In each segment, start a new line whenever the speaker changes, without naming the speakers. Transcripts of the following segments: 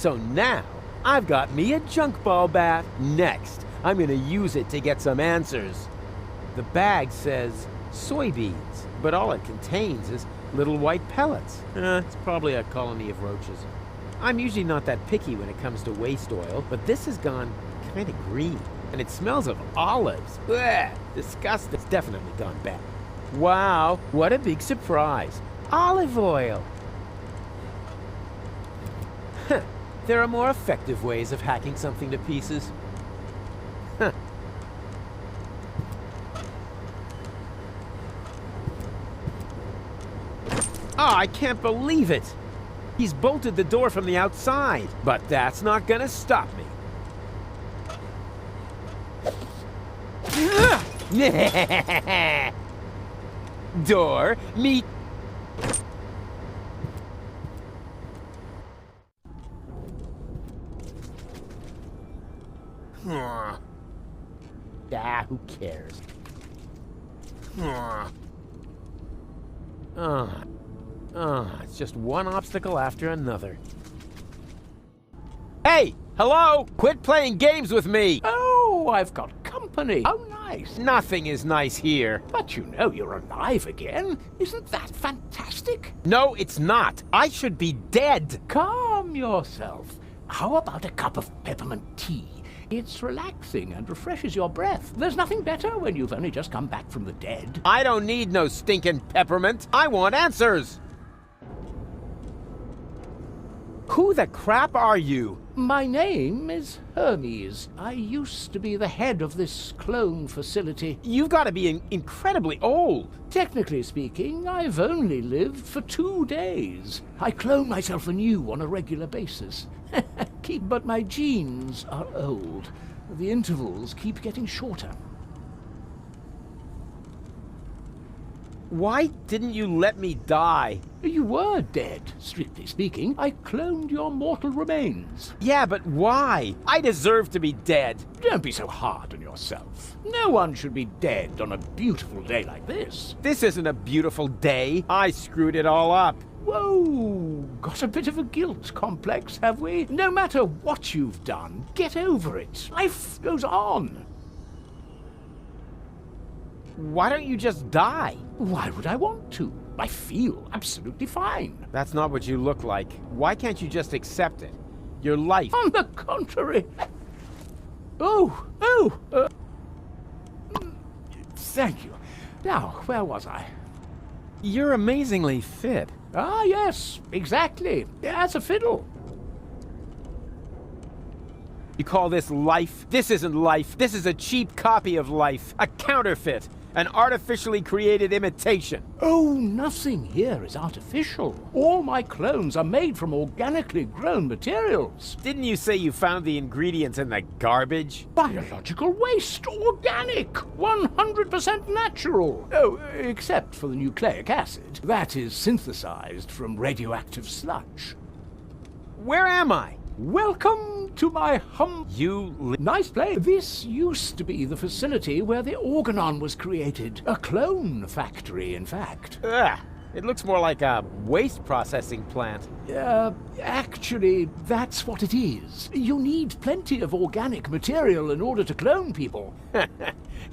So now, I've got me a junk ball bath. Next, I'm gonna use it to get some answers. The bag says soybeans, but all it contains is little white pellets. It's probably a colony of roaches. I'm usually not that picky when it comes to waste oil, but this has gone kind of green, and it smells of olives. Blech, disgusting. It's definitely gone bad. Wow, what a big surprise. Olive oil. Huh. There are more effective ways of hacking something to pieces. Huh. Oh, I can't believe it! He's bolted the door from the outside, but that's not gonna stop me. Door, meet... who cares? It's just one obstacle after another. Hey! Hello! Quit playing games with me!
Oh, I've got company. Oh, nice.
Nothing is nice here.
But you know you're alive again. Isn't that fantastic?
No, it's not. I should be dead.
Calm yourself. How about a cup of peppermint tea? It's relaxing and refreshes your breath. There's nothing better when you've only just come back from the dead.
I don't need no stinking peppermint. I want answers. Who the crap are you?
My name is Hermes. I used to be the head of this clone facility.
You've got to be incredibly old.
Technically speaking, I've only lived for 2 days. I clone myself anew on a regular basis. But my genes are old. The intervals keep getting shorter.
Why didn't you let me die?
You were dead, strictly speaking. I cloned your mortal remains.
Yeah, but why? I deserve to be dead.
Don't be so hard on yourself. No one should be dead on a beautiful day like this.
This isn't a beautiful day. I screwed it all up.
Whoa, got a bit of a guilt complex, have we? No matter what you've done, get over it. Life goes on.
Why don't you just die?
Why would I want to? I feel absolutely fine.
That's not what you look like. Why can't you just accept it? Your life.
On the contrary. Thank you. Now, where was I?
You're amazingly fit.
Ah, yes, exactly. As a fiddle.
You call this life? This isn't life. This is a cheap copy of life. A counterfeit. An artificially created imitation.
Oh, nothing here is artificial. All my clones are made from organically grown materials.
Didn't you say you found the ingredients in the garbage?
Biological waste. Organic. 100% natural. Oh, except for the nucleic acid. That is synthesized from radioactive sludge.
Where am I?
Welcome to my
Nice
place. This used to be the facility where the organon was created. A clone factory, in fact.
Ugh. It looks more like a waste processing plant.
Actually, that's what it is. You need plenty of organic material in order to clone people.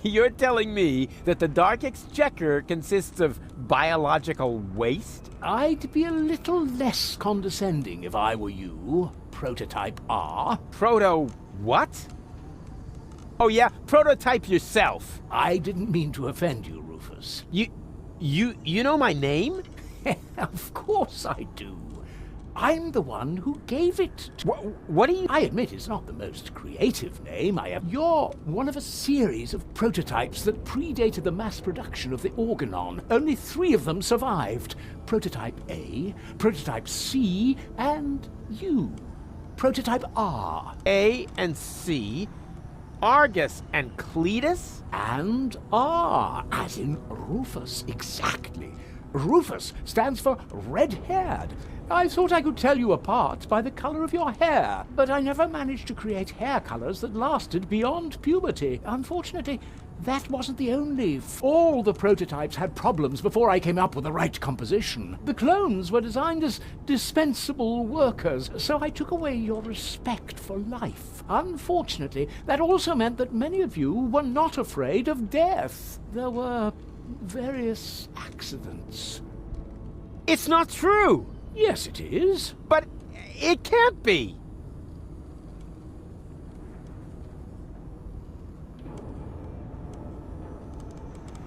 You're telling me that the Dark Exchequer consists of biological waste?
I'd be a little less condescending if I were you, Prototype R.
Proto what? Oh yeah, prototype yourself.
I didn't mean to offend you, Rufus.
You know my name?
Of course I do. I'm the one who gave it.
What do you...
I admit it's not the most creative name I have. You're one of a series of prototypes that predated the mass production of the organon. Only 3 of them survived. Prototype A, Prototype C, and you. Prototype R.
A and C, Argus and Cletus?
And R, as in Rufus, exactly. Rufus stands for red-haired. I thought I could tell you apart by the color of your hair, but I never managed to create hair colors that lasted beyond puberty. Unfortunately, that wasn't the only. All the prototypes had problems before I came up with the right composition. The clones were designed as dispensable workers, so I took away your respect for life. Unfortunately, that also meant that many of you were not afraid of death. There were various accidents.
It's not true!
Yes, it is.
But it can't be!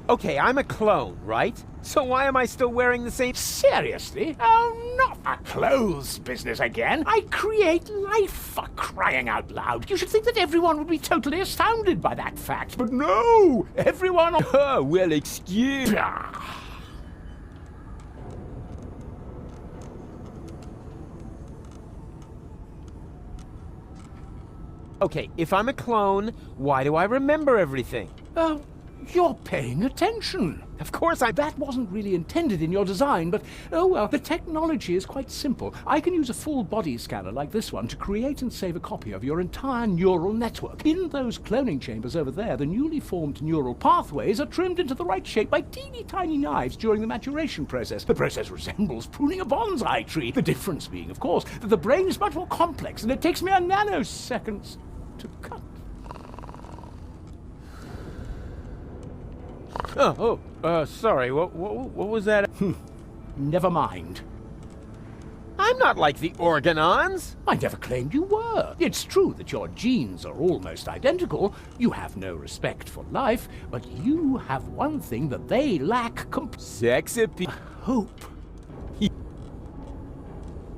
Okay, I'm a clone, right? So why am I still wearing the same...
Seriously? Oh, not a clothes business again. I create life, for crying out loud. You should think that everyone would be totally astounded by that fact. But no! Everyone...
Oh, well, excuse... Okay, if I'm a clone, why do I remember everything?
You're paying attention.
Of course
That wasn't really intended in your design, but oh well. The technology is quite simple. I can use a full body scanner like this one to create and save a copy of your entire neural network. In those cloning chambers over there, the newly formed neural pathways are trimmed into the right shape by teeny tiny knives during the maturation process. The process resembles pruning a bonsai tree. The difference being, of course, that the brain is much more complex and it takes me a nanosecond to cut.
Sorry, what was that?
Never mind.
I'm not like the Organons!
I never claimed you were. It's true that your genes are almost identical. You have no respect for life, but you have one thing that they lack
Sex appeal.
hope.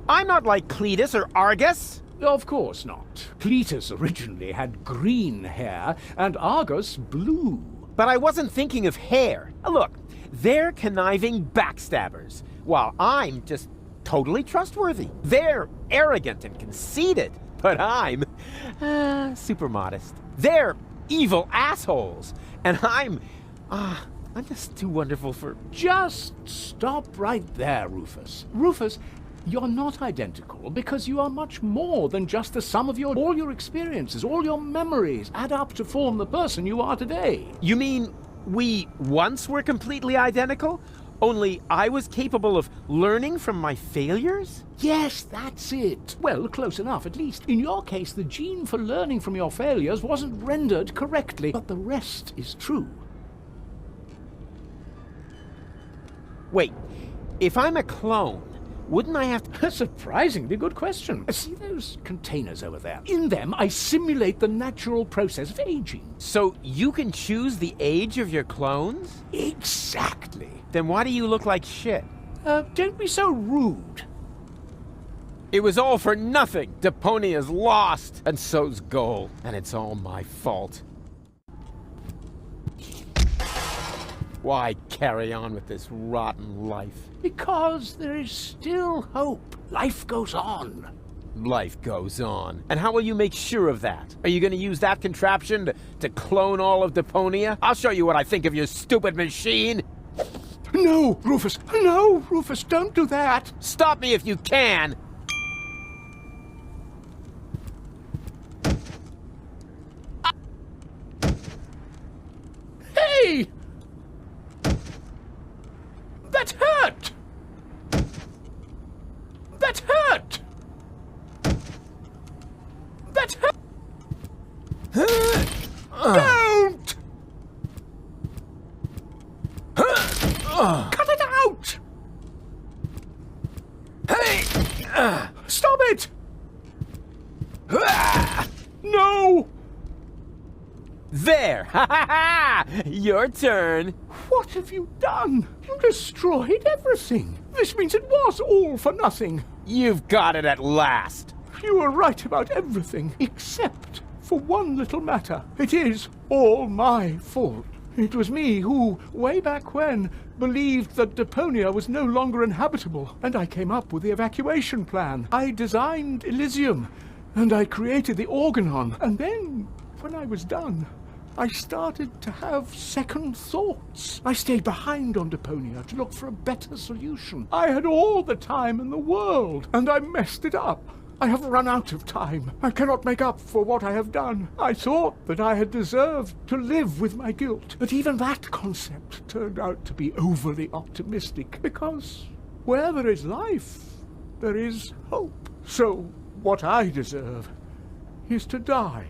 I'm not like Cletus or Argus!
Of course not. Cletus originally had green hair, and Argus blue.
But I wasn't thinking of hair. Look, they're conniving backstabbers, while I'm just totally trustworthy. They're arrogant and conceited, but I'm super modest. They're evil assholes, and I'm just too wonderful for...
Just stop right there, Rufus. Rufus, you're not identical because you are much more than just the sum of all your experiences, all your memories add up to form the person you are today.
You mean we once were completely identical? Only I was capable of learning from my failures?
Yes, that's it. Well, close enough, at least. In your case, the gene for learning from your failures wasn't rendered correctly, but the rest is true.
Wait, if I'm a clone, wouldn't I have to...
A surprisingly good question. See those containers over there? In them, I simulate the natural process of aging.
So you can choose the age of your clones?
Exactly.
Then why do you look like shit?
Don't be so rude.
It was all for nothing. Deponia's lost, and so's Goal, and it's all my fault. Why carry on with this rotten life?
Because there is still hope. Life goes on.
Life goes on. And how will you make sure of that? Are you going to use that contraption to clone all of Deponia? I'll show you what I think of your stupid machine.
No, Rufus. No, Rufus, don't do that.
Stop me if you can.
Hey! That hurt! That hurt! That hurt! Don't! Cut it out!
Hey!
Stop it! No!
There! Ha ha ha! Your turn.
What have you done? You destroyed everything. This means it was all for nothing.
You've got it at last.
You were right about everything, except for one little matter. It is all my fault. It was me who, way back when, believed that Deponia was no longer inhabitable, and I came up with the evacuation plan. I designed Elysium, and I created the Organon, and then, when I was done, I started to have second thoughts. I stayed behind on Deponia to look for a better solution. I had all the time in the world, and I messed it up. I have run out of time. I cannot make up for what I have done. I thought that I had deserved to live with my guilt, but even that concept turned out to be overly optimistic, because where there is life, there is hope. So what I deserve is to die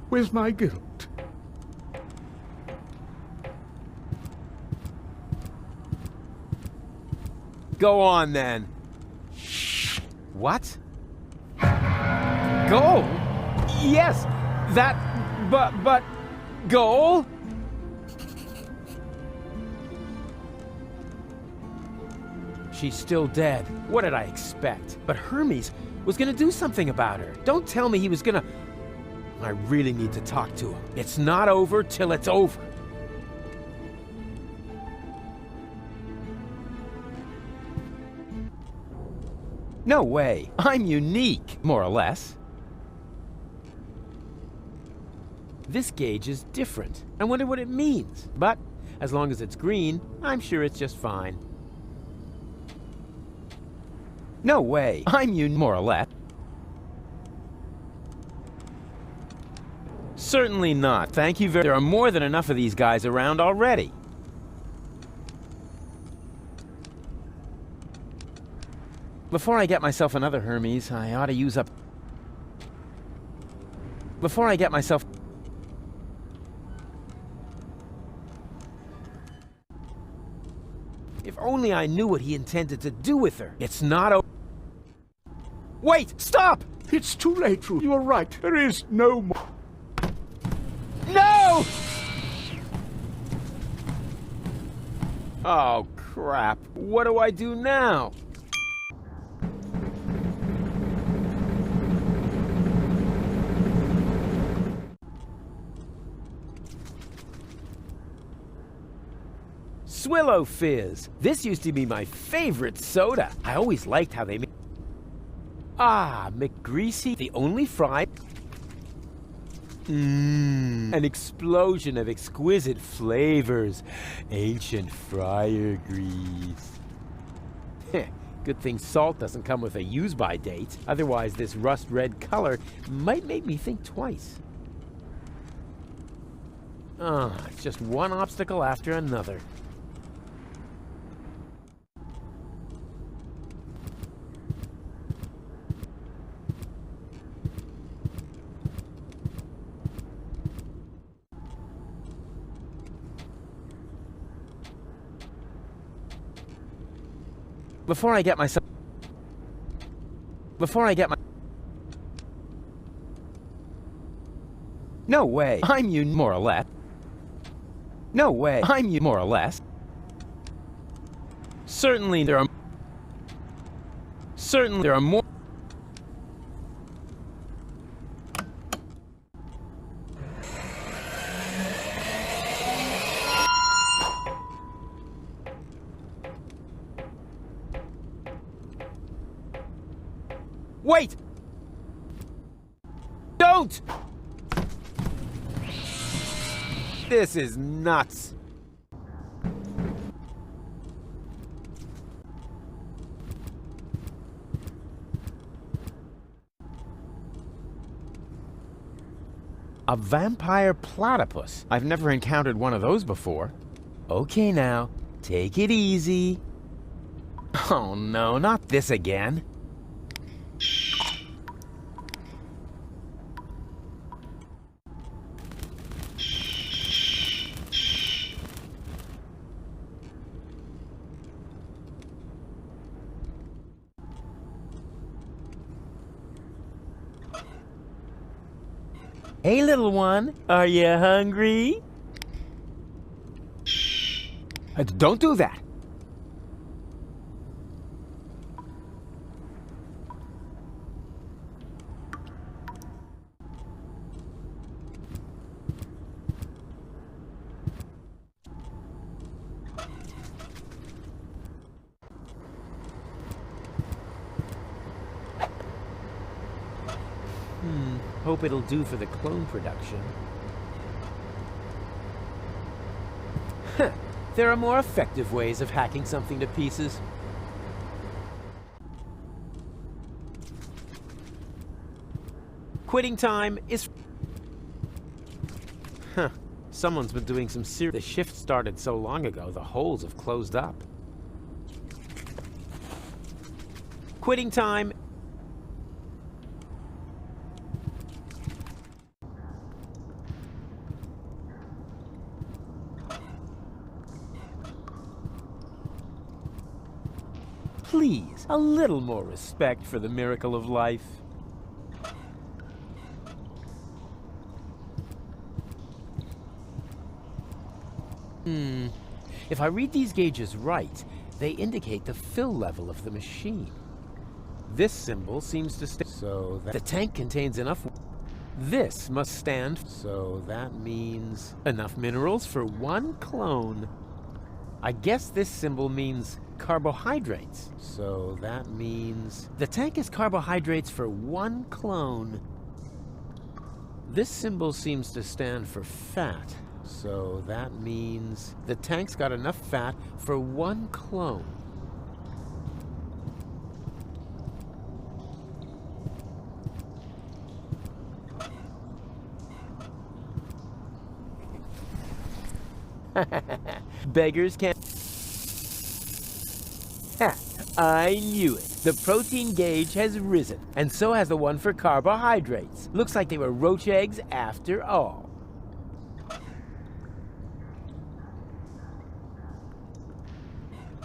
with my guilt.
Go on, then. What? Goal? Yes, that... but... goal? She's still dead. What did I expect? But Hermes was gonna do something about her. Don't tell me he was gonna... I really need to talk to him. It's not over till it's over. No way. I'm unique, more or less. This gauge is different. I wonder what it means. But as long as it's green, I'm sure it's just fine. No way. I'm unique, more or less. Certainly not. Thank you very much. There are more than enough of these guys around already. Before I get myself another Hermes, I ought to use up... Before I get myself... If only I knew what he intended to do with her. It's not o... Wait! Stop!
It's too late, Ruth. You are right. There is no more.
No! Oh, crap. What do I do now? Swillow Fizz. This used to be my favorite soda. I always liked how they made... Ah, McGreasy, the only fry... An explosion of exquisite flavors. Ancient fryer grease. Good thing salt doesn't come with a use-by date. Otherwise, this rust-red color might make me think twice. It's just one obstacle after another. Before I get my... No way. I'm you more or less. No way. I'm you more or less. Certainly there are more... Wait! Don't! This is nuts. A vampire platypus. I've never encountered one of those before. Okay now, take it easy. Oh no, not this again. Hey, little one, are you hungry? Don't do that. Hope it'll do for the clone production. There are more effective ways of hacking something to pieces. Quitting time is... Huh. Someone's been doing some serious... The shift started so long ago, the holes have closed up. Quitting time... Please, a little more respect for the miracle of life. If I read these gauges right, they indicate the fill level of the machine. This symbol seems to stand, so that the tank contains enough. This must stand, so that means enough minerals for one clone. I guess this symbol means carbohydrates, so that means the tank is carbohydrates for one clone. This symbol seems to stand for fat, so that means the tank's got enough fat for one clone. Beggars can't... Ha! I knew it. The protein gauge has risen, and so has the one for carbohydrates. Looks like they were roach eggs after all.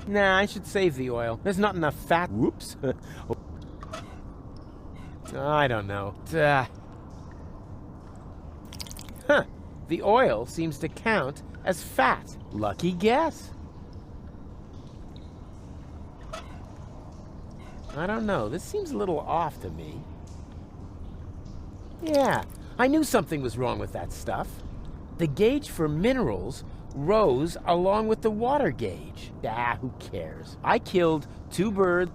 Nah, I should save the oil. There's not enough fat. Whoops. I don't know. Huh. The oil seems to count as fat. Lucky guess. I don't know. This seems a little off to me. Yeah, I knew something was wrong with that stuff. The gauge for minerals rose along with the water gauge. Ah, who cares? I killed 2 birds.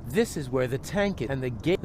This is where the tank is, and the gauge...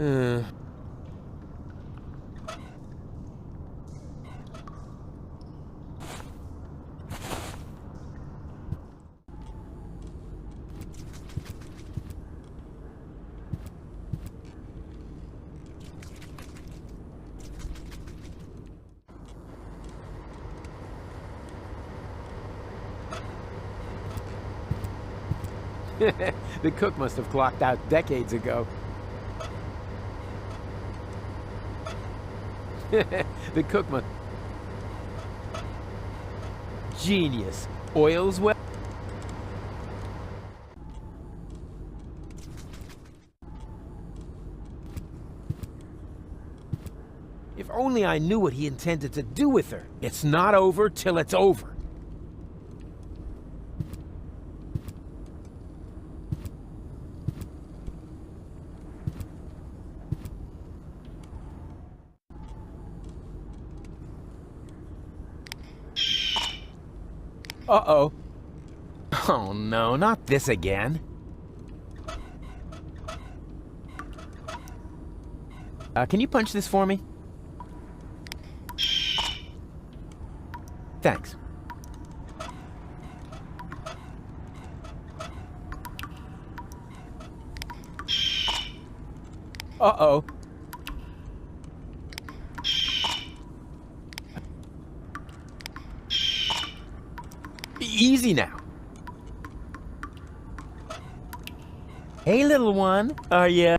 The cook must have clocked out decades ago. The cook must... Genius. Oil's well... If only I knew what he intended to do with her. It's not over till it's over. Uh-oh. Oh no, not this again. Can you punch this for me? Thanks. Uh-oh. Easy now. Hey, little one. Are ya?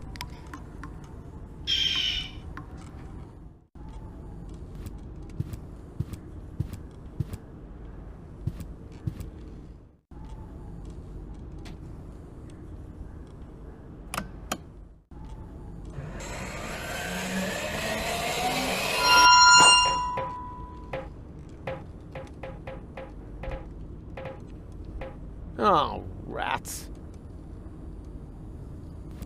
Oh, rats.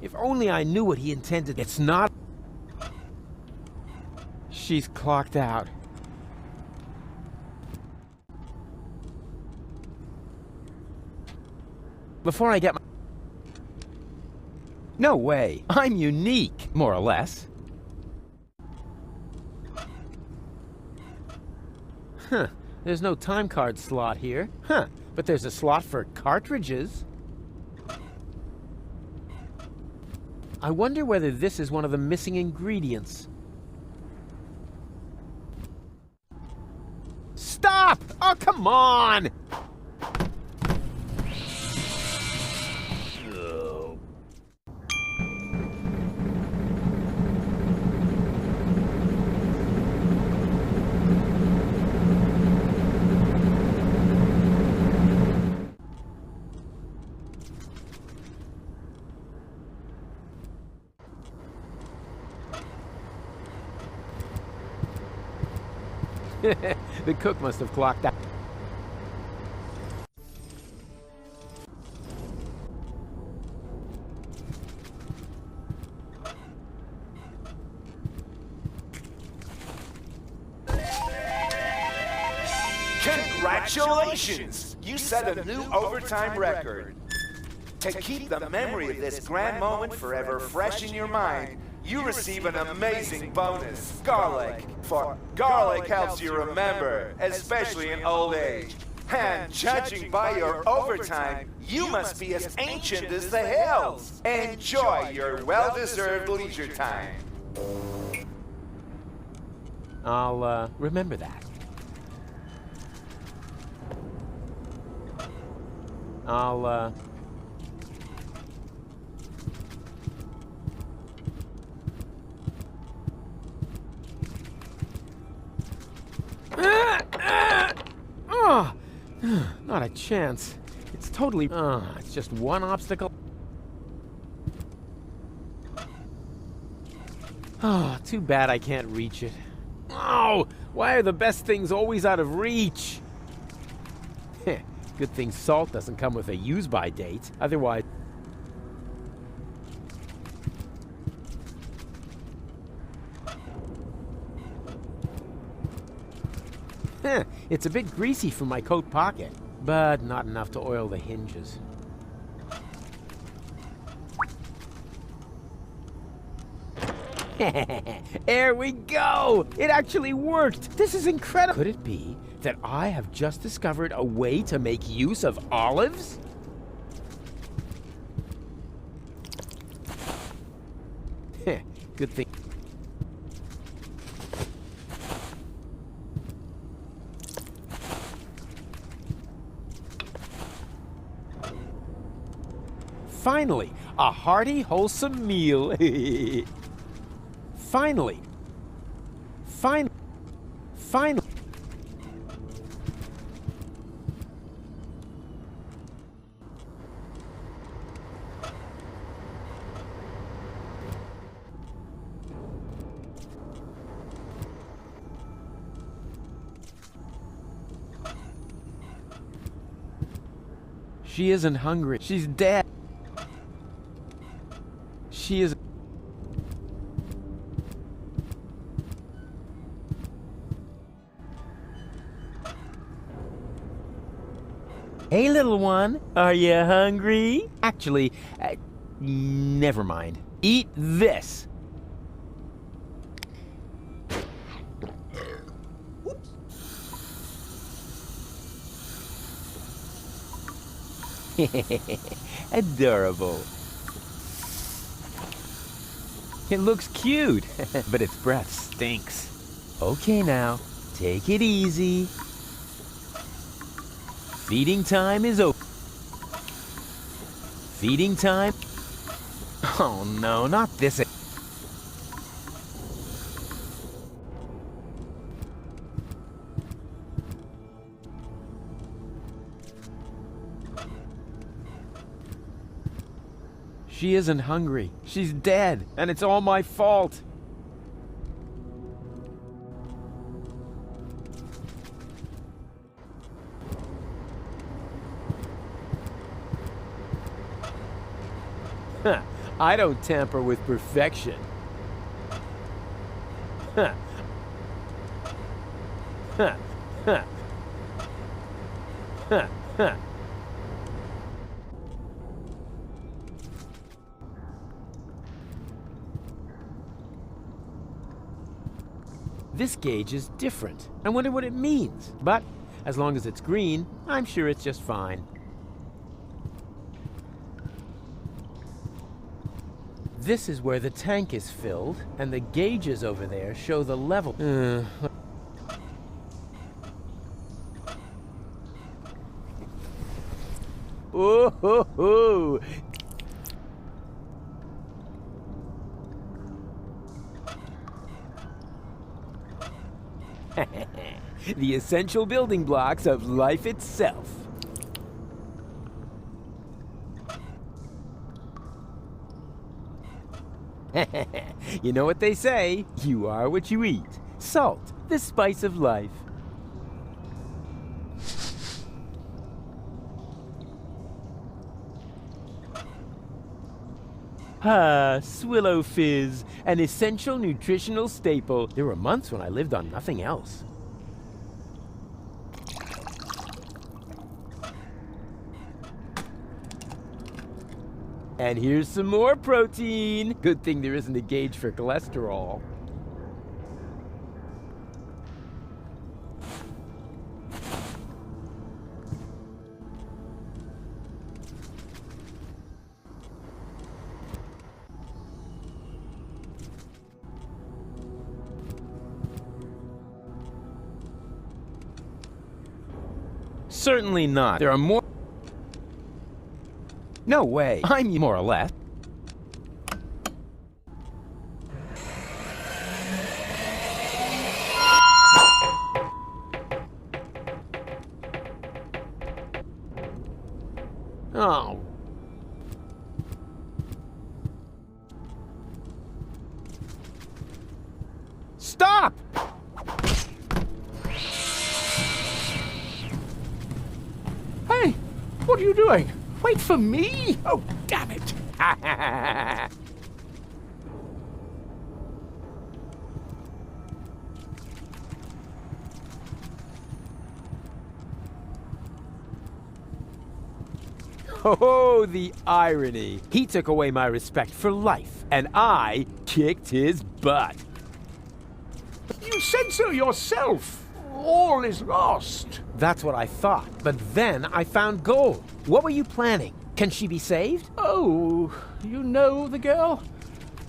If only I knew what he intended. It's not... She's clocked out. Before I get my... No way. I'm unique, more or less. Huh. There's no time card slot here. Huh. But there's a slot for cartridges. I wonder whether this is one of the missing ingredients. Stop! Oh, come on! The cook must have clocked out.
Congratulations! You set a new overtime record. To keep the memory of this grand moment forever fresh in your mind, you receive an amazing bonus, garlic. For garlic helps you remember, especially in old age. And judging by your overtime, you must be as ancient as the hills. Enjoy your well-deserved leisure time.
I'll, remember that. I'll, Oh, not a chance. It's totally... it's just one obstacle. Oh, too bad I can't reach it. Oh, why are the best things always out of reach? Good thing salt doesn't come with a use-by date. Otherwise... It's a bit greasy from my coat pocket, but not enough to oil the hinges. There we go! It actually worked! This is incredible! Could it be that I have just discovered a way to make use of olives? Good thing. Finally, a hearty, wholesome meal. Finally. Finally. She isn't hungry. She's dead. She is... Hey, little one. Are you hungry? Actually, never mind. Eat this. Adorable. It looks cute, but its breath stinks. Okay now, take it easy. Feeding time is over. Feeding time? Oh no, not this. She isn't hungry. She's dead, and it's all my fault. Huh. I don't tamper with perfection. Huh. Huh. Huh. Huh. Huh. This gauge is different. I wonder what it means. But as long as it's green, I'm sure it's just fine. This is where the tank is filled, and the gauges over there show the level. Oh ho ho! The essential building blocks of life itself. You know what they say, you are what you eat. Salt, the spice of life. Ah, Swillow Fizz, an essential nutritional staple. There were months when I lived on nothing else. And here's some more protein. Good thing there isn't a gauge for cholesterol. Certainly not. There are more. No way. I'm more or less. Oh. Stop!
Hey, what are you doing? Wait for me! Oh, damn it!
Oh, the irony. He took away my respect for life, and I kicked his butt.
You said so yourself. All is lost.
That's what I thought, but then I found gold. What were you planning? Can she be saved?
Oh, you know the girl?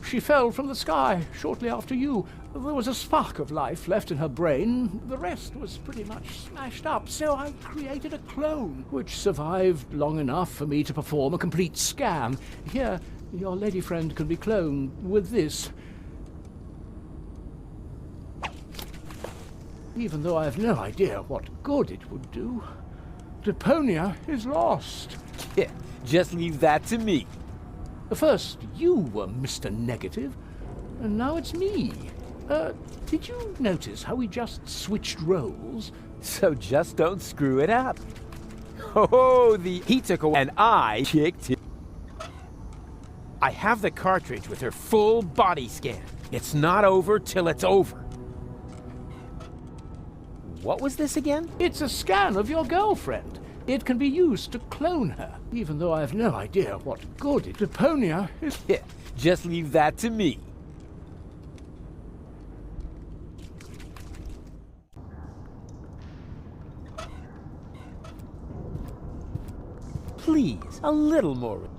She fell from the sky shortly after you. There was a spark of life left in her brain. The rest was pretty much smashed up, so I created a clone, which survived long enough for me to perform a complete scan. Here, your lady friend can be cloned with this. Even though I have no idea what good it would do. Deponia is lost.
Yeah, just leave that to me.
First, you were Mr. Negative, and now it's me. Did you notice how we just switched roles?
So just don't screw it up. Oh, he took away and I kicked him. I have the cartridge with her full body scan. It's not over till it's over. What was this again?
It's a scan of your girlfriend. It can be used to clone her, even though I have no idea what good it. Deponia is...
Yeah, just leave that to me. Please, a little more.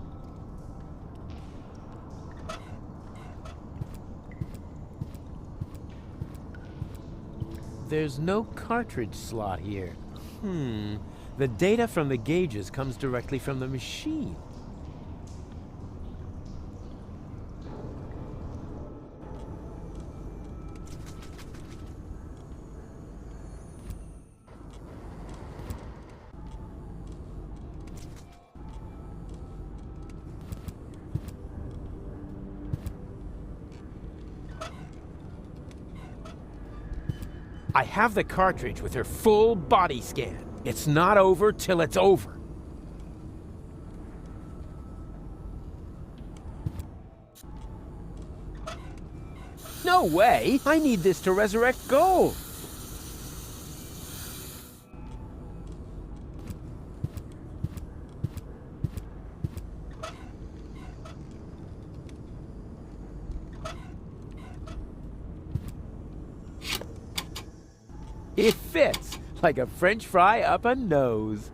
There's no cartridge slot here. The data from the gauges comes directly from the machine. I have the cartridge with her full body scan. It's not over till it's over. No way! I need this to resurrect gold. It fits like a French fry up a nose.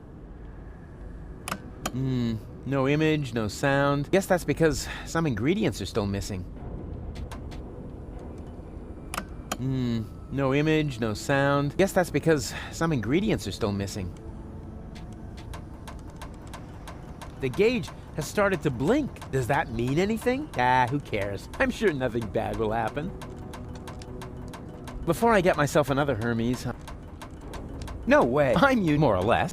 No image, no sound. Guess that's because some ingredients are still missing. No image, no sound. Guess that's because some ingredients are still missing. The gauge has started to blink. Does that mean anything? Ah, who cares? I'm sure nothing bad will happen. Before I get myself another Hermes... No way. I'm you, more or less.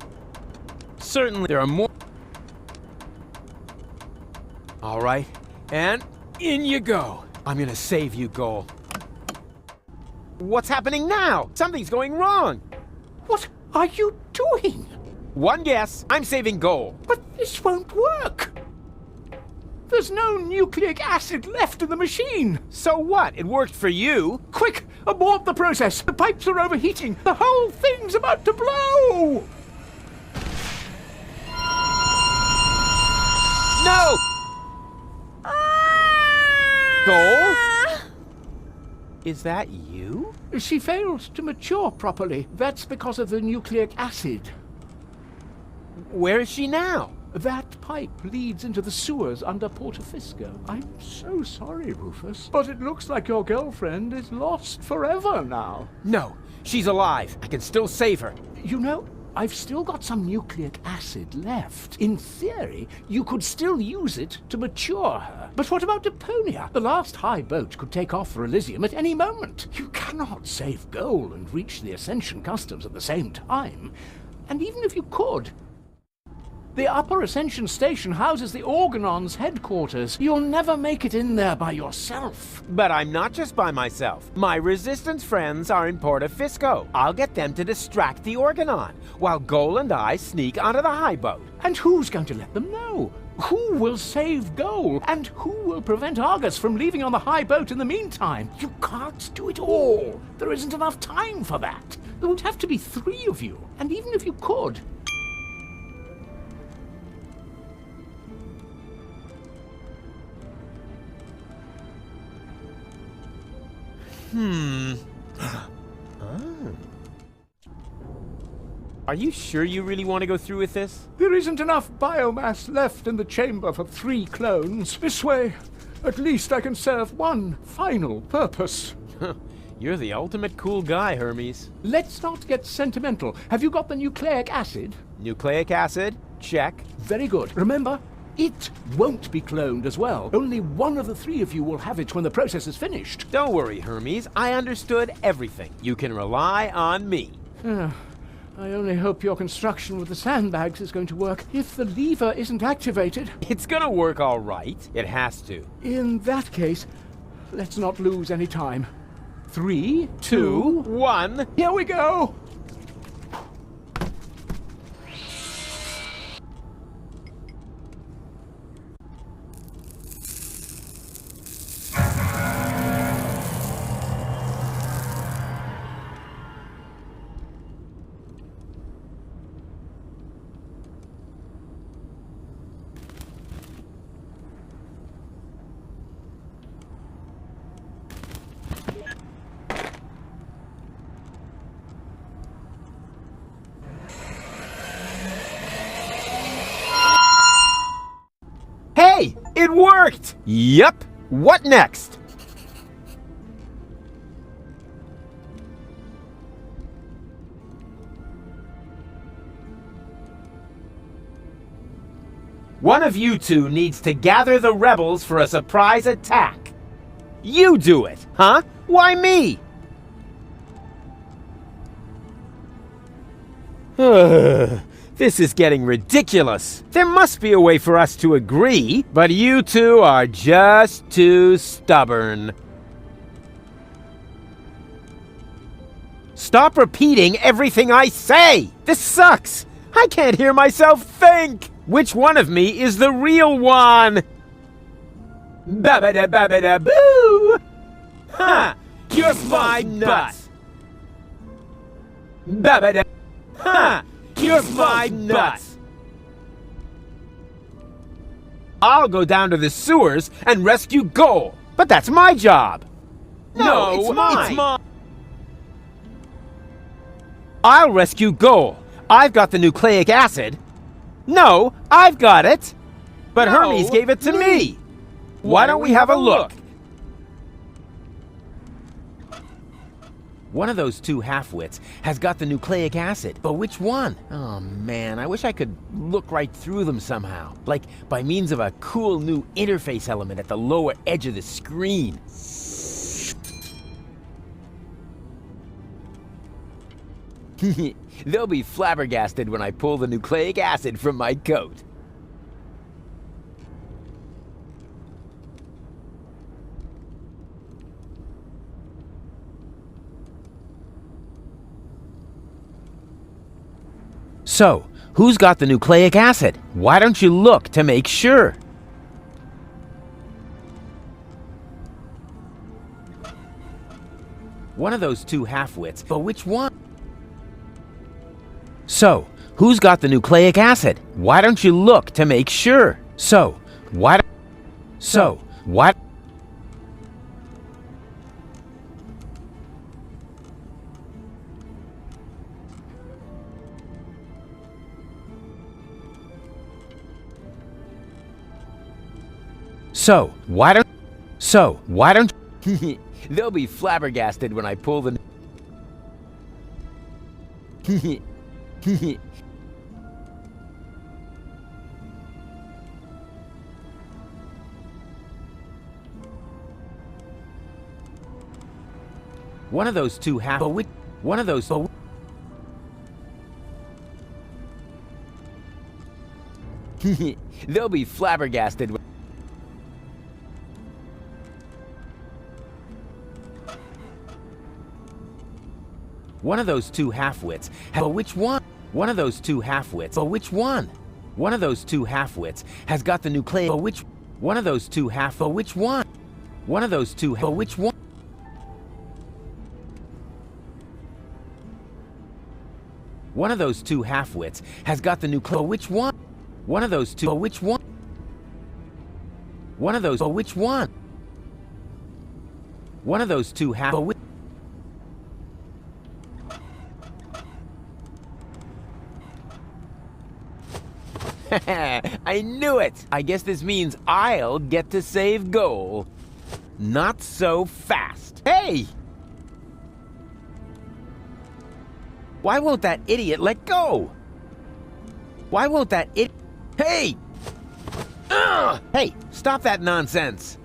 Certainly there are more... All right, and in you go. I'm gonna save you, Goal. What's happening now? Something's going wrong.
What are you doing?
One guess. I'm saving Goal.
But this won't work. There's no nucleic acid left in the machine.
So what? It worked for you.
Quick, abort the process. The pipes are overheating. The whole thing's about to blow.
No! Goal? Is that you?
She failed to mature properly. That's because of the nucleic acid.
Where is she now?
That pipe leads into the sewers under Porta Fisco. I'm so sorry, Rufus, but it looks like your girlfriend is lost forever now.
No, she's alive. I can still save her.
You know, I've still got some nucleic acid left. In theory, you could still use it to mature her. But what about Deponia? The last high boat could take off for Elysium at any moment. You cannot save Goal and reach the Ascension Customs at the same time. And even if you could... The Upper Ascension Station houses the Organon's headquarters. You'll never make it in there by yourself.
But I'm not just by myself. My Resistance friends are in Porta Fisco. I'll get them to distract the Organon, while Goal and I sneak onto the high boat.
And who's going to let them know? Who will save Goal? And who will prevent Argus from leaving on the high boat in the meantime? You can't do it all. There isn't enough time for that. There would have to be 3 of you. And even if you could...
Are you sure you really want to go through with this?
There isn't enough biomass left in the chamber for 3 clones. This way, at least I can serve one final purpose.
You're the ultimate cool guy, Hermes.
Let's not get sentimental. Have you got the nucleic acid?
Nucleic acid? Check.
Very good. Remember, it won't be cloned as well. Only one of the 3 of you will have it when the process is finished.
Don't worry, Hermes. I understood everything. You can rely on me.
I only hope your construction with the sandbags is going to work. If the lever isn't activated...
It's gonna work all right. It has to.
In that case, let's not lose any time. 3, 2,
1.
Here we go!
Hey! It worked! Yup! What next? One of you 2 needs to gather the rebels for a surprise attack. You do it, huh? Why me? This is getting ridiculous. There must be a way for us to agree, but you 2 are just too stubborn. Stop repeating everything I say! This sucks! I can't hear myself think! Which one of me is the real one? Babada-babada-boo! Ha! Kiss my nuts! Babada... Ha! Kiss my nuts! I'll go down to the sewers and rescue Goal, but that's my job! No, it's mine! I'll rescue Goal. I've got the nucleic acid. No, I've got it. But Hermes gave it to me! Why don't we have a look? One of those two half-wits has got the nucleic acid, but which one? Oh man, I wish I could look right through them somehow. Like by means of a cool new interface element at the lower edge of the screen. They'll be flabbergasted when I pull the nucleic acid from my coat. So, who's got the nucleic acid? Why don't you look to make sure? One of those two half-wits, but which one? So, who's got the nucleic acid? Why don't you look to make sure? So, what? So, why don't they'll be flabbergasted when I pull the One of those two half one of those they'll be flabbergasted when one of those two half-wits, but which one? One of those two half-wits, but which one? One of those two half-wits has got the nucleic, but which? One of those two half, but which one? One of those two, but which one? One of those two half-wits has got the nucleic, but which one? One of those two, but which one? One of those, but which one? One of those two half, but which? I knew it! I guess this means I'll get to save goal. Not so fast. Hey! Why won't that idiot let go? Why won't that Hey! Hey, stop that nonsense!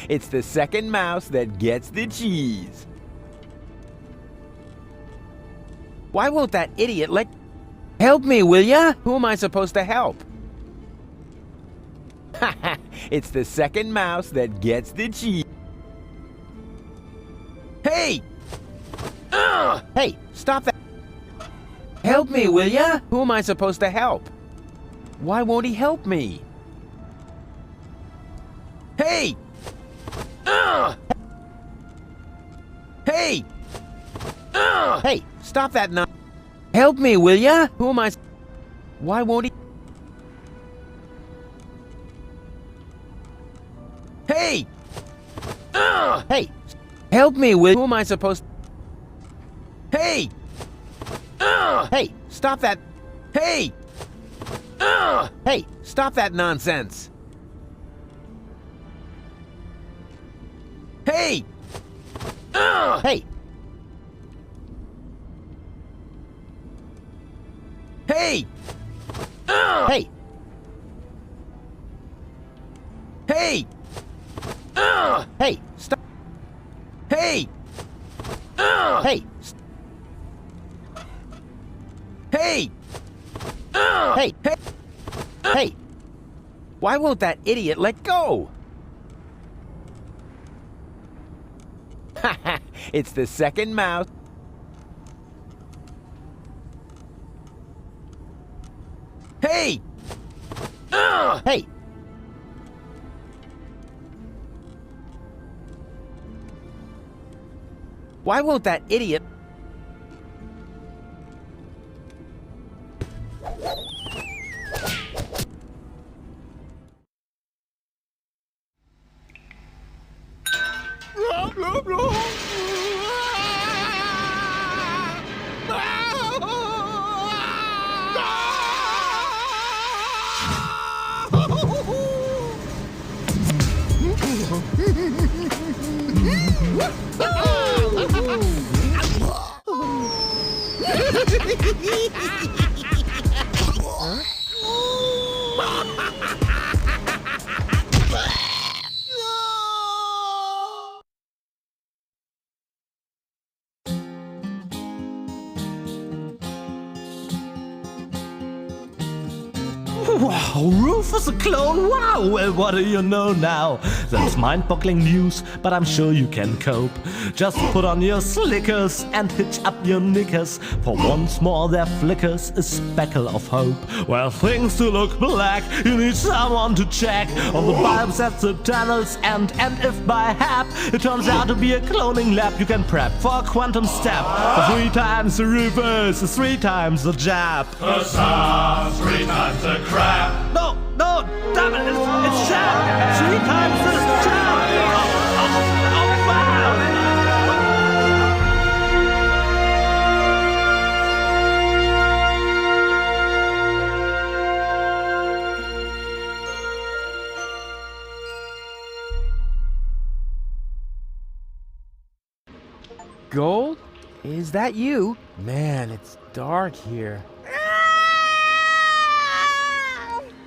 It's the second mouse that gets the cheese. Why won't that idiot let... Help me, will ya? Who am I supposed to help? It's the second mouse that gets the cheese. Hey! Hey, stop that. Help me, will ya? Who am I supposed to help? Why won't he help me? Hey! Hey! Hey, stop that nonsense. Help me, will ya? Who am I? Why won't he? Hey! Hey! Help me, will... Who am I supposed... Hey! Hey! Stop that... Hey! Hey! Stop that nonsense! Hey! Hey! Hey! Hey! Hey! Hey! Stop! Hey! Hey! Hey! Hey! Hey! Hey! Why won't that idiot let go? It's the second mouse. Hey! Hey! Why won't that idiot...
Wow, Rufus a clone, wow, well what do you know now? That's mind-boggling news, but I'm sure you can cope. Just put on your slickers and hitch up your knickers, for once more there flickers a speckle of hope. Well, things do look black, you need someone to check on the bulbs at the tunnels and if by hap it turns out to be a cloning lab, you can prep for a quantum step. For 3 times the reverse is 3 times the jab.
Huzzah! 3 times the crap!
No, damn it, it's jab! 3 times the jab! Oh, wow!
Gold? Is that you? Man, it's dark here.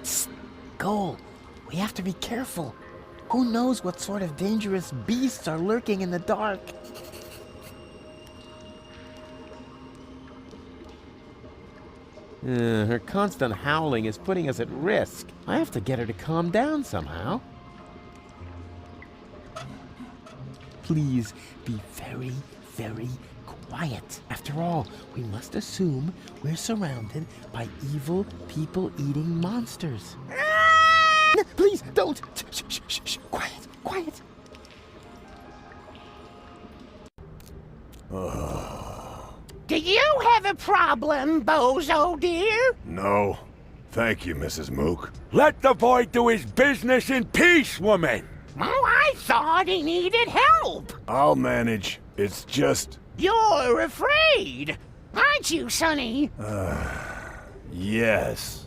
Psst, Gold, we have to be careful. Who knows what sort of dangerous beasts are lurking in the dark? Her constant howling is putting us at risk. I have to get her to calm down somehow. Please be very, very quiet. After all, we must assume we're surrounded by evil, people-eating monsters. Please, don't! Shh, shh, shh. Quiet, quiet.
Do you have a problem, Bozo dear?
No. Thank you, Mrs. Mook.
Let the boy do his business in peace, woman!
Oh, I thought he needed help.
I'll manage. It's just...
You're afraid, aren't you, Sonny?
yes.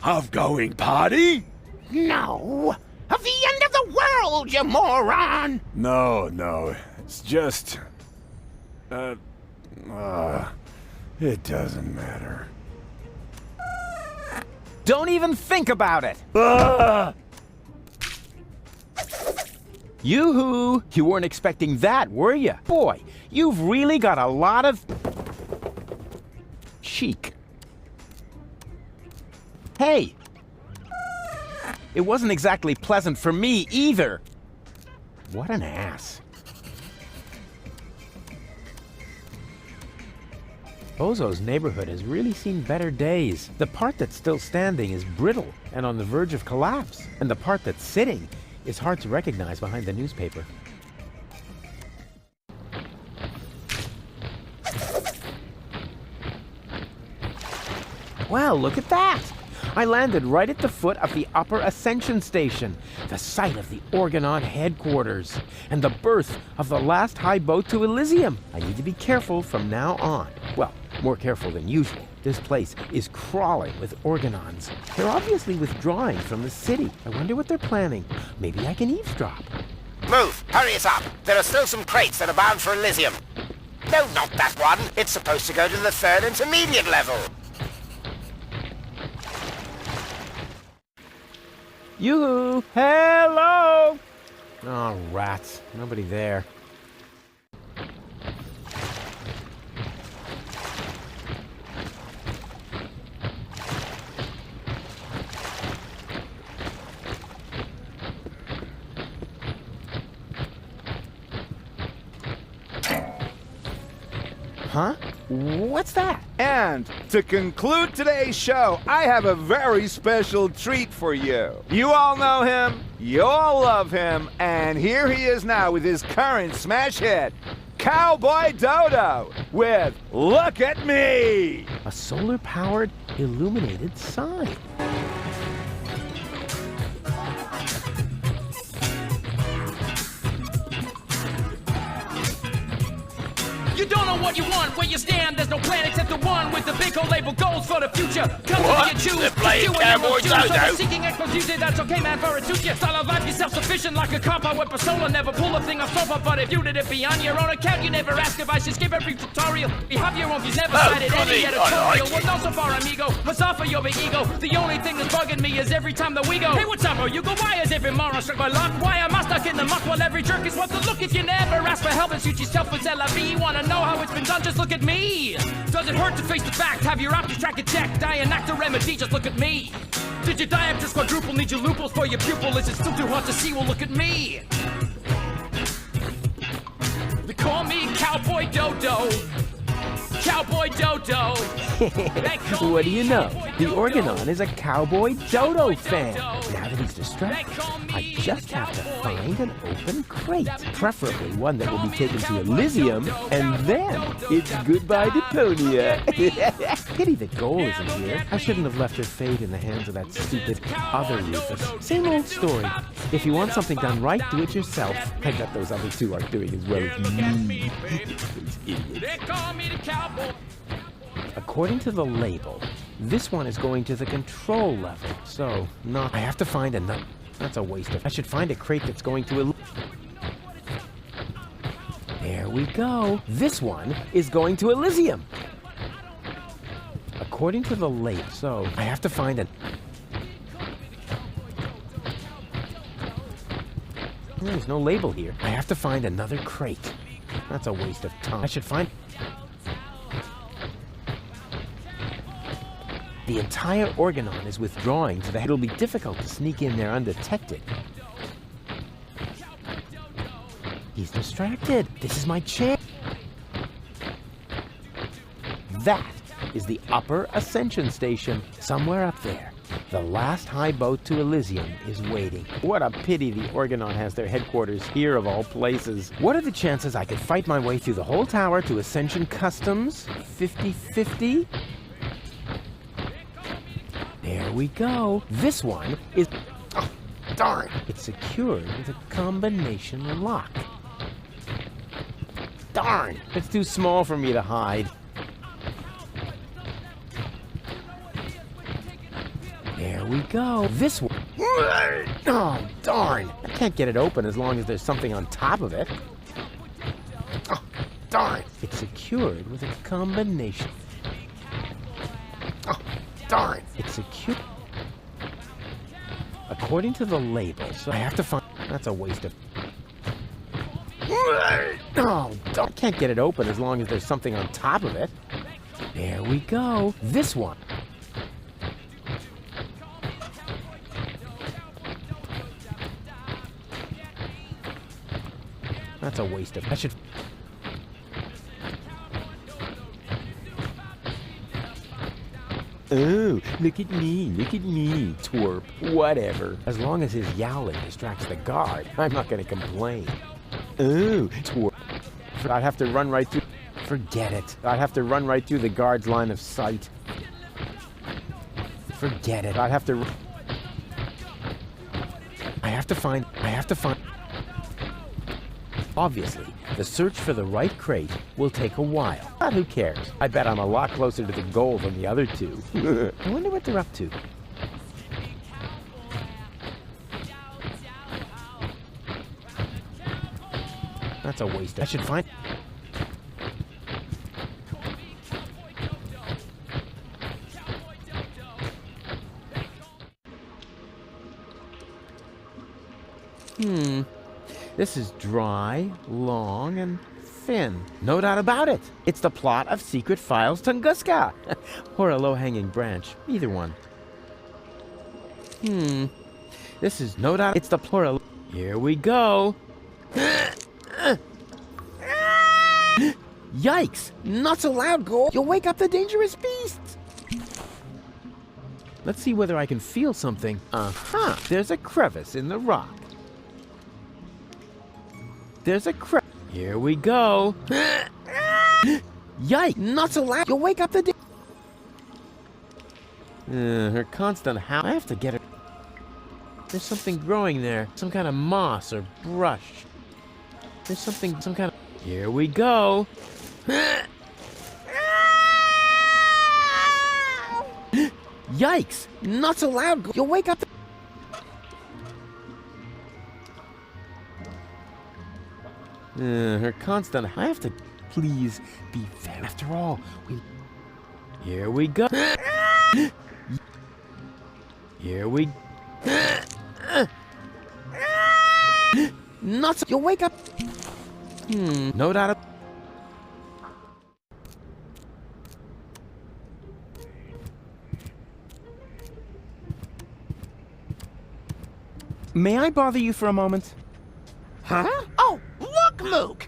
Of going party?
No. Of the end of the world, you moron!
No. It's just... it doesn't matter.
Don't even think about it! Yoo-hoo! You weren't expecting that, were you? Boy, you've really got a lot of... chic. Hey! It wasn't exactly pleasant for me, either. What an ass. Bozo's neighborhood has really seen better days. The part that's still standing is brittle and on the verge of collapse. And the part that's sitting is hard to recognize behind the newspaper. Well, look at that! I landed right at the foot of the Upper Ascension Station, the site of the Orgonaut headquarters, and the birth of the last high boat to Elysium. I need to be careful from now on. Well, more careful than usual. This place is crawling with Orgonons. They're obviously withdrawing from the city. I wonder what they're planning. Maybe I can eavesdrop.
Move! Hurry us up! There are still some crates that are bound for Elysium. No, not that one. It's supposed to go to the 3rd intermediate level.
Yoo-hoo! Hello! Oh, rats. Nobody there. Huh? What's that?
And to conclude today's show, I have a very special treat for you. You all know him, you all love him, and here he is now with his current smash hit, Cowboy Dodo, with Look at Me!
A solar-powered, illuminated sign.
You don't know what you want, where you stand. There's no plan except the one with the big old label goals for the future. Come on, you choose.
playing cowboy dodo.
Seeking exposition, that's okay, man, for it suits you. Style of life, you're self-sufficient like a cop. I with persona, never pull a thing off sofa. But if you did it beyond your own account, you never ask if I should skip every tutorial. You have your own views, never cited any editorial. Well, not so far, amigo. What's off of your big ego? The only thing that's bugging me is every time that we go. Hey, what's up, bro? You go, why is every moron struck by luck? Why am I stuck in the muck while every jerk is what to look? If you never ask for help and suit yourself with LIV, you wanna know how it's been done? Just look at me. Does it hurt to face the fact? Have your options track and check. Die and act a remedy, just look at me. Did you die up to quadruple? Need your loopholes for your pupil? Is it still too hot to see? Well, look at me. They call me Cowboy Dodo. Cowboy Dodo.
What do you know? The Organon is a Cowboy Dodo fan. Now that he's distracted, I just have to find an open crate, preferably one that will be taken to Elysium, and then it's goodbye Deponia. Pity the goal isn't here. I shouldn't have left her fate in the hands of that stupid other Rufus. Same old story. If you want something done right, do it yourself. I bet those other two aren't doing as well as me. Those idiots. According to the label, this one is going to the control level, so not. I have to find another. That's a waste of. I should find a crate that's going to. There we go. This one is going to Elysium. According to the label, so I have to find a. There's no label here. I have to find another crate. That's a waste of time. I should find. The entire Organon is withdrawing to the. It'll be difficult to sneak in there undetected. He's distracted. This is my chance. That is the upper ascension station, somewhere up there. The last high boat to Elysium is waiting. What a pity the Organon has their headquarters here of all places. What are the chances I could fight my way through the whole tower to Ascension Customs? 50-50? There we go. This one is... Oh, darn. It's secured with a combination lock. Darn. It's too small for me to hide. There we go. This one... Oh, darn. I can't get it open as long as there's something on top of it. Oh, darn. It's secured with a combination... Oh, darn. It's secure. According to the label, so I have to find... That's a waste of... Oh, I can't get it open as long as there's something on top of it. There we go. This one. That's a waste of... I should... Oh, look at me, twerp. Whatever. As long as his yowling distracts the guard, I'm not gonna complain. Oh, twerp. I'd have to run right through... Forget it. I'd have to run right through the guard's line of sight. Forget it. I'd have to... I have to find... Obviously, the search for the right crate will take a while. But who cares? I bet I'm a lot closer to the goal than the other two. I wonder what they're up to. That's a waste. I should find... This is dry, long, and thin. No doubt about it. It's the plot of Secret Files Tunguska. Or a low-hanging branch. Either one. This is no doubt... It's the plural... Here we go. Yikes! Not so loud, Ghoul. You'll wake up the dangerous beasts. Let's see whether I can feel something. Uh-huh. There's a crevice in the rock. There's a Here we go. Yikes! Not so loud. You'll wake up the... her constant howl. I have to get her... There's something growing there. Some kind of moss or brush. There's something... Some kind of... Here we go. Yikes! Not so loud. You'll wake up. Her constant. I have to please be fair. After all, here we go. Here we. Not so. You'll wake up. No doubt. May I bother you for a moment?
Huh? Oh, look, Mook!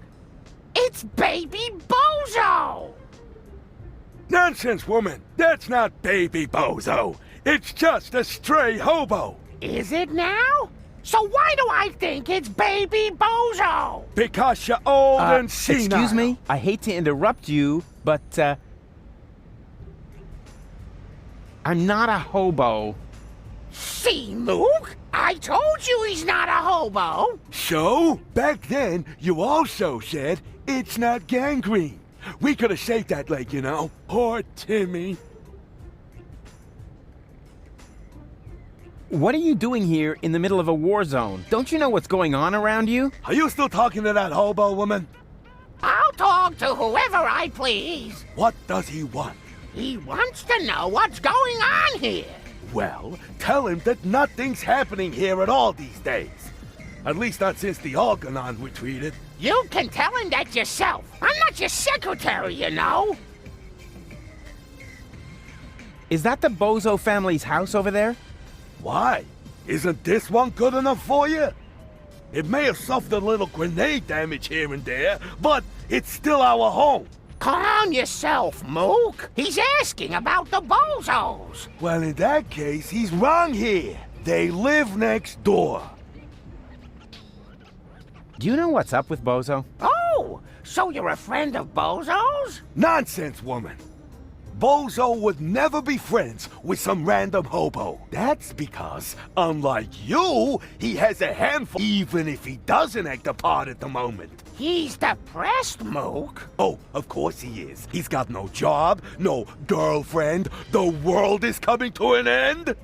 It's Baby Bozo!
Nonsense, woman! That's not Baby Bozo! It's just a stray hobo!
Is it now? So why do I think it's Baby Bozo?
Because you're old and senile.
Excuse me? I hate to interrupt you, but, I'm not a hobo.
See, Mook? I told you he's not a hobo!
So, back then, you also said it's not gangrene. We could have saved that leg, you know. Poor Timmy.
What are you doing here in the middle of a war zone? Don't you know what's going on around you?
Are you still talking to that hobo woman?
I'll talk to whoever I please.
What does he want?
He wants to know what's going on here.
Well, tell him that nothing's happening here at all these days. At least not since the Algernon retreated.
You can tell him that yourself. I'm not your secretary, you know.
Is that the Bozo family's house over there?
Why? Isn't this one good enough for you? It may have suffered a little grenade damage here and there, but it's still our home.
Calm yourself, Mook. He's asking about the Bozos.
Well, in that case, he's wrong here. They live next door.
Do you know what's up with Bozo?
Oh, so you're a friend of Bozo's?
Nonsense, woman. Bozo would never be friends with some random hobo. That's because, unlike you, he has a handful, even if he doesn't act a part at the moment.
He's depressed, Mook.
Oh, of course he is. He's got no job, no girlfriend. The world is coming to an end.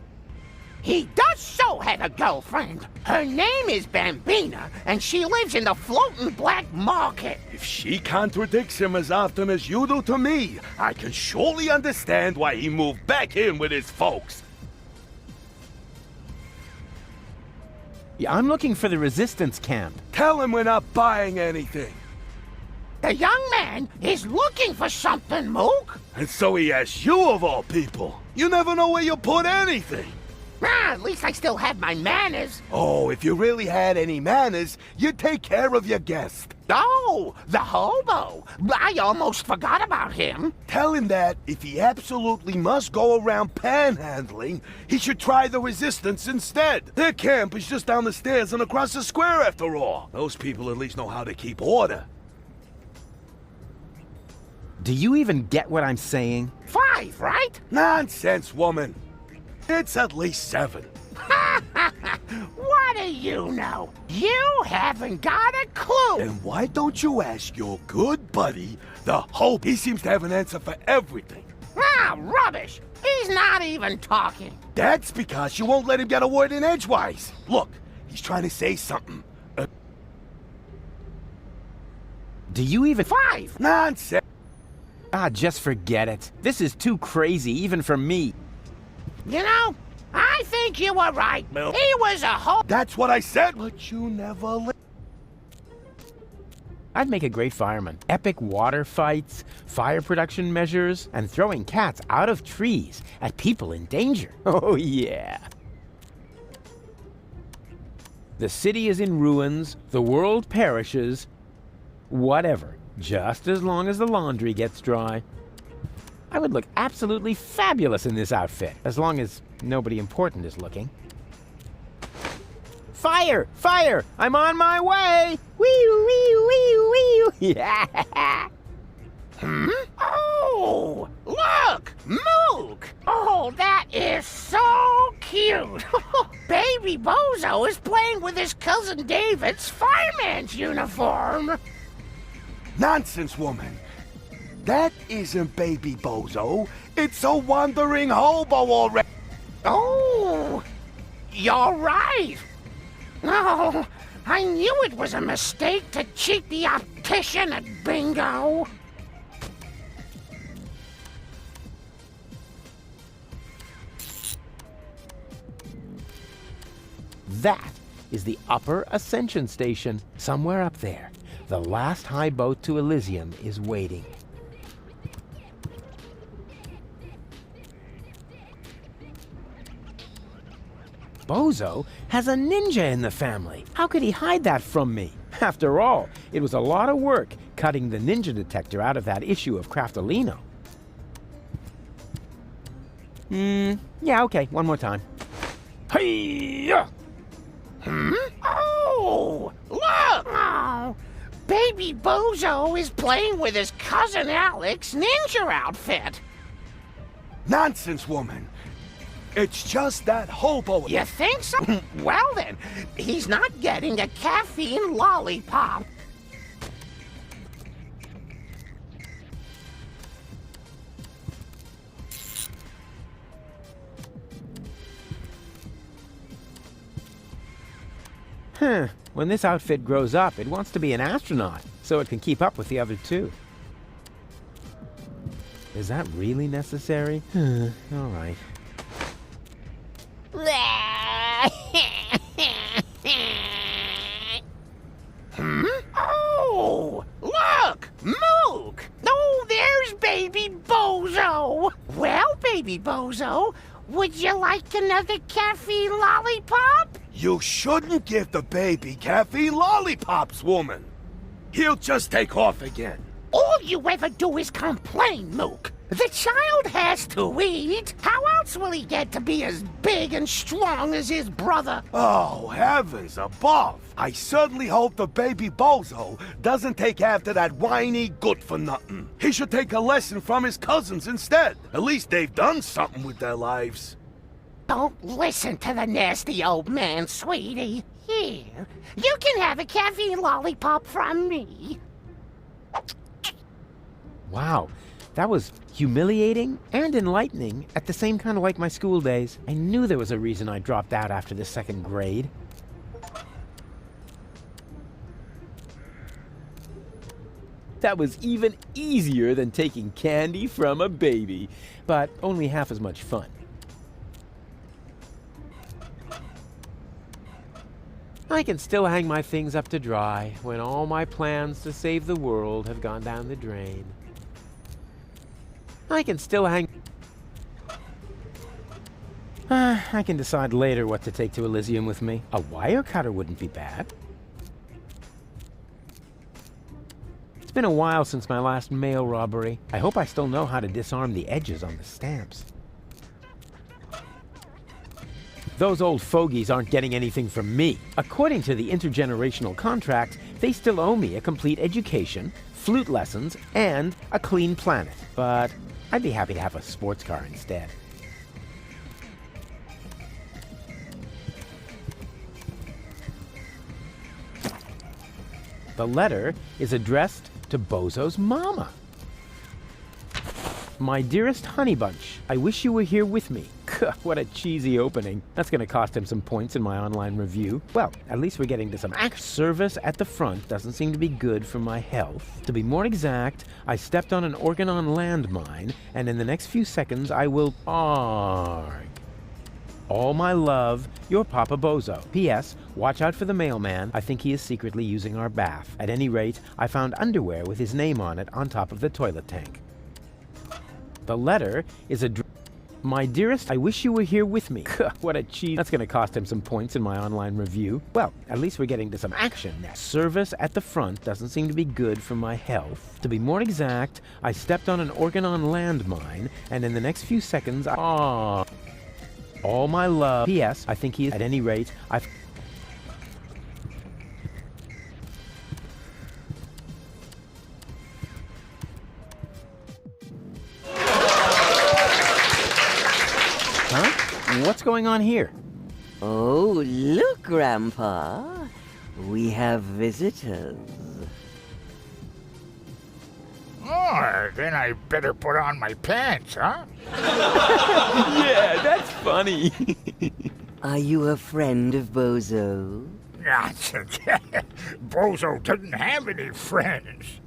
He does so have a girlfriend. Her name is Bambina, and she lives in the floating black market.
If she contradicts him as often as you do to me, I can surely understand why he moved back in with his folks.
Yeah, I'm looking for the resistance camp.
Tell him we're not buying anything.
The young man is looking for something, Mook.
And so he asks you of all people. You never know where you put anything.
At least I still have my manners.
Oh, if you really had any manners, you'd take care of your guest.
Oh, the hobo. I almost forgot about him.
Tell him that if he absolutely must go around panhandling, he should try the resistance instead. Their camp is just down the stairs and across the square after all. Those people at least know how to keep order.
Do you even get what I'm saying?
5, right?
Nonsense, woman. It's at least 7.
What do you know? You haven't got a clue.
Then why don't you ask your good buddy, the Hope? He seems to have an answer for everything.
Rubbish. He's not even talking.
That's because you won't let him get a word in edgewise. Look, he's trying to say something.
Do you even—
5.
Nonsense.
Just forget it. This is too crazy, even for me.
You know, I think you were right, Mook. He was a hobo.
That's what I said, but you never
I'd make a great fireman. Epic water fights, fire production measures, and throwing cats out of trees at people in danger. Oh, yeah. The city is in ruins, the world perishes, whatever, just as long as the laundry gets dry. I would look absolutely fabulous in this outfit, as long as nobody important is looking. Fire! Fire! I'm on my way! Wee wee wee wee! Yeah!
Oh, look! Mook! Oh, that is so cute! Baby Bozo is playing with his cousin David's fireman's uniform!
Nonsense, woman. That isn't Baby Bozo. It's a wandering hobo already.
Oh, you're right. Oh, I knew it was a mistake to cheat the optician at bingo.
That is the Upper Ascension Station, somewhere up there. The last high boat to Elysium is waiting. Bozo has a ninja in the family. How could he hide that from me? After all, it was a lot of work cutting the ninja detector out of that issue of Craftolino. Yeah, okay, one more time. Hey-ya!
Oh, look! Oh, Baby Bozo is playing with his cousin Alex's ninja outfit.
Nonsense, woman. It's just that hobo.
You think so? Well then, he's not getting a caffeine lollipop.
When this outfit grows up, it wants to be an astronaut, so it can keep up with the other two. Is that really necessary? All right.
Oh, look! Mook! Oh, there's Baby Bozo! Well, Baby Bozo, would you like another caffeine lollipop?
You shouldn't give the baby caffeine lollipops, woman. He'll just take off again.
All you ever do is complain, Mook. The child has to eat. How else will he get to be as big and strong as his brother?
Oh, heavens above. I certainly hope the baby Bozo doesn't take after that whiny good-for-nothing. He should take a lesson from his cousins instead. At least they've done something with their lives.
Don't listen to the nasty old man, sweetie. Here, you can have a caffeine lollipop from me.
Wow, that was humiliating and enlightening at the same time, like my school days. I knew there was a reason I dropped out after the 2nd grade. That was even easier than taking candy from a baby, but only half as much fun. I can still hang my things up to dry when all my plans to save the world have gone down the drain. I can still hang... I can decide later what to take to Elysium with me. A wire cutter wouldn't be bad. It's been a while since my last mail robbery. I hope I still know how to disarm the edges on the stamps. Those old fogies aren't getting anything from me. According to the intergenerational contract, they still owe me a complete education, flute lessons, and a clean planet. But I'd be happy to have a sports car instead. The letter is addressed to Bozo's mama. My dearest honey bunch, I wish you were here with me. What a cheesy opening. That's going to cost him some points in my online review. Well, at least we're getting to some service at the front doesn't seem to be good for my health. To be more exact, I stepped on an Organon landmine, and in the next few seconds I will arg. All my love, your Papa Bozo. P.S. Watch out for the mailman. I think he is secretly using our bath. At any rate, I found underwear with his name on it on top of the toilet tank. The letter is my dearest, I wish you were here with me. What a cheese. That's going to cost him some points in my online review. Well, at least we're getting to some action now. Service at the front doesn't seem to be good for my health. To be more exact, I stepped on an Organon landmine, and in the next few seconds, all my love. P.S. I think he is. At any rate, I've... What's going on here?
Oh, look, Grandpa. We have visitors.
Oh,
Oh, then I better put on my pants, huh?
Yeah, that's funny.
Are you a friend of Bozo?
Nonsense. Bozo doesn't have any friends.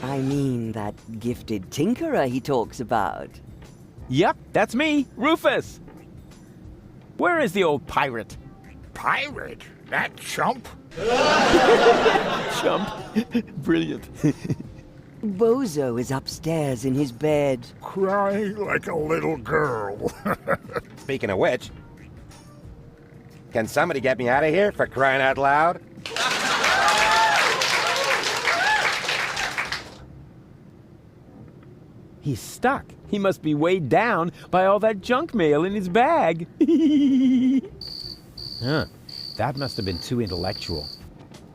I mean that gifted tinkerer he talks about.
Yep, that's me, Rufus. Where is the old pirate?
Pirate? That chump?
Chump. Brilliant.
Bozo is upstairs in his bed.
Crying like a little girl.
Speaking of which, can somebody get me out of here for crying out loud?
He's stuck. He must be weighed down by all that junk mail in his bag. Huh. That must have been too intellectual.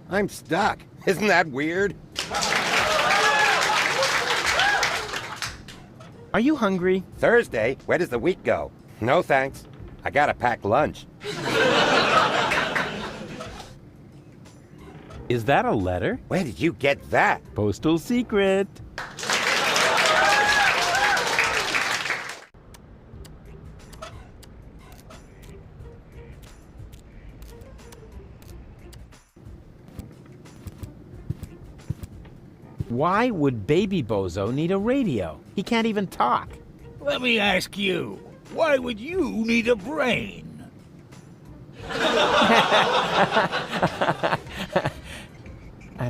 I'm stuck. Isn't that weird?
Are you hungry?
Thursday? Where does the week go? No thanks. I gotta pack lunch.
Is that a letter?
Where did you get that?
Postal secret. Why would baby Bozo need a radio? He can't even talk.
Let me ask you, why would you need a brain?
I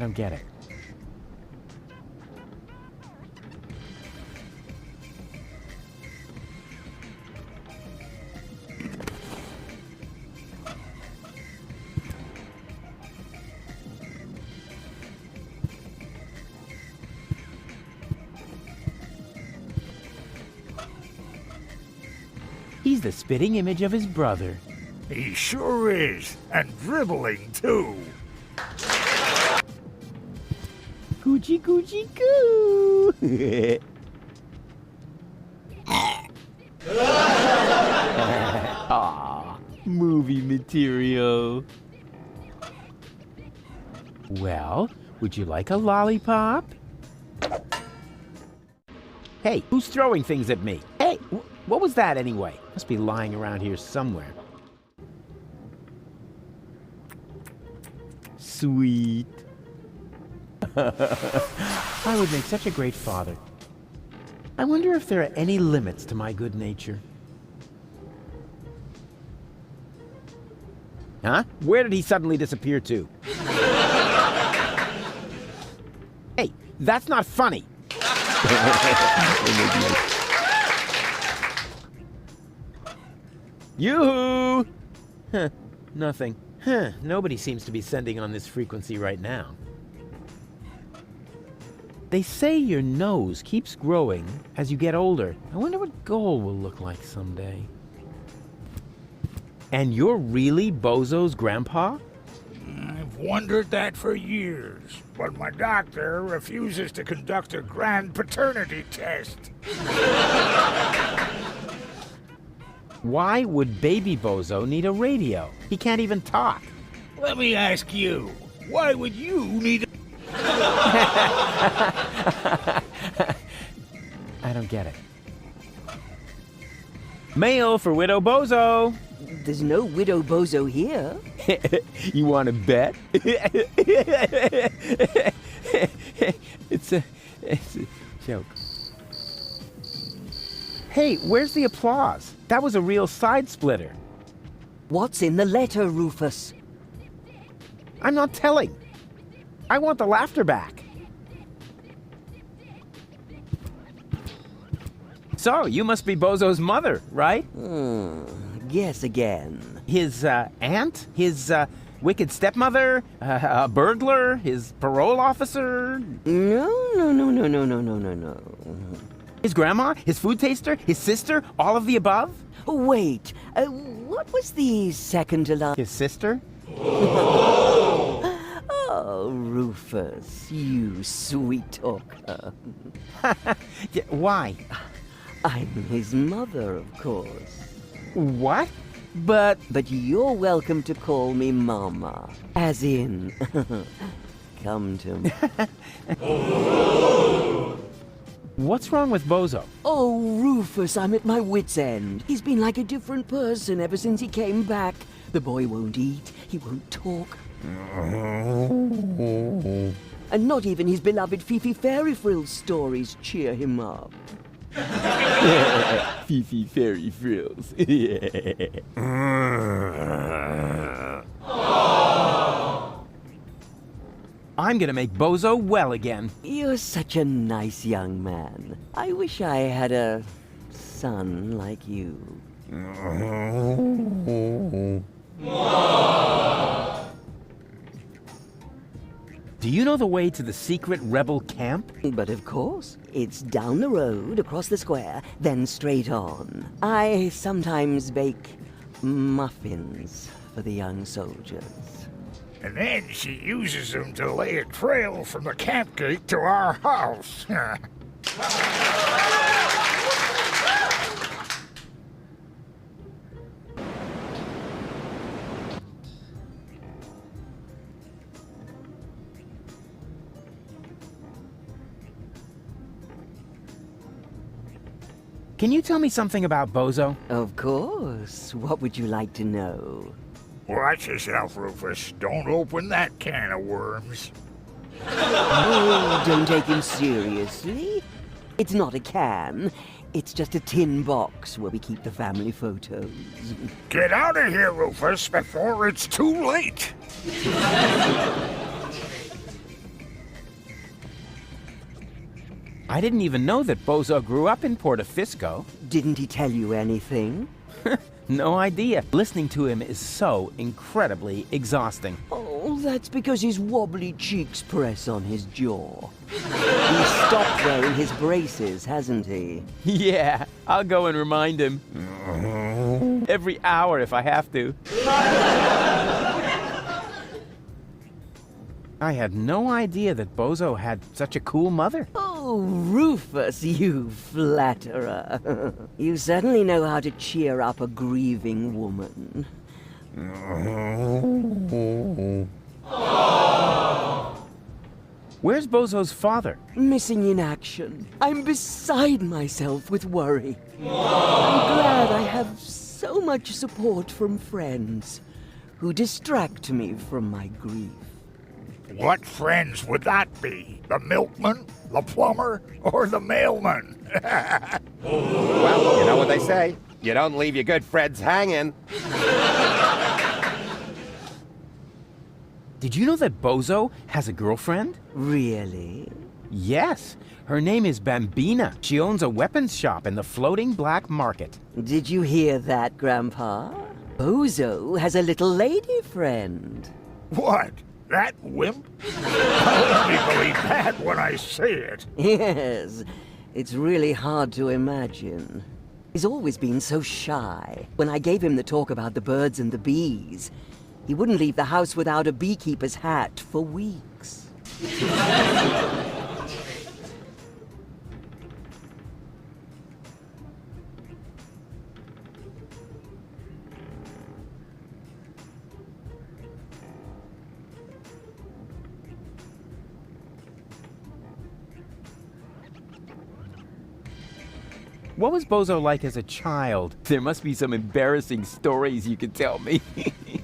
don't get it. He's the spitting image of his brother.
He sure is, and dribbling too.
Coochie coochie coo. Aw, movie material. Well, would you like a lollipop? Hey, who's throwing things at me? Hey, what was that anyway? Must be lying around here somewhere. Sweet. I would make such a great father. I wonder if there are any limits to my good nature. Huh? Where did he suddenly disappear to? Hey, that's not funny. Yoo-hoo! Huh, nothing. Huh, nobody seems to be sending on this frequency right now. They say your nose keeps growing as you get older. I wonder what gold will look like someday. And you're really Bozo's grandpa?
I've wondered that for years, but my doctor refuses to conduct a grand paternity test.
Why would baby Bozo need a radio? He can't even talk.
Let me ask you, why would you need a...
I don't get it. Mail for Widow Bozo.
There's no Widow Bozo here.
You want to bet? It's a joke. Hey, where's the applause? That was a real side splitter.
What's in the letter, Rufus?
I'm not telling. I want the laughter back. So, you must be Bozo's mother, right?
Guess again.
His aunt? His wicked stepmother? A burglar? His parole officer?
No.
His grandma? His food taster? His sister? All of the above?
Wait, what was the second to last?
His sister?
Oh, Rufus, you sweet talker.
Yeah, why?
I'm his mother, of course.
What? But
you're welcome to call me Mama. As in, come to me.
What's wrong with Bozo?
Oh, Rufus, I'm at my wit's end. He's been like a different person ever since he came back. The boy won't eat, he won't talk. And not even his beloved Fifi Fairy Frills stories cheer him up.
Fifi Fairy Frills. I'm gonna make Bozo well again.
You're such a nice young man. I wish I had a son like you.
Do you know the way to the secret rebel camp?
But of course, it's down the road, across the square, then straight on. I sometimes bake muffins for the young soldiers.
And then she uses them to lay a trail from the camp gate to our house.
Can you tell me something about Bozo?
Of course. What would you like to know?
Watch yourself, Rufus. Don't open that can of worms.
Oh, don't take him seriously. It's not a can. It's just a tin box where we keep the family photos.
Get out of here, Rufus, before it's too late.
I didn't even know that Bozo grew up in Porta Fisco.
Didn't he tell you anything?
No idea. Listening to him is so incredibly exhausting.
Oh, that's because his wobbly cheeks press on his jaw. He's stopped wearing his braces, hasn't he?
Yeah, I'll go and remind him. Every hour if I have to. I had no idea that Bozo had such a cool mother.
Oh, Rufus, you flatterer. You certainly know how to cheer up a grieving woman.
Where's Bozo's father?
Missing in action. I'm beside myself with worry. I'm glad I have so much support from friends who distract me from my grief.
What friends would that be? The milkman, the plumber, or the mailman?
Well, you know what they say. You don't leave your good friends hanging.
Did you know that Bozo has a girlfriend?
Really?
Yes. Her name is Bambina. She owns a weapons shop in the floating black market.
Did you hear that, Grandpa? Bozo has a little lady friend.
What? That wimp? I'll only believe that when I see it.
Yes, it's really hard to imagine. He's always been so shy. When I gave him the talk about the birds and the bees, he wouldn't leave the house without a beekeeper's hat for weeks.
What was Bozo like as a child? There must be some embarrassing stories you could tell me.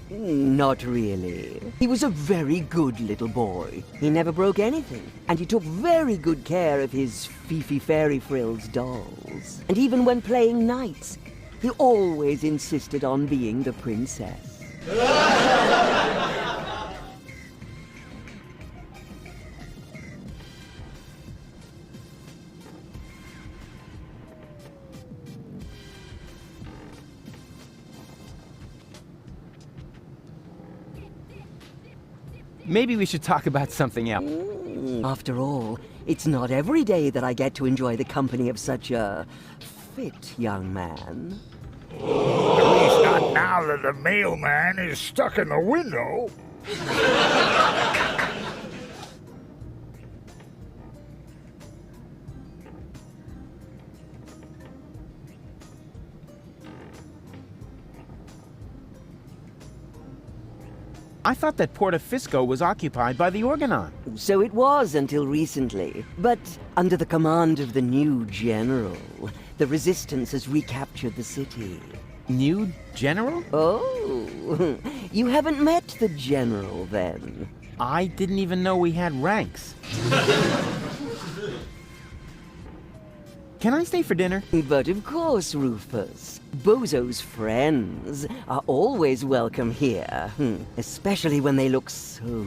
Not really. He was a very good little boy. He never broke anything. And he took very good care of his Fifi Fairy Frills dolls. And even when playing knights, he always insisted on being the princess.
Maybe we should talk about something else.
After all, it's not every day that I get to enjoy the company of such a fit young man.
At least not now that the mailman is stuck in the window.
I thought that Porta Fisco was occupied by the Organon.
So it was until recently. But under the command of the new general, the Resistance has recaptured the city.
New general?
Oh, you haven't met the general then?
I didn't even know we had ranks. Can I stay for dinner?
But of course, Rufus. Bozo's friends are always welcome here. Especially when they look so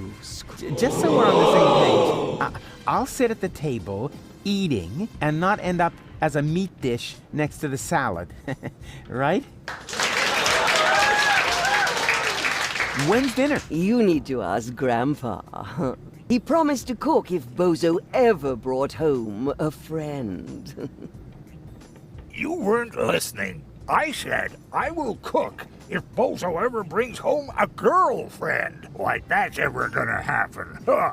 Just so we're on the same page, I'll sit at the table, eating, and not end up as a meat dish next to the salad. Right? When's dinner?
You need to ask Grandpa. He promised to cook if Bozo ever brought home a friend.
You weren't listening. I said I will cook if Bozo ever brings home a girlfriend. Like that's ever gonna happen. Huh.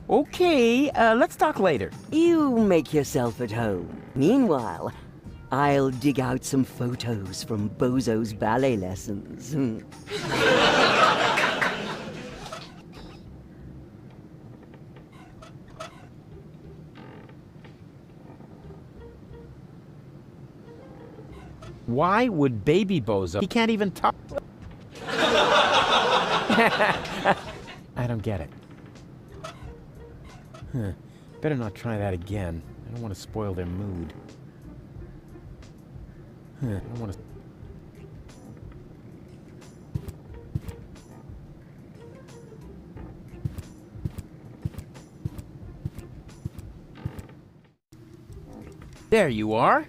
Okay, let's talk later.
You make yourself at home. Meanwhile, I'll dig out some photos from Bozo's ballet lessons.
Why would baby Bozo? He can't even talk. I don't get it. Better not try that again. I don't want to spoil their mood. I don't want to... There you are.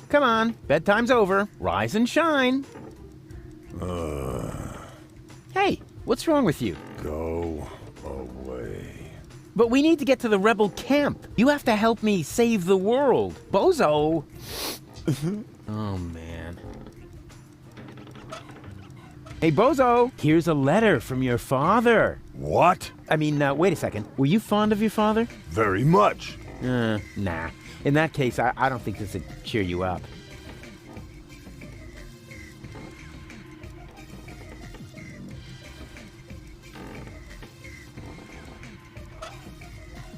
Come on, bedtime's over. Rise and shine. Hey, what's wrong with you?
Go away.
But we need to get to the rebel camp. You have to help me save the world. Bozo! Oh, man. Hey, Bozo! Here's a letter from your father.
What?
I mean, wait a second. Were you fond of your father?
Very much.
Nah. In that case, I don't think this would cheer you up.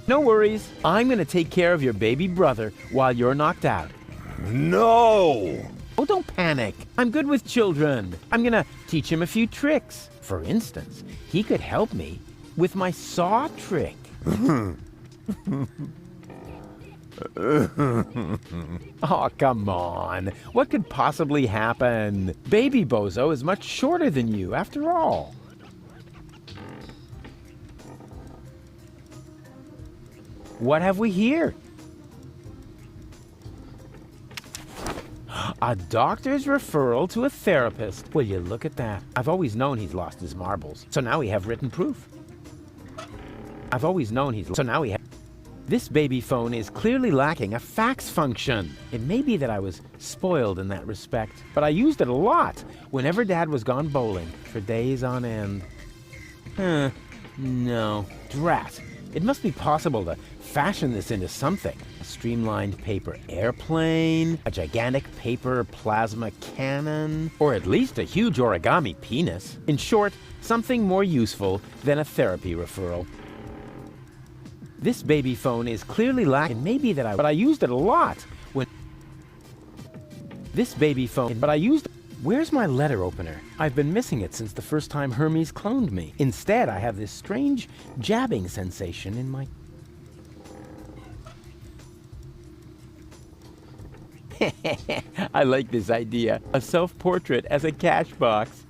No worries. I'm gonna take care of your baby brother while you're knocked out.
No!
Oh, don't panic. I'm good with children. I'm gonna teach him a few tricks. For instance, he could help me with my saw trick. Oh, come on. What could possibly happen? Baby Bozo is much shorter than you, after all. What have we here? A doctor's referral to a therapist. Will you look at that? I've always known he's lost his marbles. So now we have written proof. So now we have... This baby phone is clearly lacking a fax function. It may be that I was spoiled in that respect, but I used it a lot whenever Dad was gone bowling for days on end. No. Drat. It must be possible to fashion this into something. A streamlined paper airplane, a gigantic paper plasma cannon, or at least a huge origami penis. In short, something more useful than a therapy referral. This baby phone is clearly lacking. Maybe that but I used it a lot when... This baby phone, but I used... Where's my letter opener? I've been missing it since the first time Hermes cloned me. Instead, I have this strange jabbing sensation in my... I like this idea. A self-portrait as a cash box.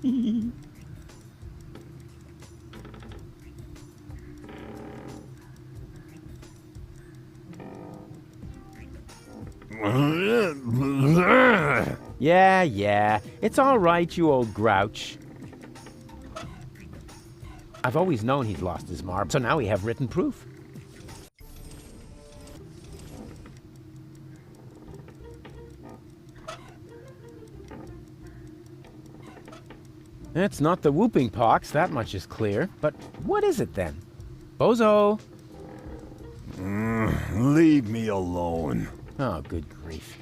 Yeah. It's all right, you old grouch. I've always known he's lost his marbles, so now we have written proof. It's not the whooping pox, that much is clear. But what is it then? Bozo!
Leave me alone.
Oh, good grief.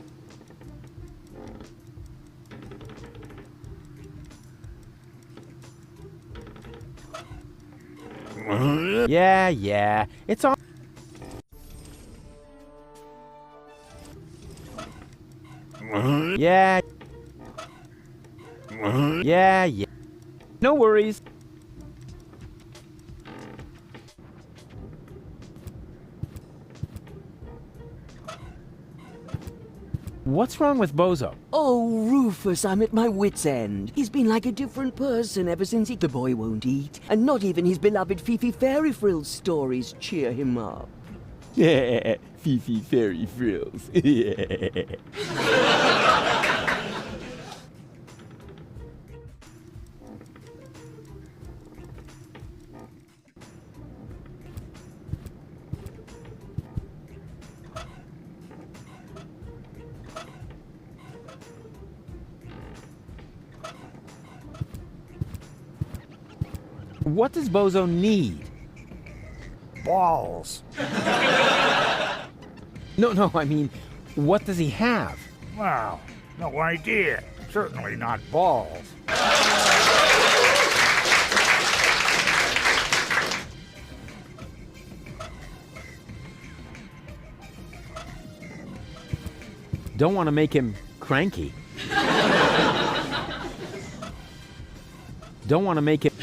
Yeah, it's on. Yeah. Yeah. No worries. What's wrong with Bozo?
Oh, Rufus, I'm at my wit's end. He's been like a different person ever since the boy won't eat, and not even his beloved Fifi Fairy Frills stories cheer him up.
Yeah, Fifi Fairy Frills. What does Bozo need?
Balls.
No, I mean, what does he have?
Well, no idea. Certainly not balls.
Don't want to make him cranky. Don't want to make him...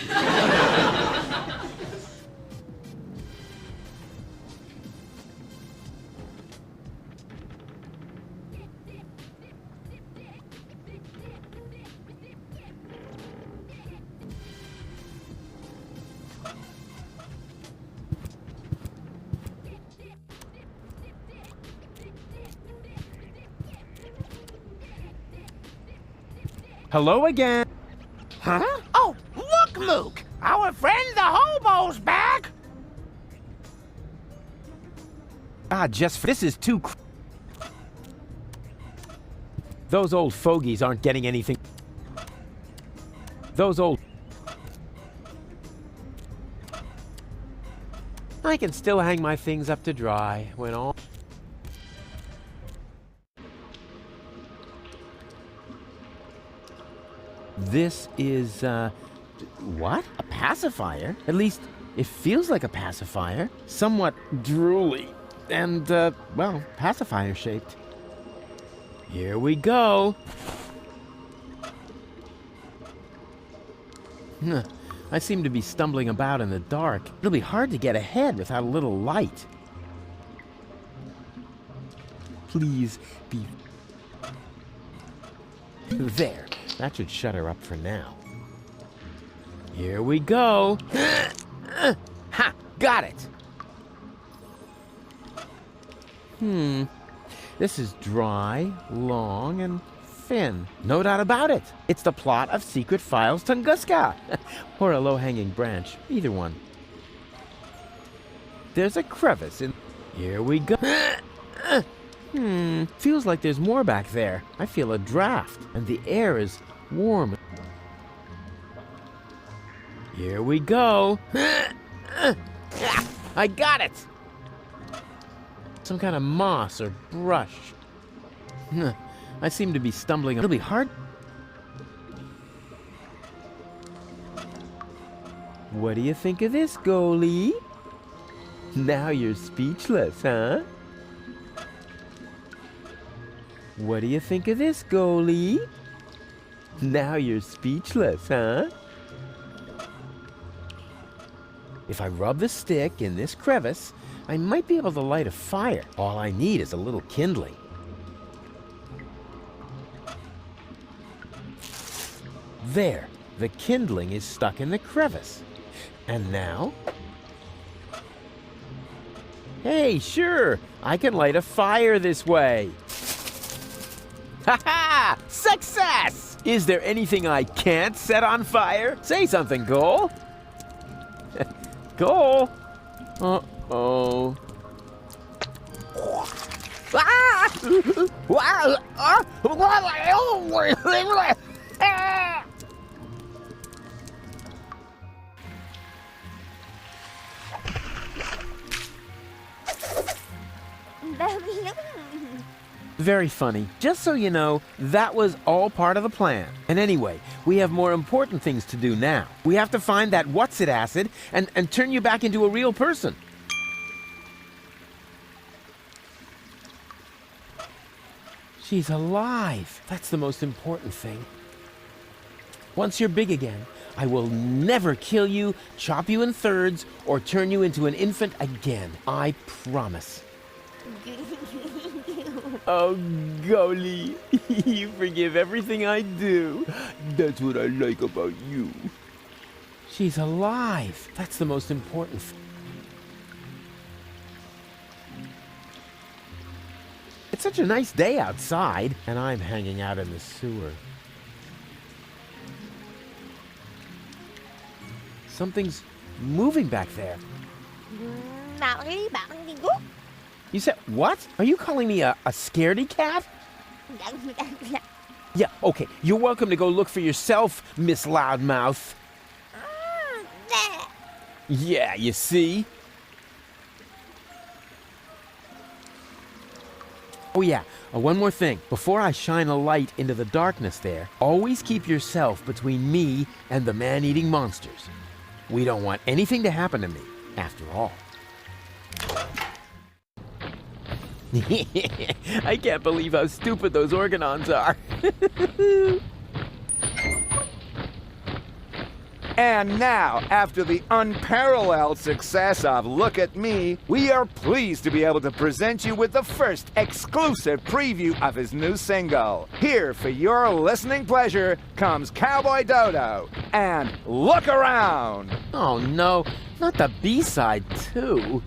Hello again.
Huh? Oh, look, Mook! Our friend the hobo's back!
This is too... Those old fogies aren't getting anything... Those old... I can still hang my things up to dry when all... This is, what? A pacifier? At least, it feels like a pacifier. Somewhat drooly. And, well, pacifier-shaped. Here we go. I seem to be stumbling about in the dark. It'll be hard to get ahead without a little light. Please be... There. That should shut her up for now. Here we go. Ha! Got it! This is dry, long, and thin. No doubt about it. It's the plot of Secret Files Tunguska. Or a low-hanging branch. Either one. There's a crevice in... Here we go. Feels like there's more back there. I feel a draft, and the air is warm. Here we go. I got it! Some kind of moss or brush. I seem to be stumbling. It'll be hard. What do you think of this, goalie? Now you're speechless, huh? What do you think of this, goalie? Now you're speechless, huh? If I rub the stick in this crevice, I might be able to light a fire. All I need is a little kindling. There, the kindling is stuck in the crevice. And now? Hey, sure, I can light a fire this way. Ha-ha! Success! Is there anything I can't set on fire? Say something, Goal. Goal? Uh-oh. Very funny. Just so you know, that was all part of the plan. And anyway, we have more important things to do now. We have to find that what's-it acid and turn you back into a real person. She's alive. That's the most important thing. Once you're big again, I will never kill you, chop you in thirds, or turn you into an infant again. I promise. Oh, golly. You forgive everything I do. That's what I like about you. She's alive. That's the most important thing. It's such a nice day outside, and I'm hanging out in the sewer. Something's moving back there. You said, what? Are you calling me a scaredy cat? Yeah, okay. You're welcome to go look for yourself, Miss Loudmouth. Yeah, you see? Oh yeah, one more thing. Before I shine a light into the darkness there, always keep yourself between me and the man-eating monsters. We don't want anything to happen to me, after all. I can't believe how stupid those organons are.
And now, after the unparalleled success of Look at Me, we are pleased to be able to present you with the first exclusive preview of his new single. Here, for your listening pleasure, comes Cowboy Dodo and Look Around.
Oh no, not the B-side too.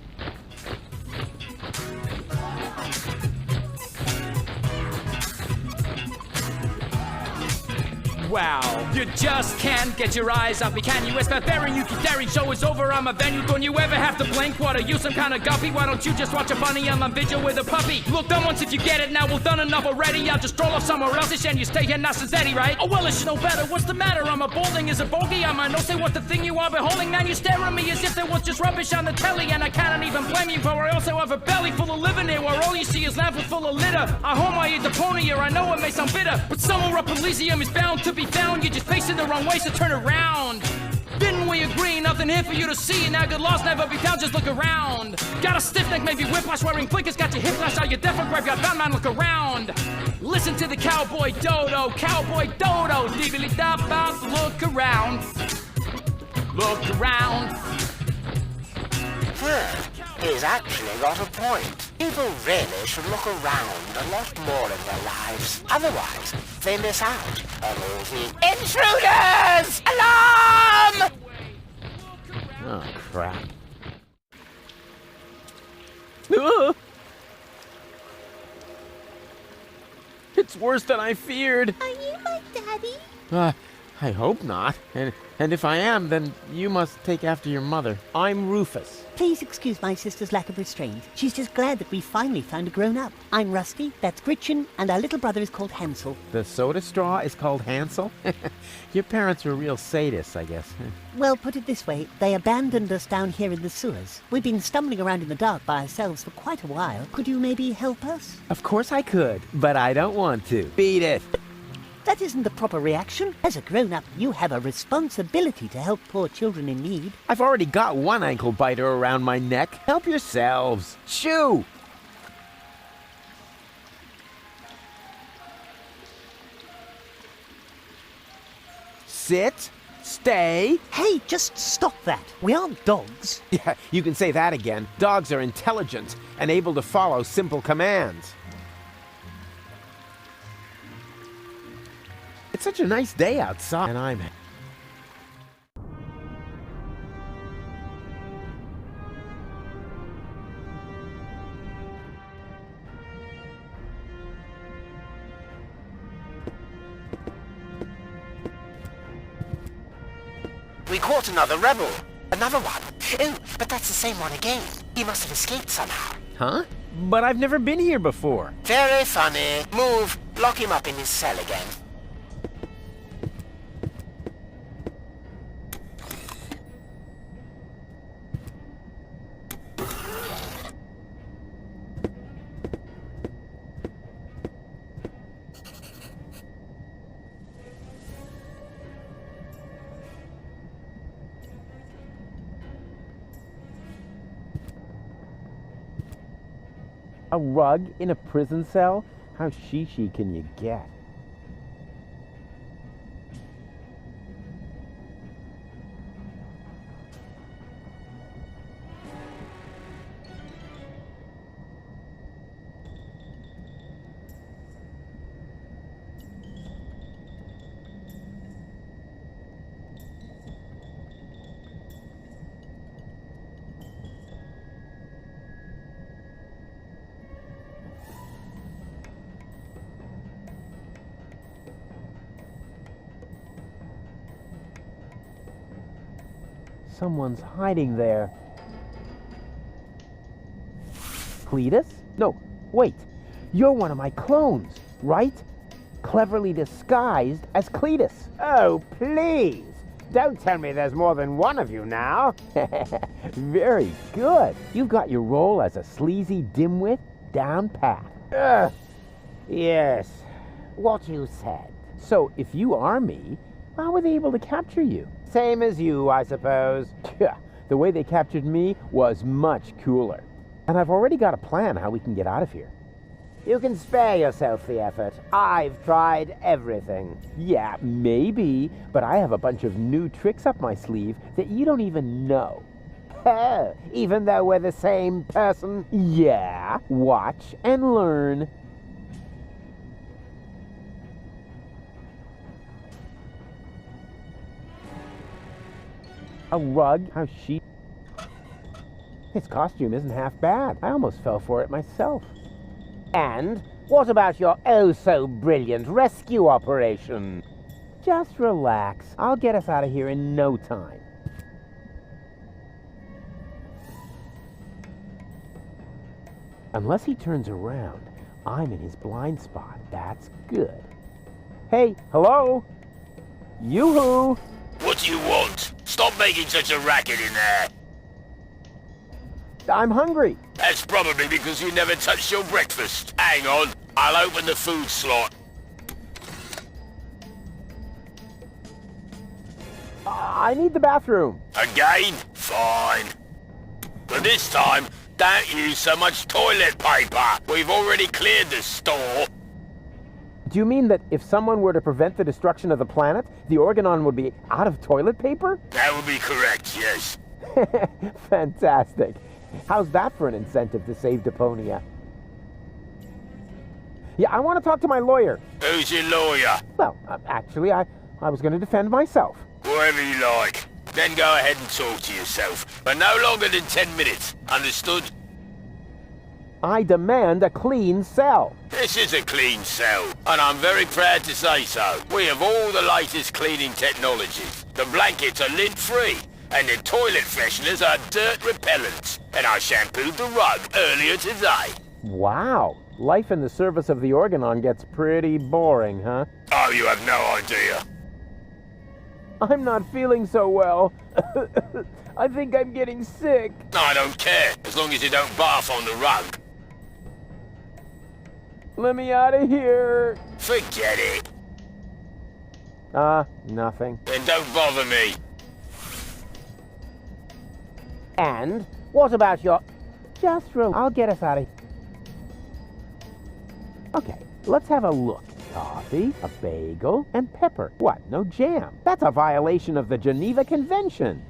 Wow, you just can't get your eyes off me, can you? It's barbarian, you keep daring, show is over, I'm a venue. Don't you ever have to blink? What are you, some kind of guppy? Why don't you just watch a bunny on video with a puppy? Look, done once if you get it, now we've done enough already. I'll just stroll off somewhere else and you stay here, not since Eddie, right? Oh well, it should know better, what's the matter? I'm a balding, is a bogey, I might not say what the thing you are beholding. Man, you stare at me as if there was just rubbish on the telly. And I cannot even blame you, for I also have a belly full of living here, where all you see is landfill full of litter. I home I eat Deponia, I know it may sound bitter, but somewhere up Elysium is bound to be found. You're just facing the wrong way, so turn around. Didn't we agree? Nothing here for you to see. Now good loss never be found, just look around. Got a stiff neck, maybe whiplash, wearing blinkers. Got your hip flash out, your deaf or graveyard bound, man, look around. Listen to the Cowboy Dodo, Cowboy Dodo. Dibbly-dop-bop, look around. Look around.
He's actually got a point. People really should look around a lot more in their lives. Otherwise, they miss out on all the intruders! Alarm!
Oh, crap. It's worse than I feared.
Are you my daddy?
I hope not. And if I am, then you must take after your mother. I'm Rufus.
Please excuse my sister's lack of restraint. She's just glad that we finally found a grown-up. I'm Rusty, that's Gretchen, and our little brother is called Hansel.
The soda straw is called Hansel? Your parents were real sadists, I guess.
Well, put it this way, they abandoned us down here in the sewers. We've been stumbling around in the dark by ourselves for quite a while. Could you maybe help us?
Of course I could, but I don't want to. Beat it.
That isn't the proper reaction. As a grown-up, you have a responsibility to help poor children in need.
I've already got one ankle biter around my neck. Help yourselves. Shoo! Sit. Stay.
Hey, just stop that. We aren't dogs.
Yeah, you can say that again. Dogs are intelligent and able to follow simple commands. It's such a nice day outside, and I'm...
We caught another rebel. Another one. Oh, but that's the same one again. He must have escaped somehow.
Huh? But I've never been here before.
Very funny. Move. Lock him up in his cell again.
A rug in a prison cell? How shishi can you get? Someone's hiding there. Cletus? No, wait. You're one of my clones, right? Cleverly disguised as Cletus.
Oh, please. Don't tell me there's more than one of you now.
Very good. You've got your role as a sleazy dimwit down pat.
Yes, what you said.
So, if you are me, how were they able to capture you?
Same as you, I suppose.
The way they captured me was much cooler. And I've already got a plan how we can get out of here.
You can spare yourself the effort. I've tried everything.
Yeah, maybe, but I have a bunch of new tricks up my sleeve that you don't even know.
Oh, even though we're the same person?
Yeah, watch and learn. A rug? How chic. His costume isn't half bad. I almost fell for it myself.
And what about your oh-so-brilliant rescue operation?
Just relax. I'll get us out of here in no time. Unless he turns around, I'm in his blind spot. That's good. Hey, hello? Yoo-hoo!
What do you want? Stop making such a racket in there.
I'm hungry.
That's probably because you never touched your breakfast. Hang on, I'll open the food slot.
I need the bathroom.
Again? Fine. But this time, don't use so much toilet paper. We've already cleared the store.
Do you mean that if someone were to prevent the destruction of the planet, the Organon would be out of toilet paper?
That would be correct, yes.
Fantastic. How's that for an incentive to save Deponia? Yeah, I want to talk to my lawyer.
Who's your lawyer?
Well, actually, I was going to defend myself.
Whatever you like. Then go ahead and talk to yourself. But no longer than 10 minutes. Understood?
I demand a clean cell.
This is a clean cell, and I'm very proud to say so. We have all the latest cleaning technologies. The blankets are lint-free, and the toilet fresheners are dirt repellents. And I shampooed the rug earlier today.
Wow. Life in the service of the Organon gets pretty boring, huh?
Oh, you have no idea.
I'm not feeling so well. I think I'm getting sick.
I don't care, as long as you don't barf on the rug.
Let me out of here.
Forget it.
Nothing.
Then don't bother me.
And what about your...
I'll get us out of here. Okay, let's have a look. Coffee, a bagel, and pepper. What, no jam? That's a violation of the Geneva Convention.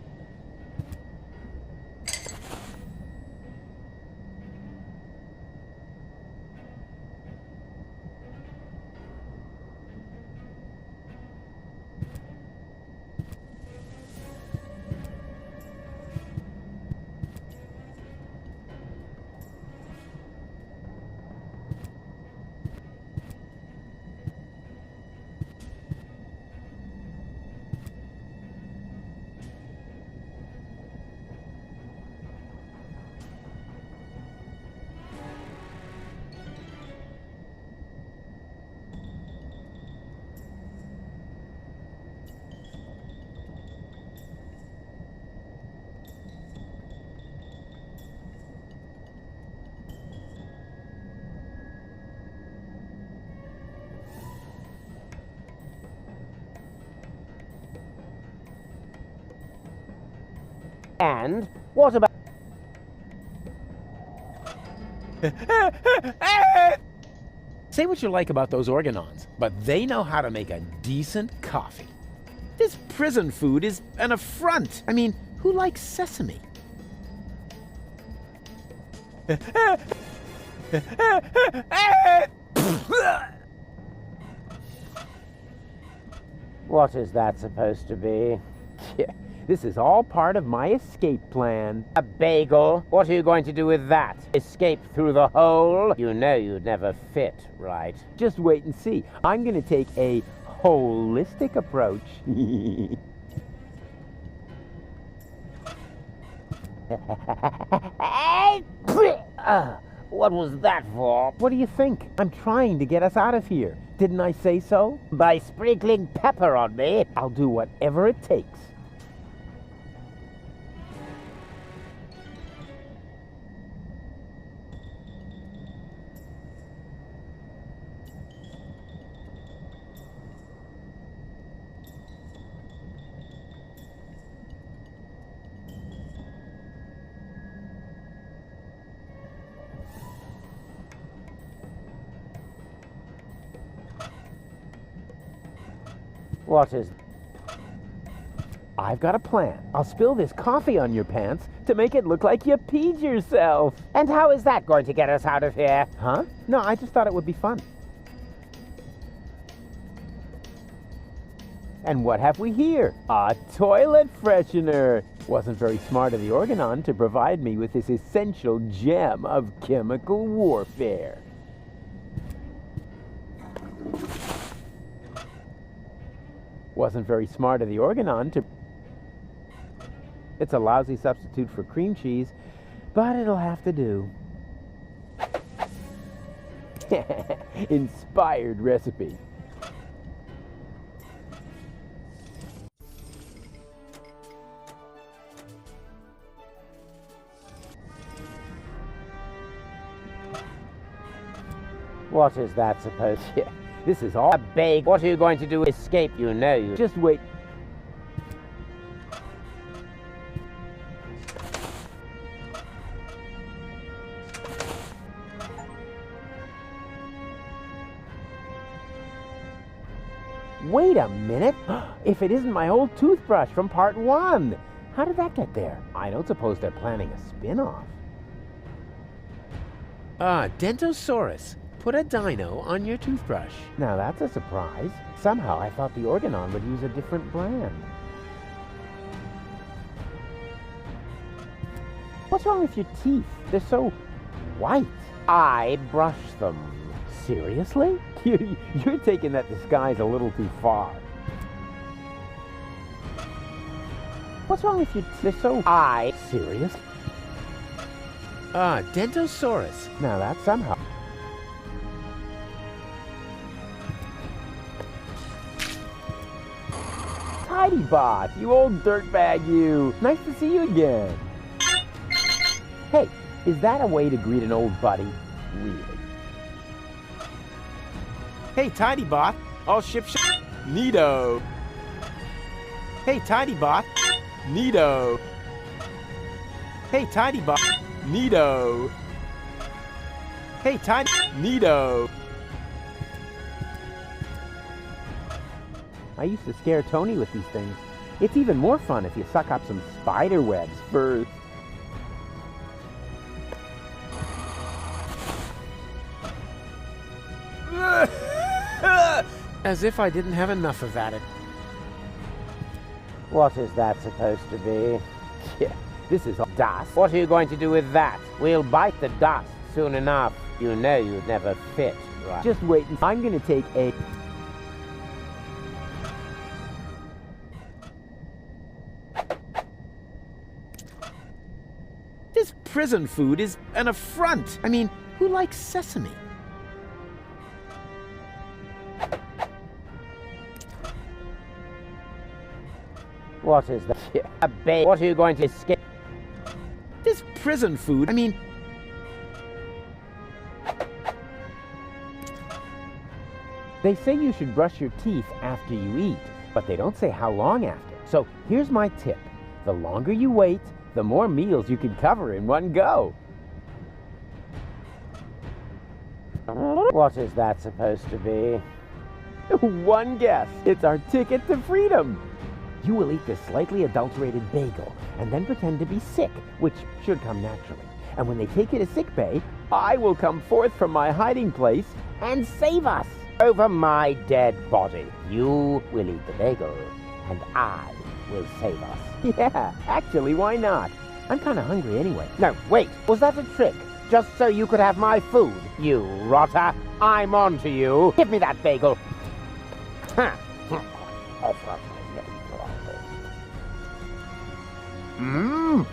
And what about...
Say what you like about those organons, but they know how to make a decent coffee. This prison food is an affront. I mean, who likes sesame?
What is that supposed to be?
This is all part of my escape plan.
A bagel? What are you going to do with that? Escape through the hole? You know you'd never fit, right?
Just wait and see. I'm gonna take a holistic approach.
What was that for?
What do you think? I'm trying to get us out of here. Didn't I say so?
By sprinkling pepper on me?
I'll do whatever it takes.
What is...
I've got a plan. I'll spill this coffee on your pants to make it look like you peed yourself.
And how is that going to get us out of here?
Huh? No, I just thought it would be fun. And what have we here? A toilet freshener. Wasn't very smart of the Organon to provide me with this essential gem of chemical warfare. Wasn't very smart of the Organon to... It's a lousy substitute for cream cheese, but it'll have to do. Inspired recipe.
What is that supposed to...
This is all...
A bag. What are you going to do? Escape, you know you...
Just wait. Wait a minute. If it isn't my old toothbrush from part 1. How did that get there? I don't suppose they're planning a spin-off. Dentosaurus. Put a dino on your toothbrush. Now that's a surprise. Somehow I thought the Organon would use a different brand. What's wrong with your teeth? They're so white.
I brush them.
Seriously? You're taking that disguise a little too far. What's wrong with your teeth? They're so...
Serious?
Dentosaurus. Now that's somehow... Tidy Bot, you old dirtbag, you. Nice to see you again. Hey, is that a way to greet an old buddy? Really? Hey, Tidy Bot, all ship. Neato. Hey, Tidy Bot. Neato. Hey, Tidy Bot. Neato. Hey, Tidy. Neato. I used to scare Tony with these things. It's even more fun if you suck up some spider webs first. As if I didn't have enough of that.
What is that supposed to be?
This is all dust.
What are you going to do with that? We'll bite the dust soon enough. You know you'd never fit, right?
Just wait. I'm gonna take a... This prison food is an affront. I mean, who likes sesame?
What is that? A bait. What are you going to escape?
This prison food, I mean... They say you should brush your teeth after you eat, but they don't say how long after. So here's my tip. The longer you wait, the more meals you can cover in one go.
What is that supposed to be?
One guess. It's our ticket to freedom. You will eat this slightly adulterated bagel and then pretend to be sick, which should come naturally. And when they take you to sickbay, I will come forth from my hiding place and save us.
Over my dead body. You will eat the bagel, and I will save us.
Yeah, actually, why not? I'm kind of hungry anyway.
No, wait. Was that a trick? Just so you could have my food? You rotter. I'm on to you. Give me that bagel.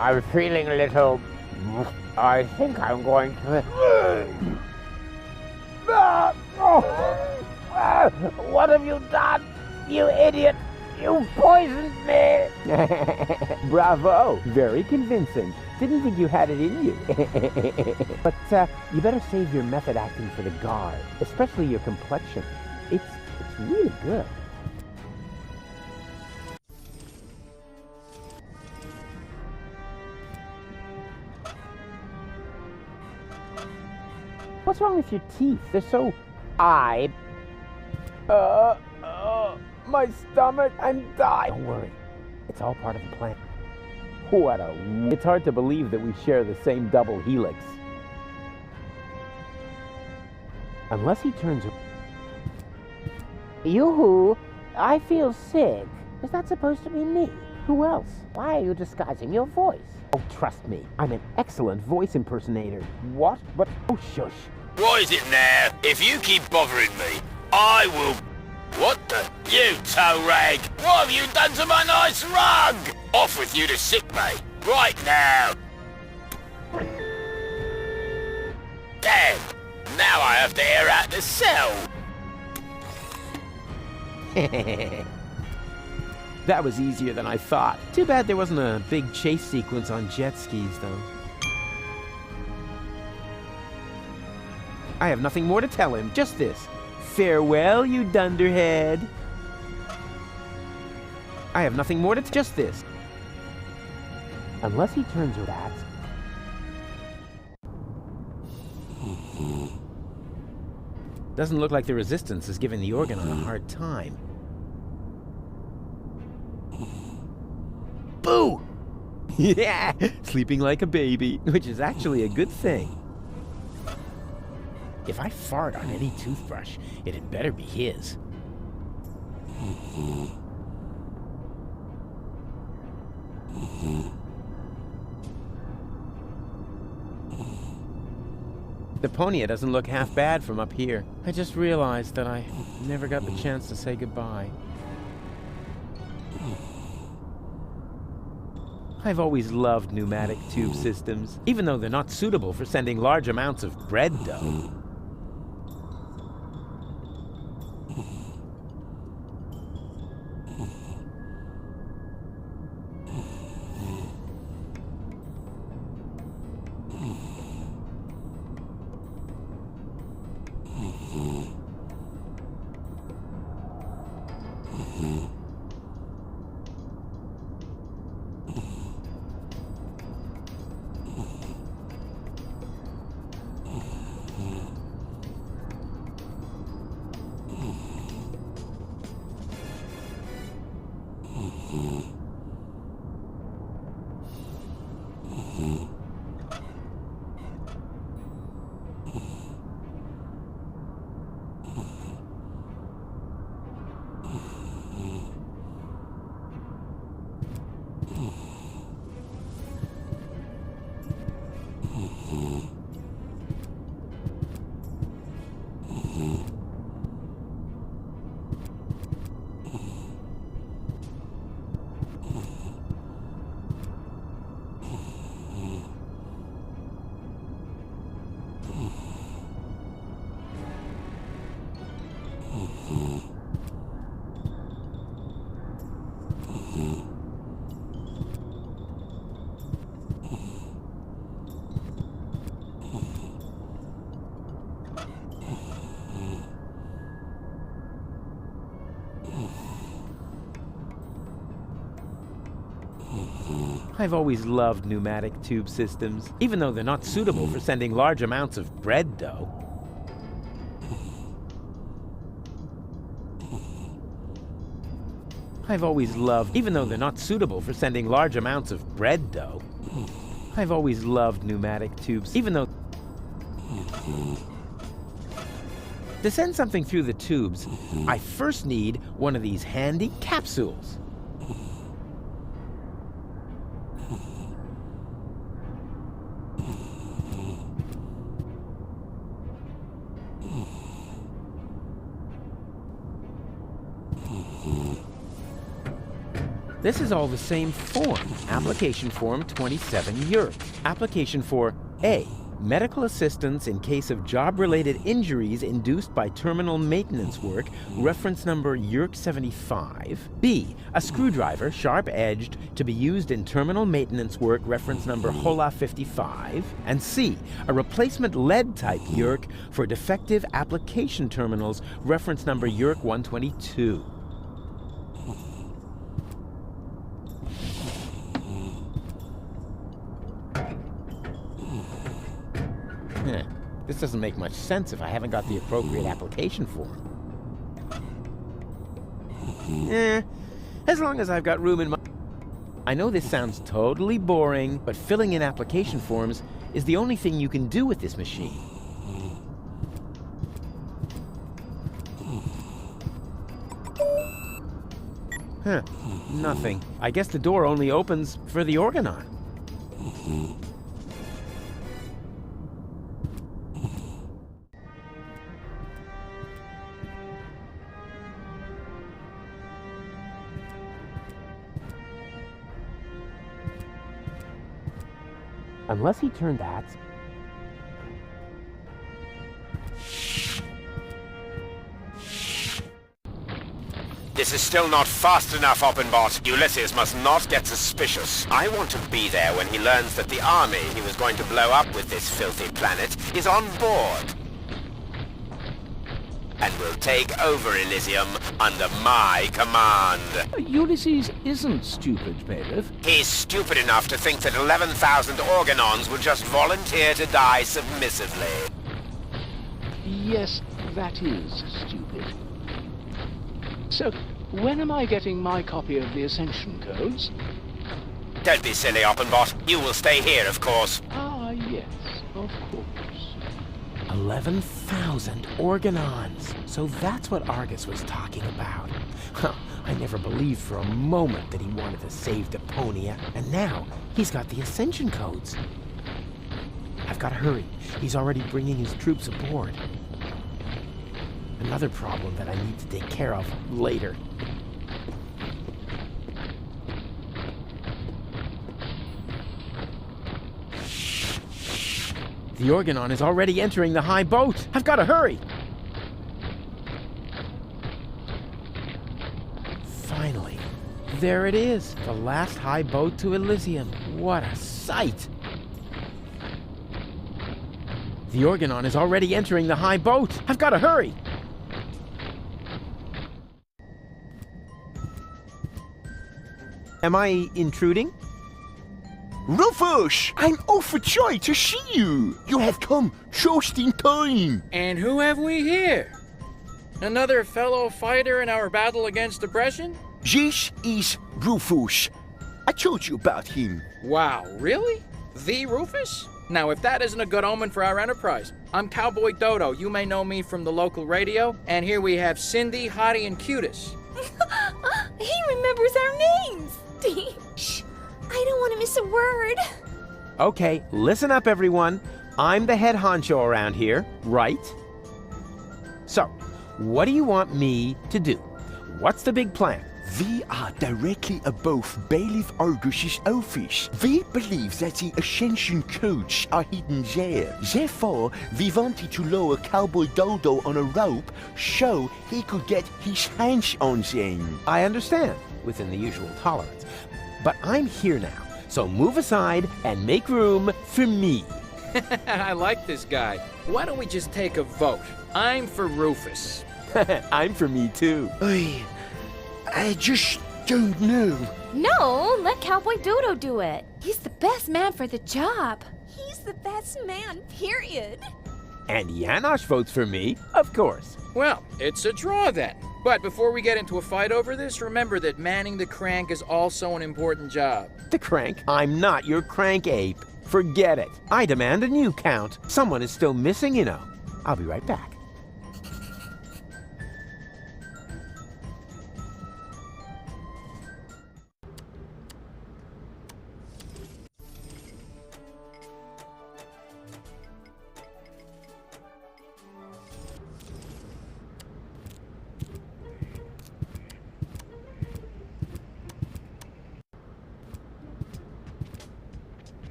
I'm feeling a little... I think I'm going to... What have you done, you idiot? You poisoned me!
Bravo! Very convincing. Didn't think you had it in you. But you better save your method acting for the guard, especially your complexion. It's really good. What's wrong with your teeth? They're so... my stomach, I'm dying. Don't worry. It's all part of the plan. What a... It's hard to believe that we share the same double helix. Unless he turns...
Yoo-hoo! I feel sick. Is that supposed to be me? Who else? Why are you disguising your voice?
Oh, trust me. I'm an excellent voice impersonator. What? But... Oh, shush.
What is it now? If you keep bothering me, I will... What the... You toe rag! What have you done to my nice rug? Off with you to sickbay, right now! Damn! Now I have to air out the cell!
That was easier than I thought. Too bad there wasn't a big chase sequence on jet skis, though. I have nothing more to tell him, just this. Farewell, you dunderhead. I have nothing more to just this. Unless he turns with that. Doesn't look like the Resistance is giving the Organon a hard time. Boo! Yeah, sleeping like a baby, which is actually a good thing. If I fart on any toothbrush, it had better be his. Deponia doesn't look half bad from up here. I just realized that I never got the chance to say goodbye. I've always loved pneumatic tube systems, even though they're not suitable for sending large amounts of bread dough. I've always loved pneumatic tube systems, even though they're not suitable for sending large amounts of bread dough. I've always loved, even though they're not suitable for sending large amounts of bread dough. I've always loved pneumatic tubes, even though... To send something through the tubes, I first need one of these handy capsules. This is all the same form. Application Form 27 Yerk. Application for A. Medical assistance in case of job-related injuries induced by terminal maintenance work, reference number Yerk 75. B. A screwdriver, sharp-edged, to be used in terminal maintenance work, reference number HOLA 55. And C. A replacement lead-type Yerk for defective application terminals, reference number Yerk 122. This doesn't make much sense if I haven't got the appropriate application form. As long as I've got room in my... I know this sounds totally boring, but filling in application forms is the only thing you can do with this machine. Nothing. I guess the door only opens for the organon. Unless he turned that...
This is still not fast enough, Oppenbot. Ulysses must not get suspicious. I want to be there when he learns that the army he was going to blow up with this filthy planet is on board. And will take over Elysium under my command.
Ulysses isn't stupid, Bailiff.
He's stupid enough to think that 11,000 organons will just volunteer to die submissively.
Yes, that is stupid. So, when am I getting my copy of the Ascension Codes?
Don't be silly, Oppenbot. You will stay here, of course.
Ah, yes, of course.
11,000 organons. So that's what Argus was talking about. Huh, I never believed for a moment that he wanted to save Deponia. And now, he's got the Ascension Codes. I've got to hurry. He's already bringing his troops aboard. Another problem that I need to take care of later. The organon is already entering the high boat. I've got to hurry. Finally, there it is. The last high boat to Elysium. What a sight. The organon is already entering the high boat. I've got to hurry. Am I intruding?
Rufus! I'm overjoyed to see you! You have come just in time!
And who have we here? Another fellow fighter in our battle against oppression?
This is Rufus. I told you about him.
Wow, really? The Rufus? Now, if that isn't a good omen for our enterprise. I'm Cowboy Dodo. You may know me from the local radio. And here we have Cindy, Hottie, and Cutis.
He remembers our names! Shh! I don't want to miss a word.
Okay, listen up, everyone. I'm the head honcho around here, right? So, what do you want me to do? What's the big plan?
We are directly above Bailiff Argus's office. We believe that the Ascension Codes are hidden there. Therefore, we wanted to lower Cowboy Dodo on a rope so he could get his hands on them.
I understand, within the usual tolerance. But I'm here now, so move aside and make room for me.
I like this guy. Why don't we just take a vote? I'm for Rufus.
I'm for me too.
I just don't know.
No, let Cowboy Dodo do it. He's the best man for the job. He's the best man, period.
And Janosch votes for me, of course.
Well, it's a draw then. But before we get into a fight over this, remember that manning the crank is also an important job.
The crank? I'm not your crank ape. Forget it. I demand a new count. Someone is still missing, you know. I'll be right back.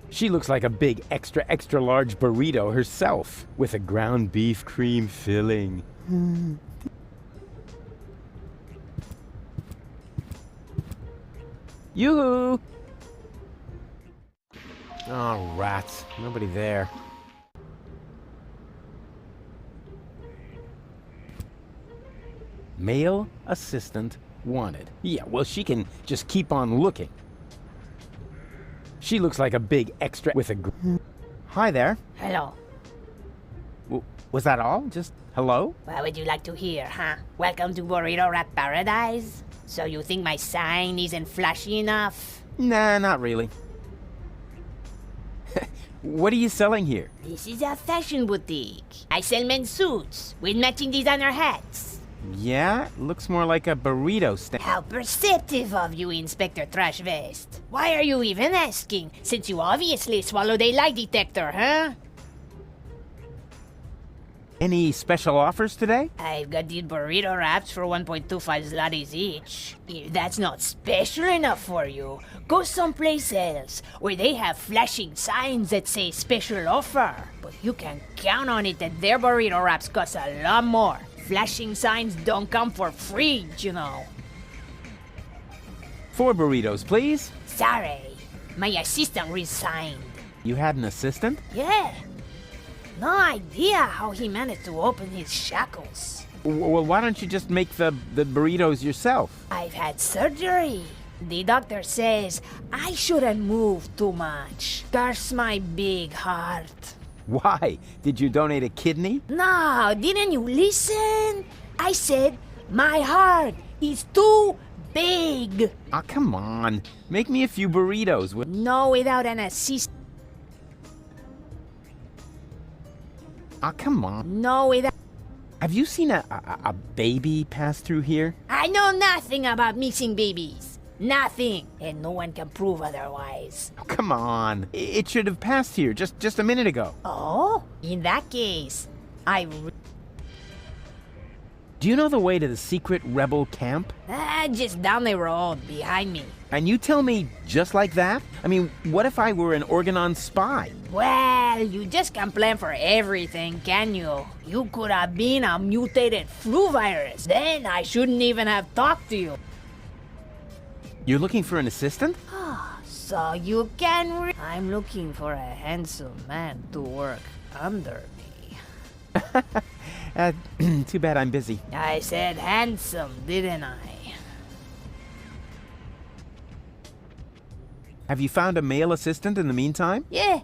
She looks like a big extra large burrito herself, with a ground beef cream filling. Yoo-hoo! Oh, rats. Nobody there. Male assistant wanted. Yeah, well, she can just keep on looking. She looks like a big extra with a... Hi there.
Hello.
Was that all? Just hello?
What would you like to hear, huh? Welcome to Burrito Rat Paradise? So you think my sign isn't flashy enough?
Nah, not really. What are you selling here?
This is a fashion boutique. I sell men's suits with matching designer hats.
Yeah, looks more like a burrito stand.
How perceptive of you, Inspector Trash Vest. Why are you even asking, since you obviously swallowed a lie detector, huh?
Any special offers today?
I've got these burrito wraps for 1.25 zlotys each. If that's not special enough for you, go someplace else, where they have flashing signs that say special offer. But you can count on it that their burrito wraps cost a lot more. Flashing signs don't come for free, you know.
4 burritos, please.
Sorry, my assistant resigned.
You had an assistant?
Yeah. No idea how he managed to open his shackles.
Well, why don't you just make the burritos yourself?
I've had surgery. The doctor says I shouldn't move too much. Curse my big heart.
Why? Did you donate a kidney?
No, didn't you listen? I said my heart is too big.
Ah, come on. Make me a few burritos.
No, without an assistant.
Ah, come on.
No, without...
Have you seen a baby pass through here?
I know nothing about missing babies. Nothing. And no one can prove otherwise.
Oh, come on. It should have passed here just a minute ago.
Oh? In that case,
Do you know the way to the secret rebel camp?
Just down the road, behind me.
And you tell me just like that? I mean, what if I were an Organon spy?
Well, you just can't plan for everything, can you? You could have been a mutated flu virus. Then I shouldn't even have talked to you.
You're looking for an assistant?
So you can I'm looking for a handsome man to work under me.
Too bad I'm busy.
I said handsome, didn't I?
Have you found a male assistant in the meantime?
Yeah,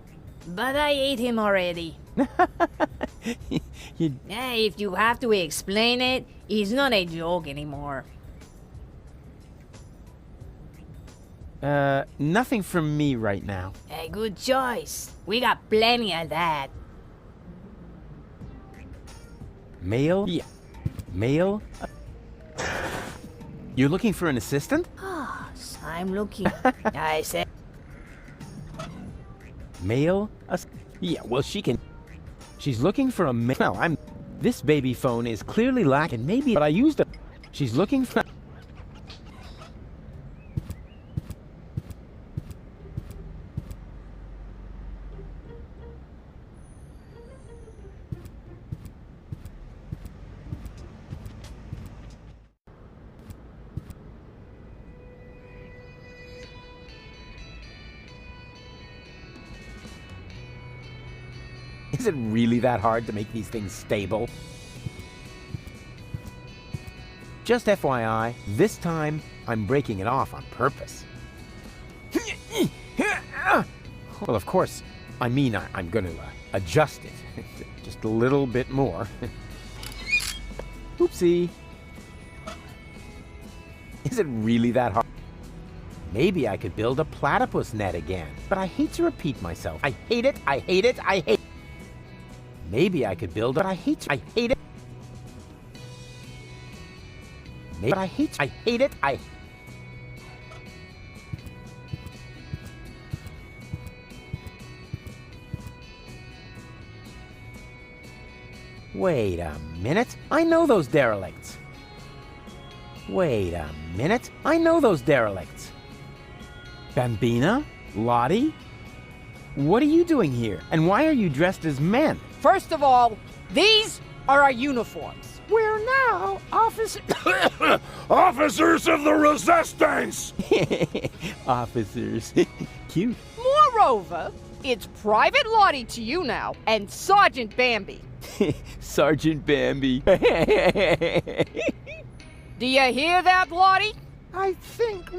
but I ate him already. Yeah, if you have to explain it, he's not a joke anymore.
Nothing from me right now.
A good choice. We got plenty of that.
Male? Yeah. Male? You're looking for an assistant?
I'm looking. I said...
Male? Yeah, well, she can... She's looking for a male... Well, This baby phone is clearly lacking. Maybe... But I used it. She's looking for... Is it really that hard to make these things stable? Just FYI, this time I'm breaking it off on purpose. Well, of course, I mean, I'm going to adjust it just a little bit more. Oopsie. Is it really that hard? Maybe I could build a platypus net again, but I hate to repeat myself. I hate it, I hate it, I hate it. Maybe I could build it, I hate it. Maybe I hate it, Wait a minute, I know those derelicts. Wait a minute, I know those derelicts. Bambina? Lottie? What are you doing here? And why are you dressed as men?
First of all, these are our uniforms.
We're now officers
of the Resistance!
Officers. Cute.
Moreover, it's Private Lottie to you now, and Sergeant Bambi.
Sergeant Bambi.
Do you hear that, Lottie?
I think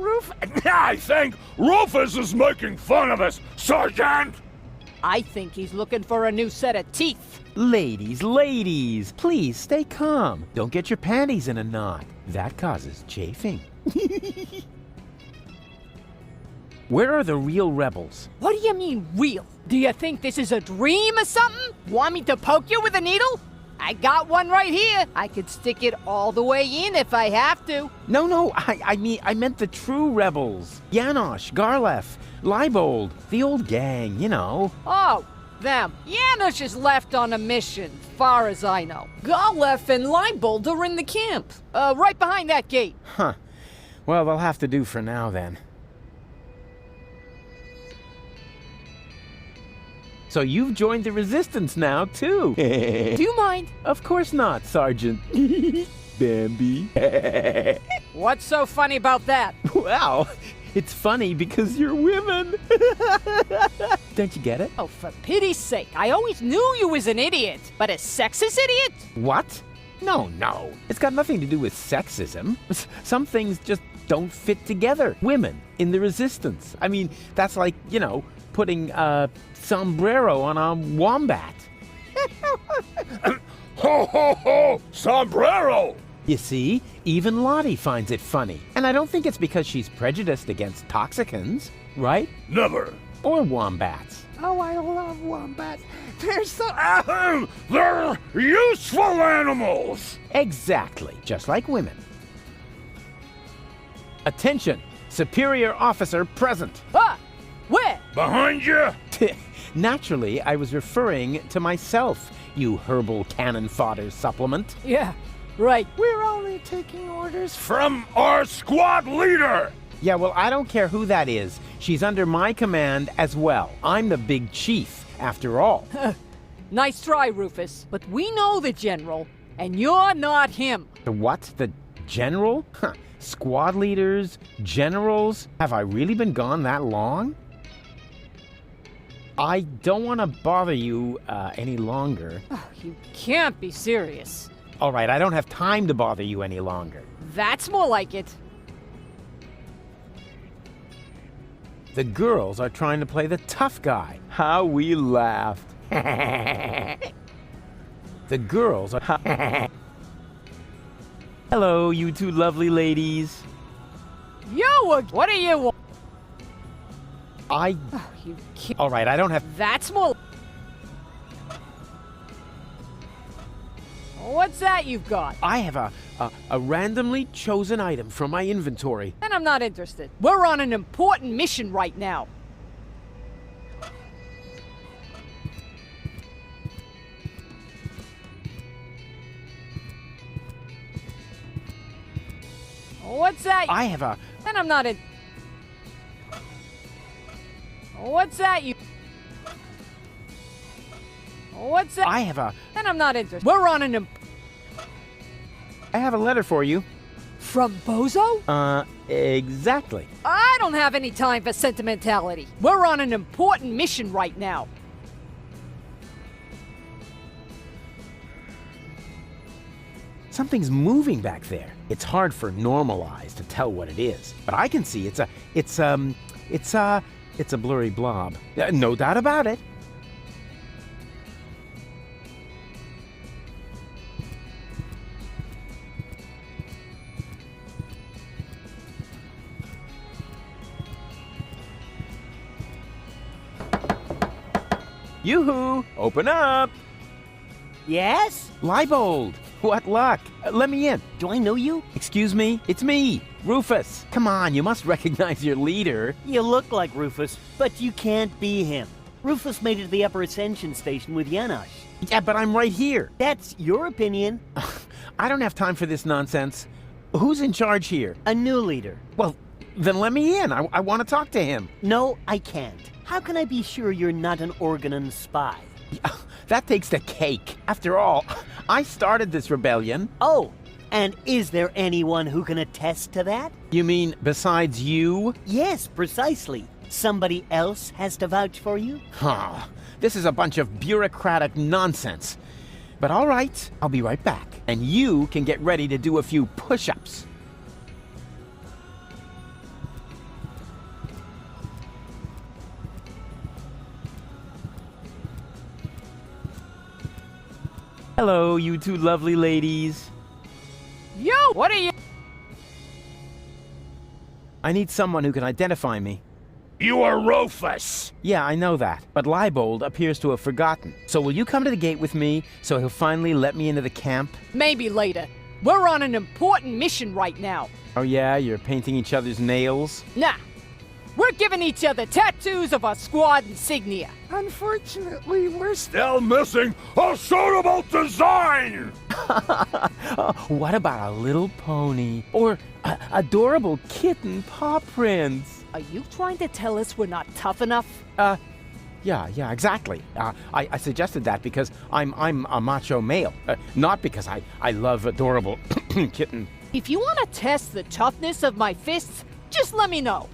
Rufus is making fun of us, Sergeant!
I think he's looking for a new set of teeth.
Ladies, please stay calm. Don't get your panties in a knot. That causes chafing. Where are the real rebels?
What do you mean, real? Do you think this is a dream or something? Want me to poke you with a needle? I got one right here. I could stick it all the way in if I have to.
No, I meant the true rebels. Janosch, Garlef, Leibold, the old gang, you know.
Oh, them. Janosch is left on a mission, far as I know. Garlef and Leibold are in the camp. Right behind that gate.
Huh. Well, they'll have to do for now, then. So you've joined the Resistance now, too.
Do you mind?
Of course not, Sergeant. Bambi.
What's so funny about that?
Well, it's funny because you're women. Don't you get it?
Oh, for pity's sake. I always knew you was an idiot. But a sexist idiot?
What? No. It's got nothing to do with sexism. Some things just don't fit together. Women in the Resistance. I mean, that's like, putting a sombrero on a wombat.
Ho, ho, ho! Sombrero!
You see, even Lottie finds it funny. And I don't think it's because she's prejudiced against toxicants, right?
Never.
Or wombats.
Oh, I love wombats.
They're useful animals!
Exactly, just like women. Attention! Superior officer present.
Ah! Where?
Behind you!
Naturally, I was referring to myself, you herbal cannon fodder supplement.
Yeah, right.
We're only taking orders
from our squad leader!
Yeah, well, I don't care who that is. She's under my command as well. I'm the big chief, after all.
Nice try, Rufus. But we know the general, and you're not him.
The what? The general? Squad leaders? Generals? Have I really been gone that long? I don't want to bother you any longer.
Oh, you can't be serious.
All right, I don't have time to bother you any longer.
That's more like it.
The girls are trying to play the tough guy. How we laughed. The girls are... Hello, you two lovely ladies.
Yo, what do you want?
Oh,
you can't.
All right, I don't have...
That's more... What's that you've got?
I have a randomly chosen item from my inventory.
And I'm not interested. We're on an important mission right now. What's that?
I have a...
And I'm not in... What's that you... What's that?
I have a...
And I'm not interested. We're on an...
I have a letter for you.
From Bozo?
Exactly.
I don't have any time for sentimentality. We're on an important mission right now.
Something's moving back there. It's hard for normal eyes to tell what it is, but I can see it's a blurry blob. No doubt about it. Yoo-hoo! Open up!
Yes?
Leibold! What luck! Let me in.
Do I know you?
Excuse me? It's me, Rufus. Come on, you must recognize your leader.
You look like Rufus, but you can't be him. Rufus made it to the Upper Ascension Station with Janosch.
Yeah, but I'm right here.
That's your opinion.
I don't have time for this nonsense. Who's in charge here?
A new leader.
Well, then let me in. I want to talk to him.
No, I can't. How can I be sure you're not an Organon spy?
That takes the cake. After all, I started this rebellion.
Oh, and is there anyone who can attest to that?
You mean besides you?
Yes, precisely. Somebody else has to vouch for you?
Huh. This is a bunch of bureaucratic nonsense. But all right, I'll be right back. And you can get ready to do a few push-ups. Hello, you two lovely ladies.
Yo, what are you?
I need someone who can identify me.
You are Rufus.
Yeah, I know that. But Leibold appears to have forgotten. So will you come to the gate with me so he'll finally let me into the camp?
Maybe later. We're on an important mission right now.
Oh yeah, you're painting each other's nails?
Nah. We're giving each other tattoos of our squad insignia.
Unfortunately, we're still missing a suitable design.
What about a little pony? Or adorable kitten paw prints?
Are you trying to tell us we're not tough enough?
Yeah, exactly. I suggested that because I'm a macho male, not because I love adorable kitten.
If you want to test the toughness of my fists, just let me know.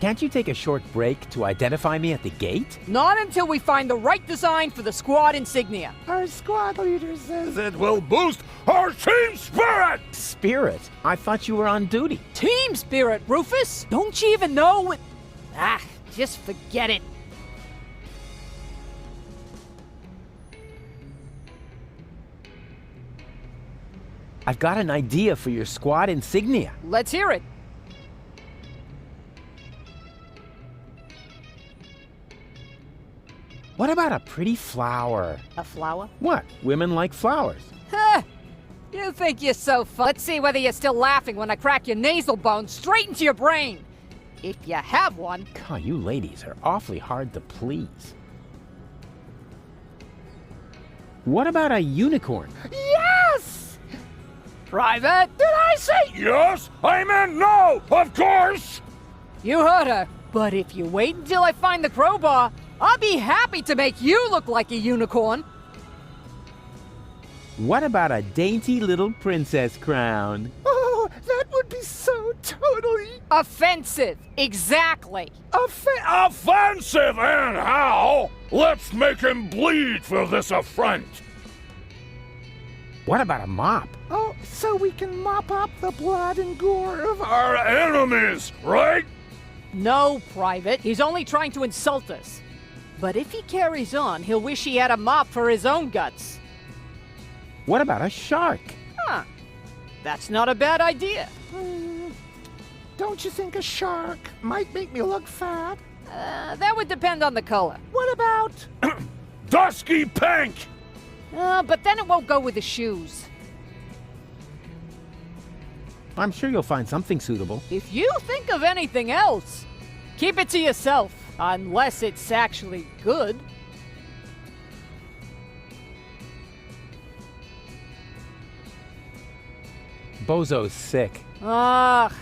Can't you take a short break to identify me at the gate?
Not until we find the right design for the squad insignia.
Our squad leader says it will boost our team spirit!
Spirit? I thought you were on duty.
Team spirit, Rufus! Don't you even know what... just forget it.
I've got an idea for your squad insignia.
Let's hear it.
What about a pretty flower?
A flower?
What? Women like flowers.
Ha! You think you're so fun. Let's see whether you're still laughing when I crack your nasal bone straight into your brain. If you have one.
God, you ladies are awfully hard to please. What about a unicorn?
Yes!
Private?
Did I say yes? I meant no, of course!
You heard her. But if you wait until I find the crowbar, I'll be happy to make you look like a unicorn.
What about a dainty little princess crown?
Oh, that would be so totally...
offensive. Exactly.
Offensive, and how? Let's make him bleed for this affront.
What about a mop?
Oh, so we can mop up the blood and gore of our enemies, right?
No, Private. He's only trying to insult us. But if he carries on, he'll wish he had a mop for his own guts.
What about a shark?
Huh. That's not a bad idea.
Don't you think a shark might make me look fat?
That would depend on the color.
What about... dusky pink?
But then it won't go with the shoes.
I'm sure you'll find something suitable.
If you think of anything else, keep it to yourself. Unless it's actually good.
Bozo's sick.
Not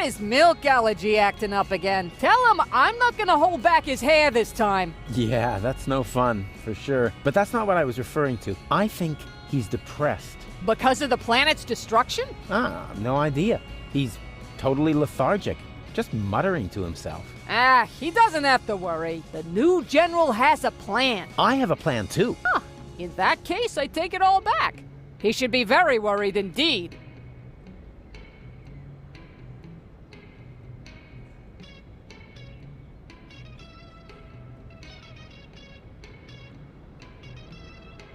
his milk allergy acting up again. Tell him I'm not gonna hold back his hair this time.
Yeah, that's no fun, for sure. But that's not what I was referring to. I think he's depressed.
Because of the planet's destruction?
No idea. He's totally lethargic, just muttering to himself.
He doesn't have to worry. The new general has a plan.
I have a plan too.
In that case, I take it all back. He should be very worried indeed.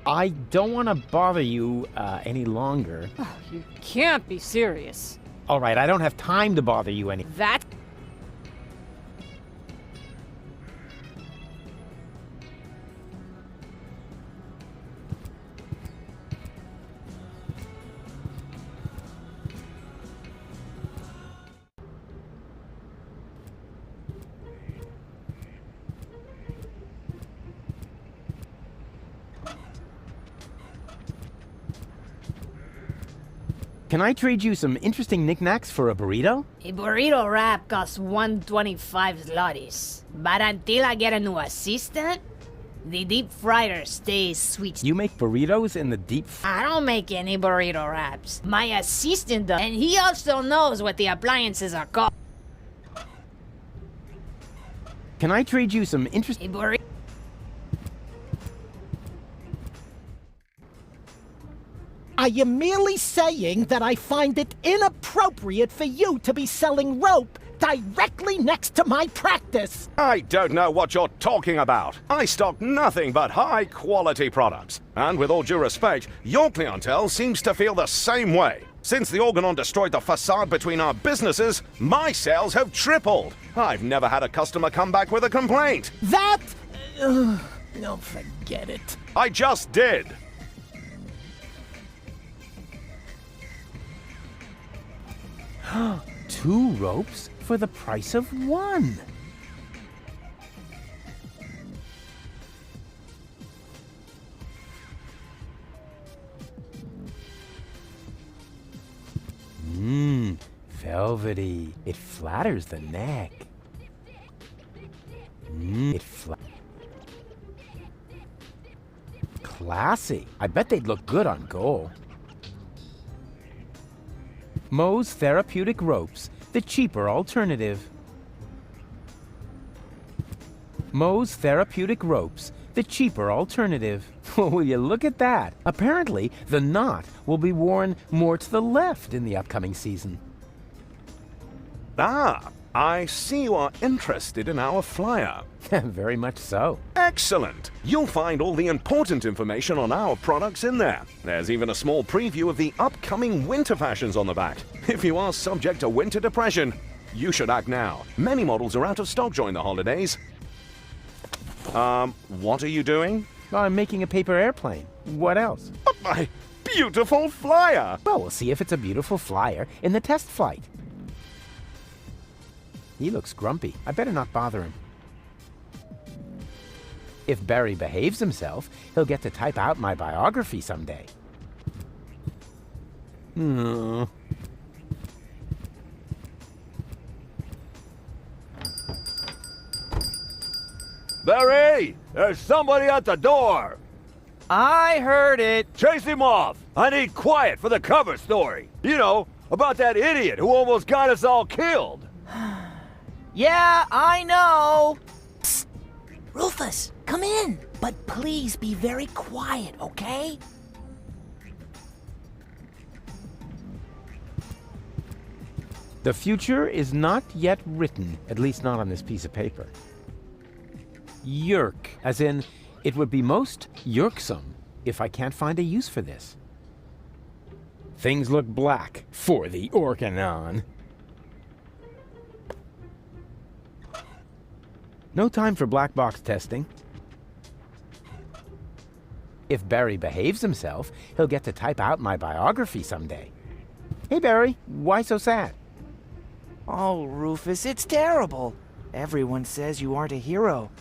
I don't want to bother you any longer.
Oh, you can't be serious.
All right, I don't have time to bother you any.
That?
Can I trade you some interesting knickknacks for a burrito?
A burrito wrap costs 125 zlotys. But until I get a new assistant, the deep fryer stays sweet.
You make burritos in the deep
I don't make any burrito wraps. My assistant does, and he also knows what the appliances are called.
Can I trade you some interesting...
Are you merely saying that I find it inappropriate for you to be selling rope directly next to my practice?
I don't know what you're talking about. I stock nothing but high-quality products. And with all due respect, your clientele seems to feel the same way. Since the Organon destroyed the facade between our businesses, my sales have tripled. I've never had a customer come back with a complaint.
That... no, forget it.
I just did.
Two ropes for the price of one. Velvety. It flatters the neck. Classy. I bet they'd look good on gold. Moe's Therapeutic Ropes, the cheaper alternative. Moe's Therapeutic Ropes, the cheaper alternative. Will you look at that? Apparently, the knot will be worn more to the left in the upcoming season.
Ah, I see you are interested in our flyer.
Very much so.
Excellent! You'll find all the important information on our products in there. There's even a small preview of the upcoming winter fashions on the back. If you are subject to winter depression, you should act now. Many models are out of stock during the holidays. What are you doing?
I'm making a paper airplane. What else?
My beautiful flyer!
Well, we'll see if it's a beautiful flyer in the test flight. He looks grumpy. I better not bother him. If Barry behaves himself, he'll get to type out my biography someday.
Barry! There's somebody at the door!
I heard it!
Chase him off! I need quiet for the cover story! You know, about that idiot who almost got us all killed!
Yeah, I know!
Psst. Rufus, come in! But please be very quiet, okay?
The future is not yet written, at least not on this piece of paper. Yerk, as in, it would be most yerksome if I can't find a use for this. Things look black for the Organon. No time for black box testing. If Barry behaves himself, he'll get to type out my biography someday. Hey, Barry, why so sad?
Oh, Rufus, it's terrible. Everyone says you aren't a hero.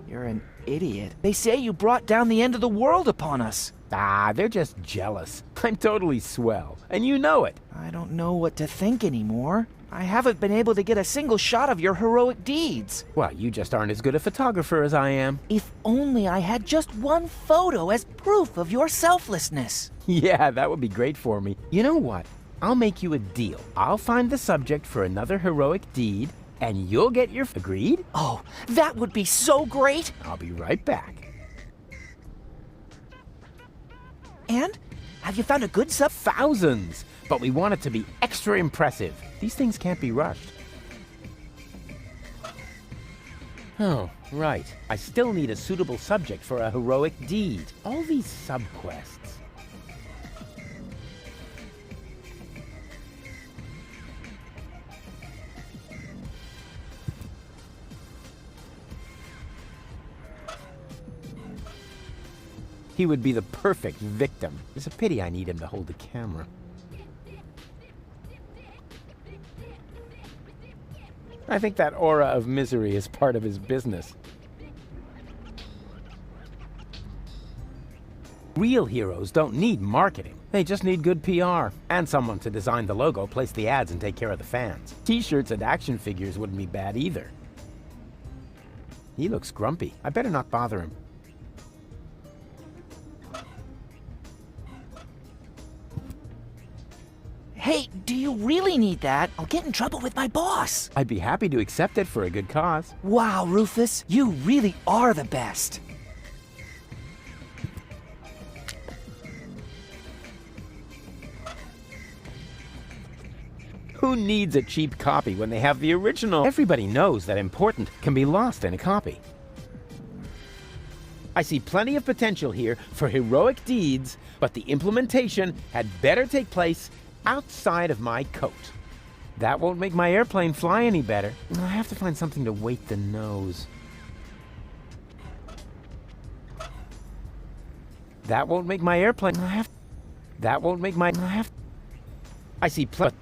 You're an idiot. They say you brought down the end of the world upon us.
Ah, they're just jealous. I'm totally swell, and you know it.
I don't know what to think anymore. I haven't been able to get a single shot of your heroic deeds.
Well, you just aren't as good a photographer as I am.
If only I had just one photo as proof of your selflessness.
Yeah, that would be great for me. You know what? I'll make you a deal. I'll find the subject for another heroic deed, and you'll get your... Agreed?
Oh, that would be so great!
I'll be right back.
And? Have you found a good sub?
Thousands! But we want it to be extra impressive. These things can't be rushed. Oh, right. I still need a suitable subject for a heroic deed. All these subquests. He would be the perfect victim. It's a pity I need him to hold the camera. I think that aura of misery is part of his business. Real heroes don't need marketing. They just need good PR. And someone to design the logo, place the ads, and take care of the fans. T-shirts and action figures wouldn't be bad either. He looks grumpy. I better not bother him.
Hey, do you really need that? I'll get in trouble with my boss.
I'd be happy to accept it for a good cause.
Wow, Rufus, you really are the best.
Who needs a cheap copy when they have the original? Everybody knows that important can be lost in a copy. I see plenty of potential here for heroic deeds, but the implementation had better take place outside of my coat. That won't make my airplane fly any better. I have to find something to weight the nose. That won't make my airplane. That won't make my. I see plenty.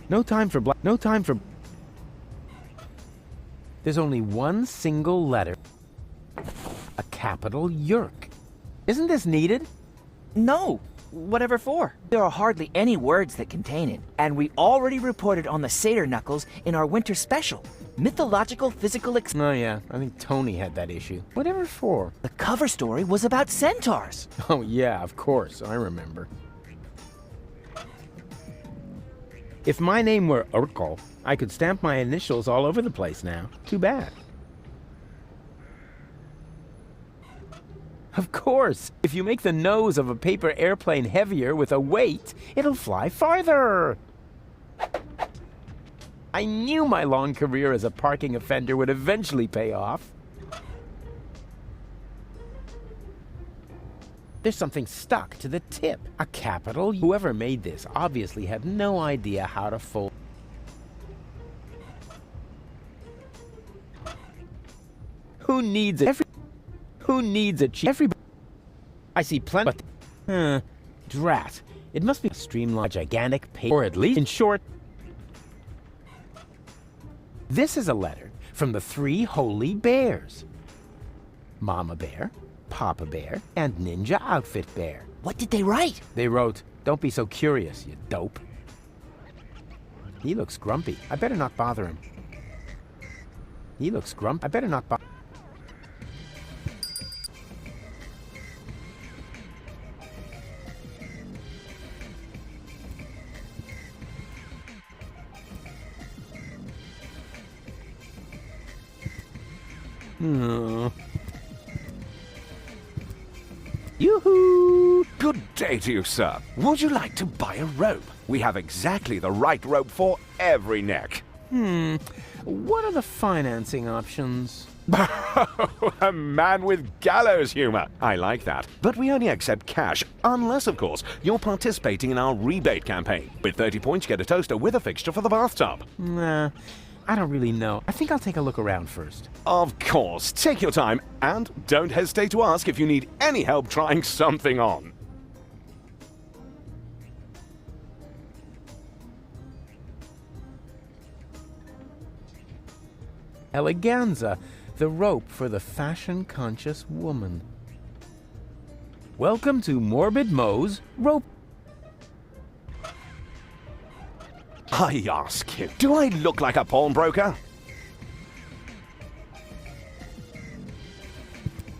No time for No time for. There's only one single letter. A capital Yerk. Isn't this needed?
No. Whatever for? There are hardly any words that contain it, and we already reported on the Satyr Knuckles in our winter special. Mythological physical
Oh yeah, I think Tony had that issue. Whatever for?
The cover story was about centaurs.
Oh yeah, of course, I remember. If my name were Urkel, I could stamp my initials all over the place now. Too bad. Of course! If you make the nose of a paper airplane heavier with a weight, it'll fly farther! I knew my long career as a parking offender would eventually pay off. There's something stuck to the tip. A capital. Whoever made this obviously had no idea how to fold. Who needs it? Who needs a cheap? I see plenty. But, drat. It must be a streamlined, gigantic paper, or at least, in short. This is a letter from the 3 holy bears. Mama Bear, Papa Bear, and Ninja Outfit Bear.
What did they write?
They wrote, "Don't be so curious, you dope." He looks grumpy. I better not bother him. He looks grumpy. I better not bother. Yoo-hoo!
Good day to you, sir. Would you like to buy a rope? We have exactly the right rope for every neck.
What are the financing options?
A man with gallows humor. I like that. But we only accept cash, unless, of course, you're participating in our rebate campaign. With 30 points, you get a toaster with a fixture for the bathtub.
Nah, I don't really know. I think I'll take a look around first.
Of course. Take your time, and don't hesitate to ask if you need any help trying something on.
Eleganza, the rope for the fashion-conscious woman. Welcome to Morbid Mo's Rope.
I ask you, do I look like a pawnbroker?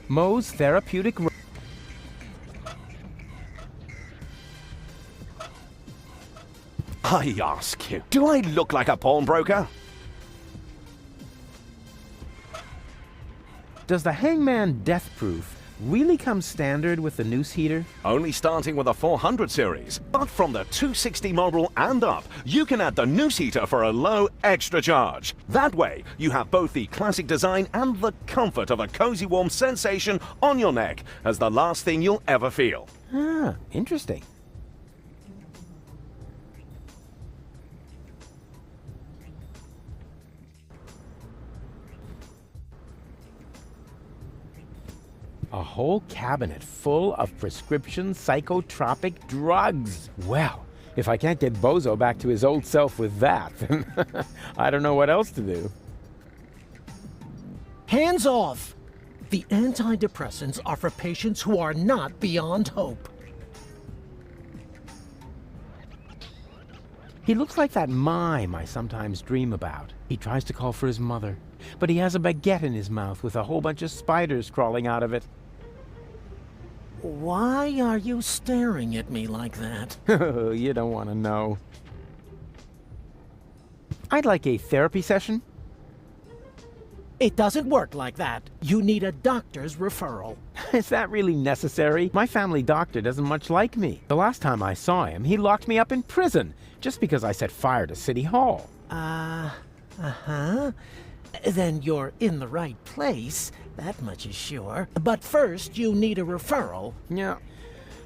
Mo's therapeutic rope.
I ask you, do I look like a pawnbroker?
Does the Hangman Death Proof really come standard with the noose heater?
Only starting with a 400 series. But from the 260 model and up, you can add the noose heater for a low extra charge. That way, you have both the classic design and the comfort of a cozy warm sensation on your neck as the last thing you'll ever feel.
Ah, interesting. A whole cabinet full of prescription psychotropic drugs. Well, if I can't get Bozo back to his old self with that, then I don't know what else to do.
Hands off! The antidepressants are for patients who are not beyond hope.
He looks like that mime I sometimes dream about. He tries to call for his mother, but he has a baguette in his mouth with a whole bunch of spiders crawling out of it.
Why are you staring at me like that?
You don't want to know. I'd like a therapy session.
It doesn't work like that. You need a doctor's referral.
Is that really necessary? My family doctor doesn't much like me. The last time I saw him, he locked me up in prison just because I set fire to City Hall.
Uh-huh. Then you're in the right place. That much is sure. But first, you need a referral.
Yeah.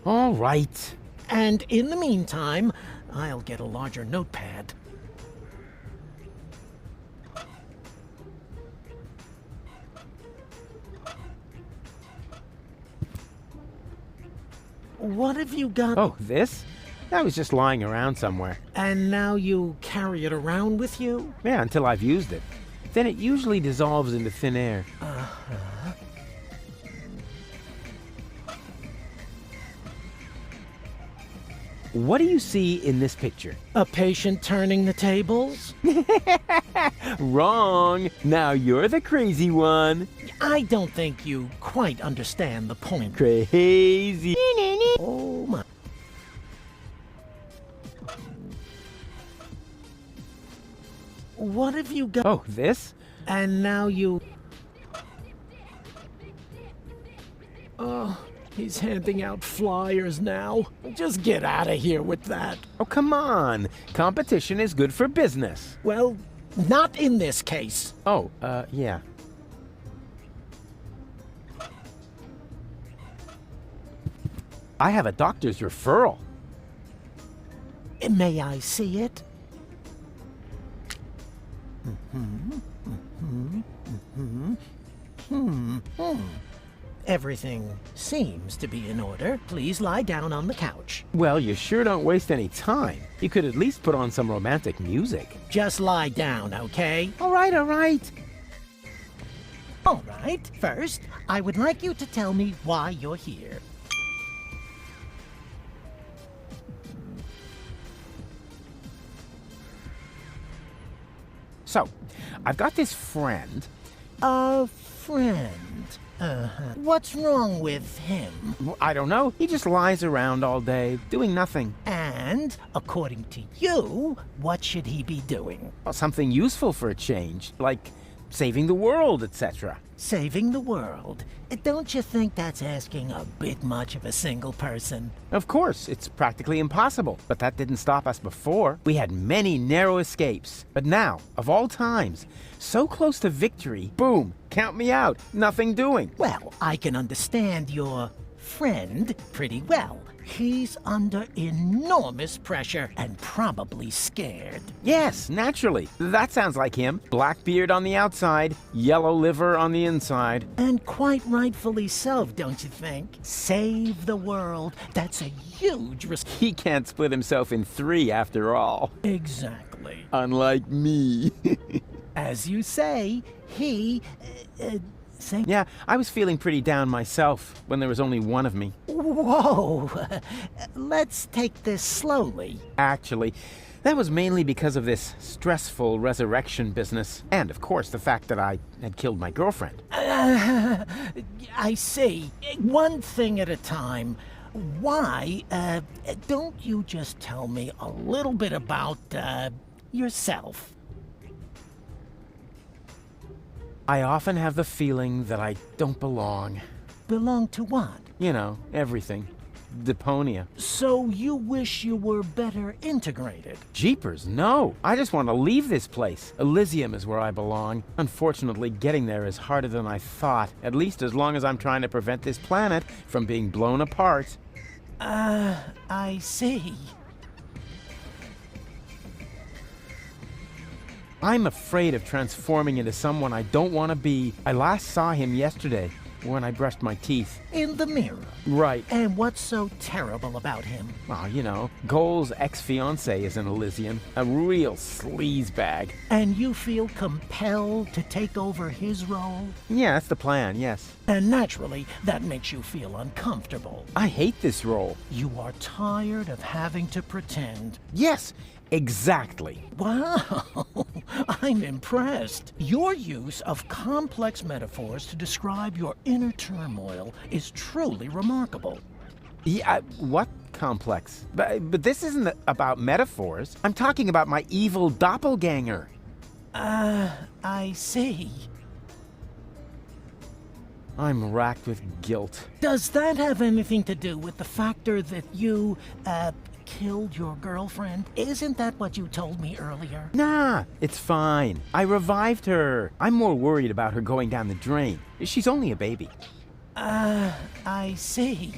All right.
And in the meantime, I'll get a larger notepad. What have you got?
Oh, this? That was just lying around somewhere.
And now you carry it around with you?
Yeah, until I've used it. Then it usually dissolves into thin air.
Uh-huh.
What do you see in this picture?
A patient turning the tables?
Wrong! Now you're the crazy one.
I don't think you quite understand the point.
Crazy.
Oh my. What have you got?
Oh, this?
And now you... Oh, he's handing out flyers now. Just get out of here with that.
Oh, come on. Competition is good for business.
Well, not in this case.
Oh, yeah. I have a doctor's referral.
May I see it? Everything seems to be in order. Please lie down on the couch.
Well, you sure don't waste any time. You could at least put on some romantic music.
Just lie down, okay?
All right, all right.
All right. First, I would like you to tell me why you're here.
So, I've got this friend.
A friend? What's wrong with him?
I don't know. He just lies around all day, doing nothing.
And, according to you, what should he be doing?
Well, something useful for a change, like saving the world, etc.
Saving the world? Don't you think that's asking a bit much of a single person?
Of course, it's practically impossible, but that didn't stop us before. We had many narrow escapes, but now, of all times, so close to victory, boom, count me out, nothing doing.
Well, I can understand your friend pretty well. He's under enormous pressure and probably scared.
Yes, naturally. That sounds like him. Black beard on the outside, yellow liver on the inside.
And quite rightfully so, don't you think? Save the world. That's a huge risk.
He can't split himself in three after all.
Exactly.
Unlike me.
As you say, he...
Yeah, I was feeling pretty down myself when there was only one of me.
Whoa! Let's take this slowly.
Actually, that was mainly because of this stressful resurrection business. And, of course, the fact that I had killed my girlfriend.
I see. One thing at a time. Why, don't you just tell me a little bit about, yourself?
I often have the feeling that I don't belong.
Belong to what?
You know, everything. Deponia.
So you wish you were better integrated?
Jeepers, no. I just want to leave this place. Elysium is where I belong. Unfortunately, getting there is harder than I thought. At least as long as I'm trying to prevent this planet from being blown apart.
I see.
I'm afraid of transforming into someone I don't want to be. I last saw him yesterday when I brushed my teeth.
In the mirror?
Right.
And what's so terrible about him?
Well, you know, Goal's ex-fiancée is an Elysian. A real sleazebag.
And you feel compelled to take over his role?
Yeah, that's the plan, yes.
And naturally, that makes you feel uncomfortable.
I hate this role.
You are tired of having to pretend.
Yes, exactly.
Wow, I'm impressed. Your use of complex metaphors to describe your inner turmoil is truly remarkable.
Yeah, what complex? But this isn't about metaphors. I'm talking about my evil doppelganger.
I see.
I'm racked with guilt.
Does that have anything to do with the factor that you, killed your girlfriend? Isn't that what you told me earlier?
Nah, it's fine. I revived her. I'm more worried about her going down the drain. She's only a baby.
I see.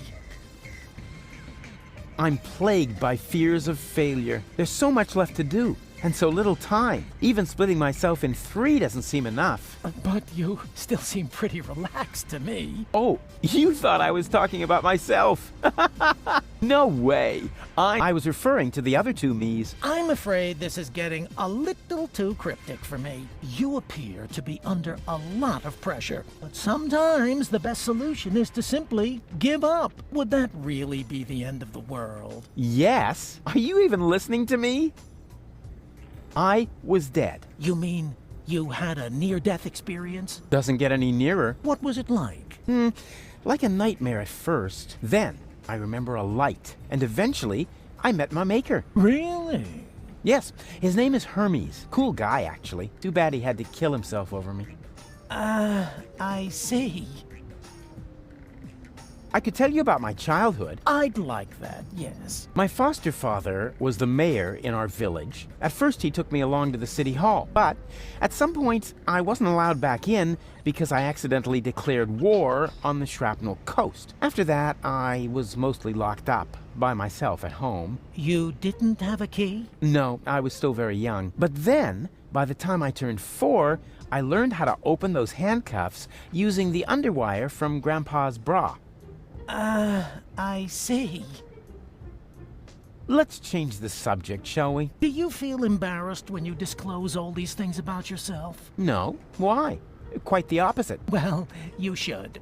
I'm plagued by fears of failure. There's so much left to do, and so little time. Even splitting myself in 3 doesn't seem enough.
But you still seem pretty relaxed to me.
Oh, you thought I was talking about myself. No way. I was referring to the other 2 me's.
I'm afraid this is getting a little too cryptic for me. You appear to be under a lot of pressure, but sometimes the best solution is to simply give up. Would that really be the end of the world?
Yes. Are you even listening to me? I was dead.
You mean you had a near-death experience?
Doesn't get any nearer.
What was it like?
Like a nightmare at first. Then, I remember a light, and eventually, I met my maker.
Really?
Yes, his name is Hermes. Cool guy, actually. Too bad he had to kill himself over me.
I see.
I could tell you about my childhood.
I'd like that, yes.
My foster father was the mayor in our village. At first, he took me along to the city hall, but at some point, I wasn't allowed back in because I accidentally declared war on the Shrapnel Coast. After that, I was mostly locked up by myself at home.
You didn't have a key?
No, I was still very young. But then, by the time I turned 4, I learned how to open those handcuffs using the underwire from Grandpa's bra.
I see.
Let's change the subject, shall we?
Do you feel embarrassed when you disclose all these things about yourself?
No. Why? Quite the opposite.
Well, you should.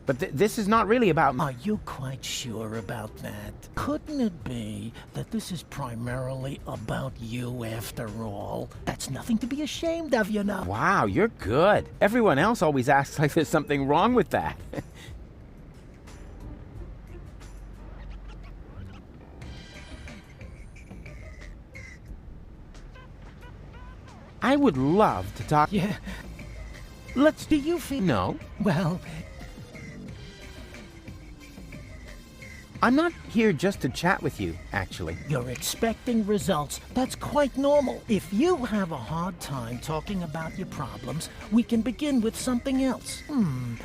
But this is not really about...
Are you quite sure about that? Couldn't it be that this is primarily about you after all? That's nothing to be ashamed of, you know.
Wow, you're good. Everyone else always acts like there's something wrong with that. I would love to talk...
Yeah. Do you feel...
No.
Well...
I'm not here just to chat with you, actually.
You're expecting results. That's quite normal. If you have a hard time talking about your problems, we can begin with something else.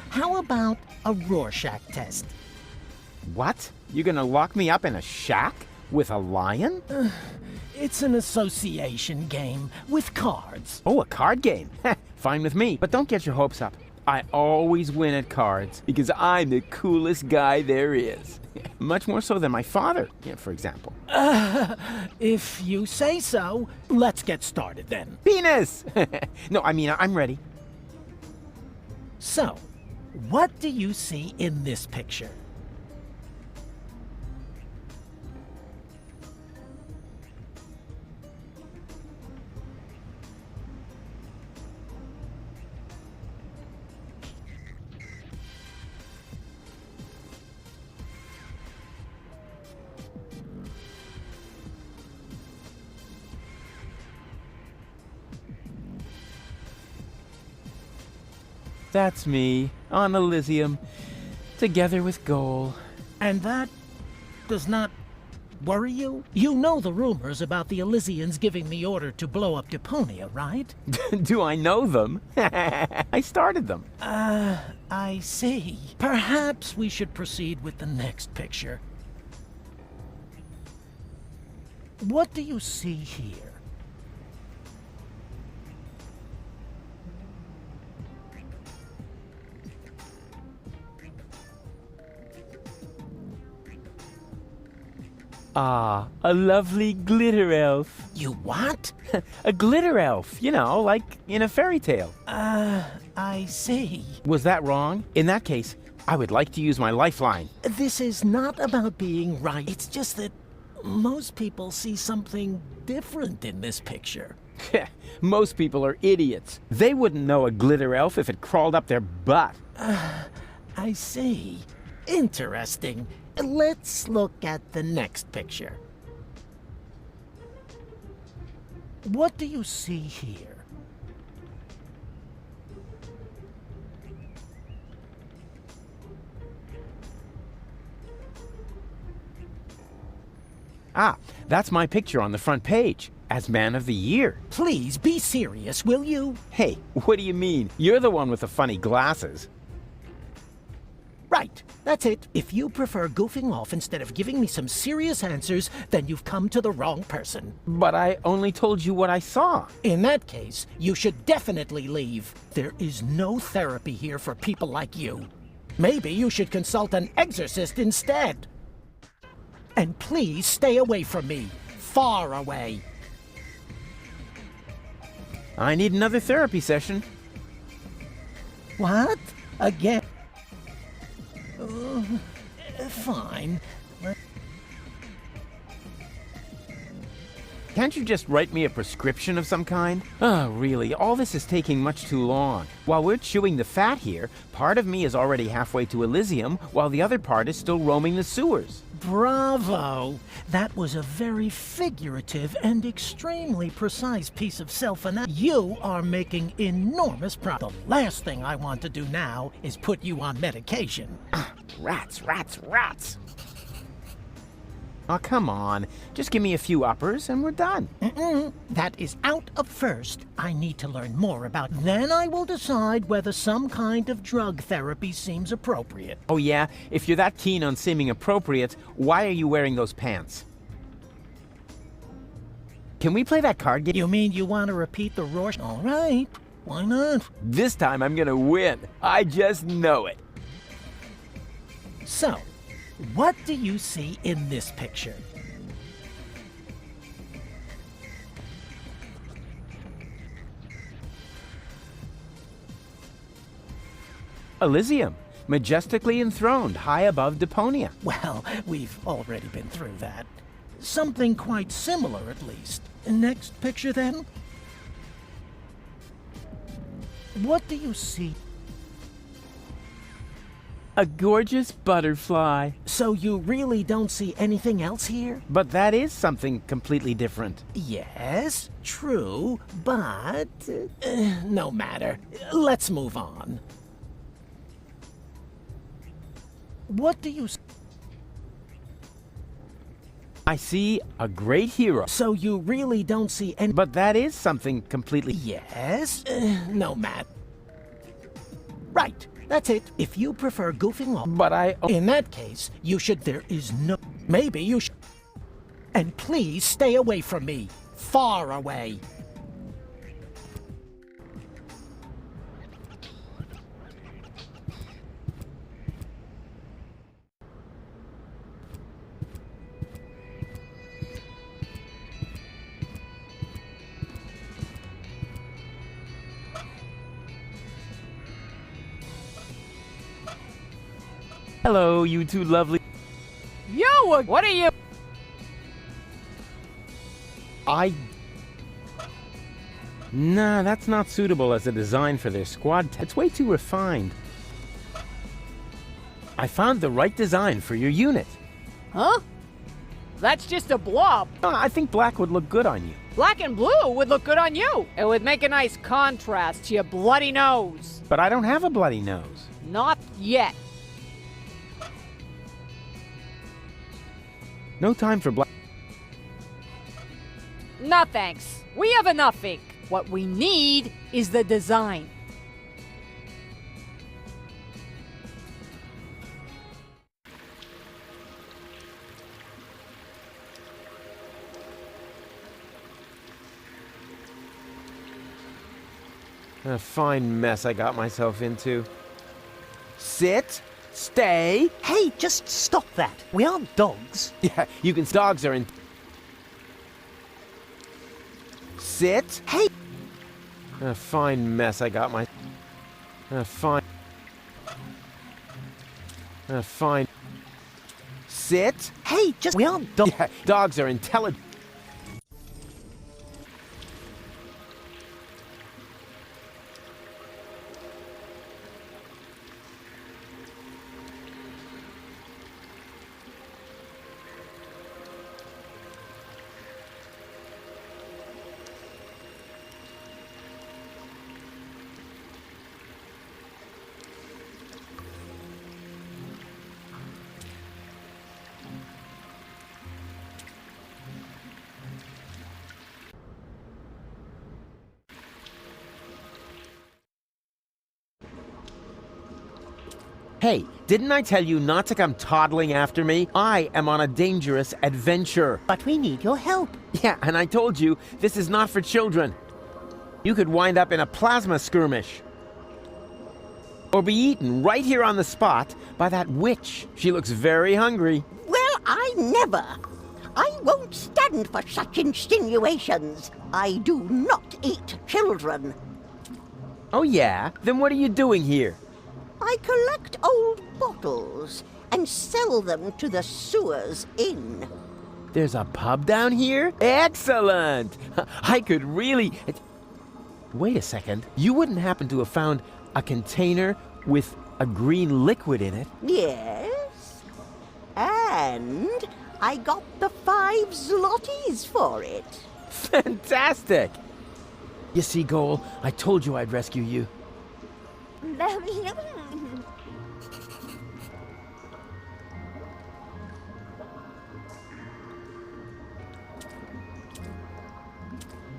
How about a Rorschach test?
What? You're gonna lock me up in a shack with a lion?
It's an association game with cards.
Oh, a card game? Fine with me, but don't get your hopes up. I always win at cards because I'm the coolest guy there is. Much more so than my father, for example.
If you say so, let's get started then.
Penis! No, I mean, I'm ready.
So, what do you see in this picture?
That's me, on Elysium, together with Goal.
And that does not worry you? You know the rumors about the Elysians giving the order to blow up Deponia, right?
Do I know them? I started them.
I see. Perhaps we should proceed with the next picture. What do you see here?
Ah, a lovely glitter elf.
You what?
A glitter elf, you know, like in a fairy tale.
I see.
Was that wrong? In that case, I would like to use my lifeline.
This is not about being right. It's just that most people see something different in this picture.
Most people are idiots. They wouldn't know a glitter elf if it crawled up their butt.
I see. Interesting. Let's look at the next picture. What do you see here?
Ah, that's my picture on the front page, as Man of the Year.
Please be serious, will you?
Hey, what do you mean? You're the one with the funny glasses.
Right, that's it. If you prefer goofing off instead of giving me some serious answers, then you've come to the wrong person.
But I only told you what I saw.
In that case, you should definitely leave. There is no therapy here for people like you. Maybe you should consult an exorcist instead. And please stay away from me. Far away.
I need another therapy session.
What? Again? Fine.
Can't you just write me a prescription of some kind? Oh, really, all this is taking much too long. While we're chewing the fat here, part of me is already halfway to Elysium, while the other part is still roaming the sewers.
Bravo! That was a very figurative and extremely precise piece of self-analysis. You are making enormous progress. The last thing I want to do now is put you on medication.
Rats, rats, rats! Oh, come on. Just give me a few uppers and we're done.
That is out of first. I need to learn more about. Then I will decide whether some kind of drug therapy seems appropriate.
Oh yeah? If you're that keen on seeming appropriate, why are you wearing those pants? Can we play that card game?
You mean you want to repeat the Rorschach? All right. Why not?
This time I'm gonna win. I just know it.
So, what do you see in this picture?
Elysium, majestically enthroned high above Deponia.
Well, we've already been through that. Something quite similar, at least. Next picture, then? What do you see?
A gorgeous butterfly.
So you really don't see anything else here?
But that is something completely different.
Yes, true, but... no matter. Let's move on. What do you...
I see a great hero.
So you really don't see any...
But that is something completely...
Yes, no matter. Right. That's it. If you prefer goofing off...
But I...
In that case, you should... There is no... Maybe you should... And please stay away from me. Far away.
Hello, you two lovely...
Yo, what are you...
Nah, that's not suitable as a design for their squad. It's way too refined. I found the right design for your unit.
Huh? That's just a blob.
I think black would look good on you.
Black and blue would look good on you. It would make a nice contrast to your bloody nose.
But I don't have a bloody nose.
Not yet.
No time for black.
No thanks. We have enough ink. What we need is the design.
A fine mess I got myself into. Sit. Stay.
Hey, just stop that. We aren't dogs.
Yeah, you can. Dogs are in. Sit.
Hey.
A fine mess I got my. A fine. Sit.
Hey, just. We aren't dogs.
Yeah, dogs are intelligent. Hey, didn't I tell you not to come toddling after me? I am on a dangerous adventure.
But we need your help.
Yeah, and I told you, this is not for children. You could wind up in a plasma skirmish. Or be eaten right here on the spot by that witch. She looks very hungry.
Well, I never. I won't stand for such insinuations. I do not eat children.
Oh yeah? Then what are you doing here?
I collect old bottles and sell them to the sewers inn.
There's a pub down here? Excellent! I could really... Wait a second. You wouldn't happen to have found a container with a green liquid in it?
Yes. And I got the 5 zlotys for it.
Fantastic! You see, Goal, I told you I'd rescue you.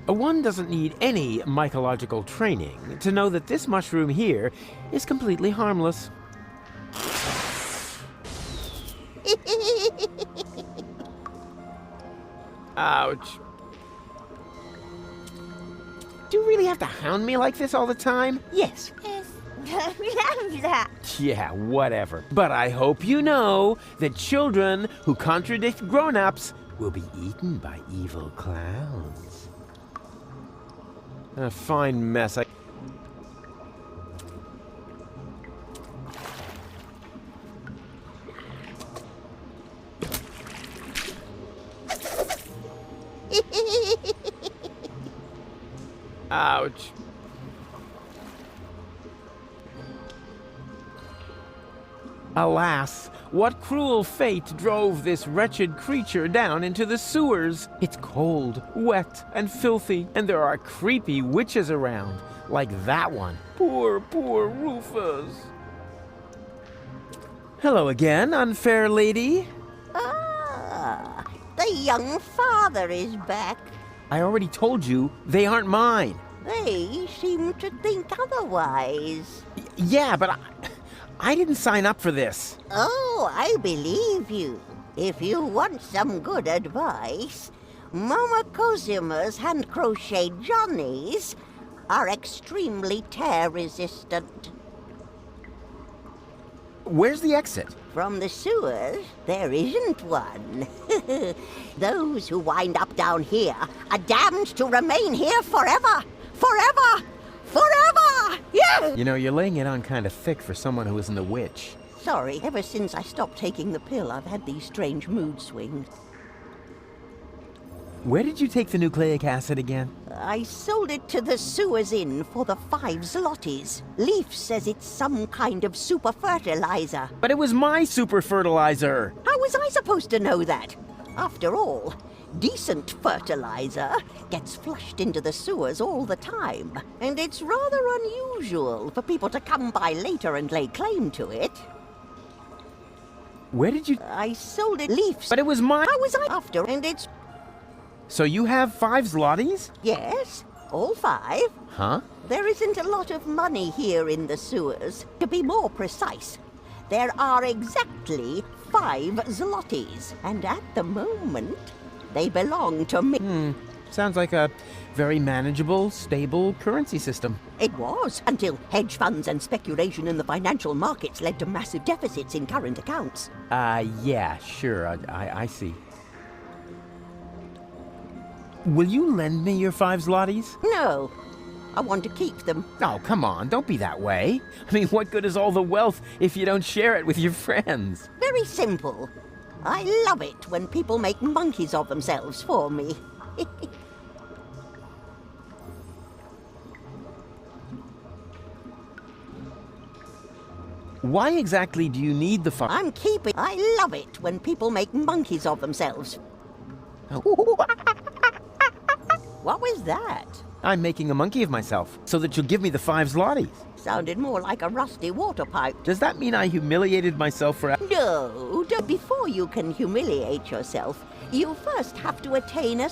One doesn't need any mycological training to know that this mushroom here is completely harmless. Ouch. Do you really have to hound me like this all the time?
Yes.
Yeah, whatever. But I hope you know that children who contradict grown-ups will be eaten by evil clowns. A fine mess. Ouch. Alas, what cruel fate drove this wretched creature down into the sewers? It's cold, wet, and filthy, and there are creepy witches around, like that one. Poor, poor Rufus. Hello again, unfair lady.
Ah, the young father is back.
I already told you, they aren't mine.
They seem to think otherwise.
Yeah, but I didn't sign up for this.
Oh, I believe you. If you want some good advice, Mama Cozima's hand-crocheted johnnies are extremely tear-resistant.
Where's the exit?
From the sewers, there isn't one. Those who wind up down here are damned to remain here forever! Forever! Forever! Yeah!
You know, you're laying it on kind of thick for someone who isn't a witch.
Sorry, ever since I stopped taking the pill, I've had these strange mood swings.
Where did you take the nucleic acid again?
I sold it to the sewers inn for the 5 zlotys. Leaf says it's some kind of super fertilizer.
But it was my super fertilizer!
How was I supposed to know that? After all, decent fertilizer gets flushed into the sewers all the time, and it's rather unusual for people to come by later and lay claim to it.
Where did you...
I sold it leaves.
But it was mine.
How was I after? And it's...
So you have 5 zlotys?
Yes, all 5.
Huh?
There isn't a lot of money here in the sewers. To be more precise, there are exactly 5 zlotys, and at the moment, they belong to me.
Sounds like a very manageable, stable currency system.
It was, until hedge funds and speculation in the financial markets led to massive deficits in current accounts.
Yeah, sure, I see. Will you lend me your 5 zlotys?
No, I want to keep them.
Oh, come on, don't be that way. I mean, what good is all the wealth if you don't share it with your friends?
Very simple. I love it when people make monkeys of themselves for me.
Why exactly do you need the 5?
I'm keeping... I love it when people make monkeys of themselves. What was that?
I'm making a monkey of myself, so that you'll give me the 5 zlotys.
Sounded more like a rusty water pipe.
Does that mean I humiliated myself for...
No, before you can humiliate yourself, you first have to attain a...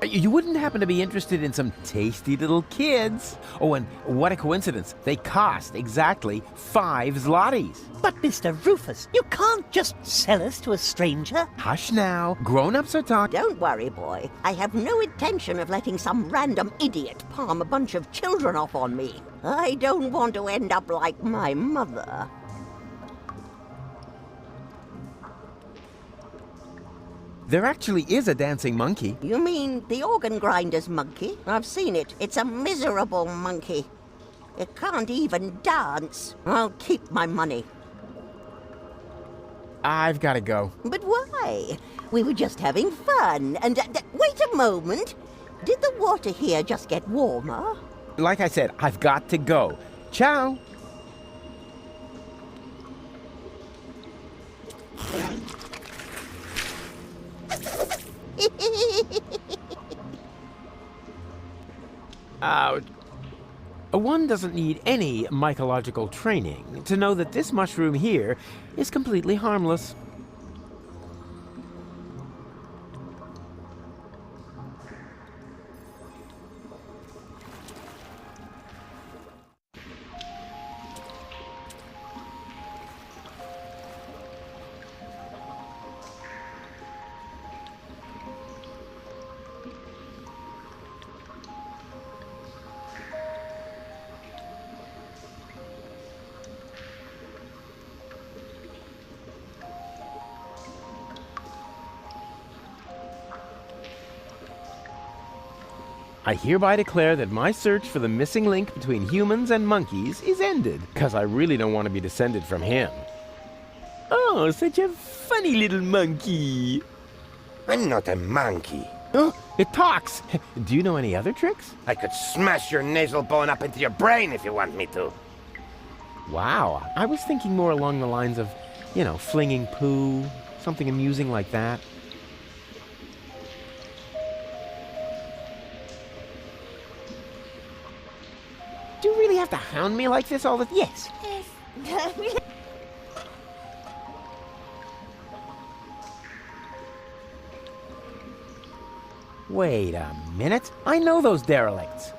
You wouldn't happen to be interested in some tasty little kids? Oh, and what a coincidence. They cost exactly 5 zlotys.
But, Mr. Rufus, you can't just sell us to a stranger.
Hush now. Grown-ups are talking.
Don't worry, boy. I have no intention of letting some random idiot palm a bunch of children off on me. I don't want to end up like my mother.
There actually is a dancing monkey.
You mean the organ grinder's monkey? I've seen it. It's a miserable monkey. It can't even dance. I'll keep my money.
I've got to go.
But why? We were just having fun. And wait a moment. Did the water here just get warmer?
Like I said, I've got to go. Ciao. One doesn't need any mycological training to know that this mushroom here is completely harmless. I hereby declare that my search for the missing link between humans and monkeys is ended, because I really don't want to be descended from him. Oh, such a funny little monkey.
I'm not a monkey.
Oh, it talks. Do you know any other tricks?
I could smash your nasal bone up into your brain if you want me to.
Wow, I was thinking more along the lines of, you know, flinging poo, something amusing like that. Do you really have to hound me like this all the... Yes. Wait a minute. I know those derelicts.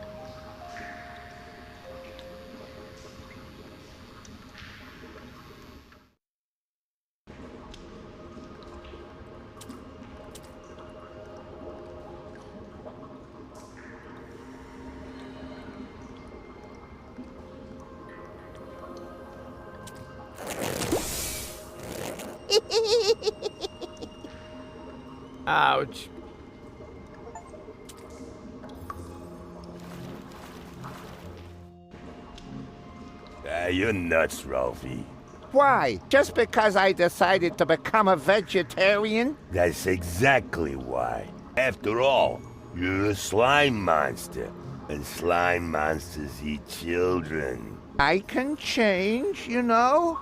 Ouch.
You're nuts, Ralphie.
Why? Just because I decided to become a vegetarian?
That's exactly why. After all, you're a slime monster, and slime monsters eat children.
I can change, you know?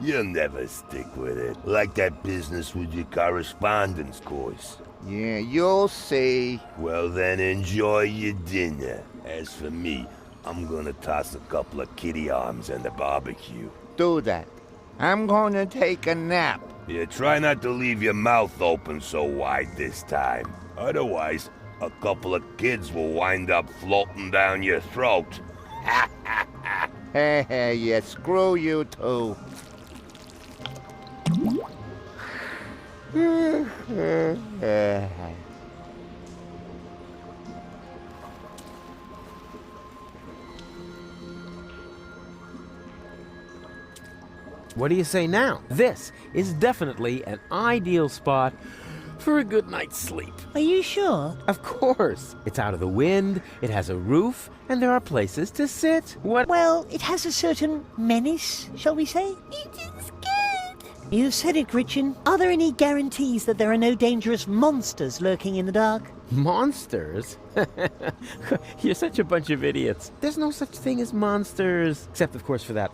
You'll never stick with it. Like that business with your correspondence course.
Yeah, you'll see.
Well then, enjoy your dinner. As for me, I'm gonna toss a couple of kitty arms on the barbecue.
Do that. I'm gonna take a nap.
Yeah, try not to leave your mouth open so wide this time. Otherwise, a couple of kids will wind up floating down your throat.
Hey, yeah, screw you too.
What do you say now? This is definitely an ideal spot for a good night's sleep.
Are you sure?
Of course. It's out of the wind, it has a roof, and there are places to sit. What?
Well, it has a certain menace, shall we say?
It is good.
You said it, Gretchen. Are there any guarantees that there are no dangerous monsters lurking in the dark?
Monsters? You're such a bunch of idiots. There's no such thing as monsters. Except, of course, for that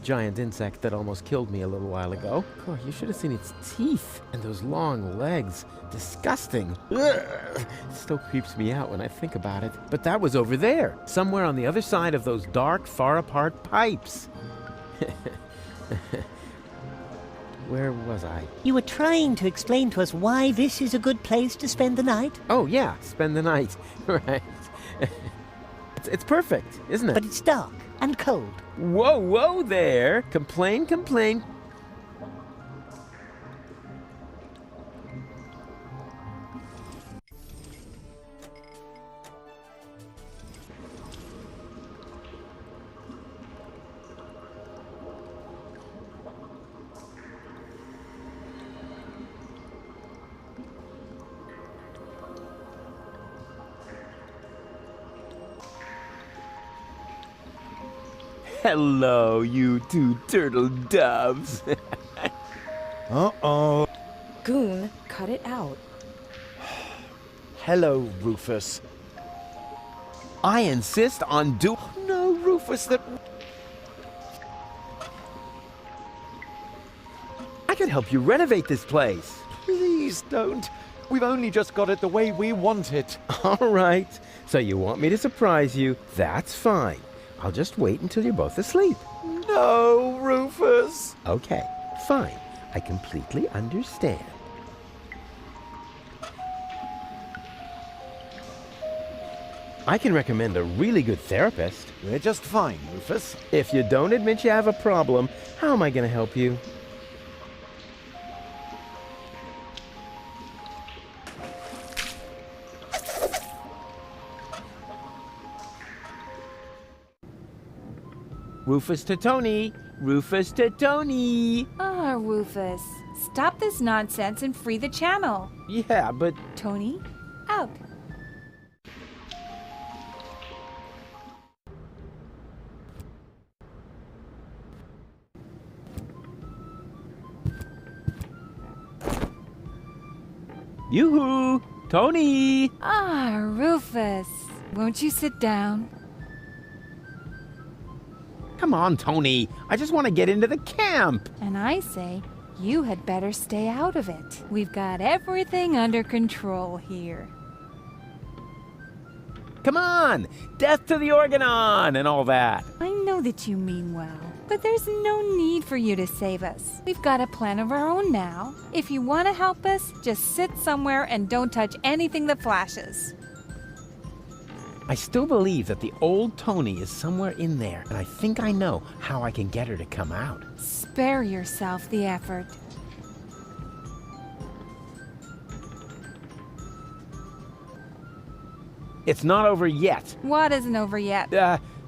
giant insect that almost killed me a little while ago. Oh, you should have seen its teeth and those long legs. Disgusting. Ugh. It still creeps me out when I think about it. But that was over there, somewhere on the other side of those dark, far-apart pipes. Where was I?
You were trying to explain to us why this is a good place to spend the night.
Oh, yeah, spend the night. Right. It's perfect, isn't it?
But it's dark and cold.
Whoa, whoa there! Complain, complain. Hello, you two turtle doves.
Uh-oh.
Goon, cut it out.
Hello, Rufus.
I insist on
No, Rufus, that...
I could help you renovate this place.
Please don't. We've only just got it the way we want it.
All right. So you want me to surprise you? That's fine. I'll just wait until you're both asleep.
No, Rufus.
Okay, fine. I completely understand. I can recommend a really good therapist.
We're just fine, Rufus.
If you don't admit you have a problem, how am I going to help you? Rufus to Tony! Rufus to Tony!
Ah, Rufus. Stop this nonsense and free the channel.
Yeah, but...
Tony, out.
Yoo-hoo! Tony!
Ah, Rufus. Won't you sit down?
Come on, Tony. I just want to get into the camp.
And I say, you had better stay out of it. We've got everything under control here.
Come on! Death to the Organon and all that.
I know that you mean well, but there's no need for you to save us. We've got a plan of our own now. If you want to help us, just sit somewhere and don't touch anything that flashes.
I still believe that the old Tony is somewhere in there, and I think I know how I can get her to come out.
Spare yourself the effort.
It's not over yet.
What isn't over yet?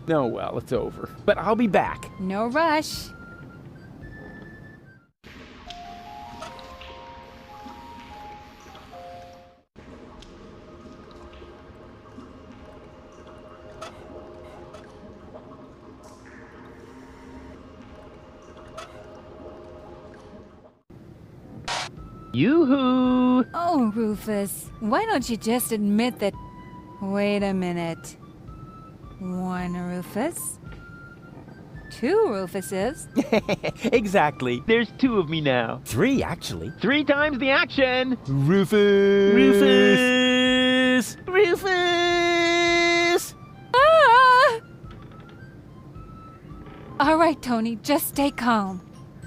No, well, it's over. But I'll be back.
No rush.
Yoo-hoo!
Oh, Rufus, why don't you just admit that... Wait a minute. 1, Rufus. 2 Rufuses.
Exactly. There's 2 of me now. 3, actually. 3 times the action. Rufus! Rufus! Rufus!
Ah! All right, Tony, just stay calm.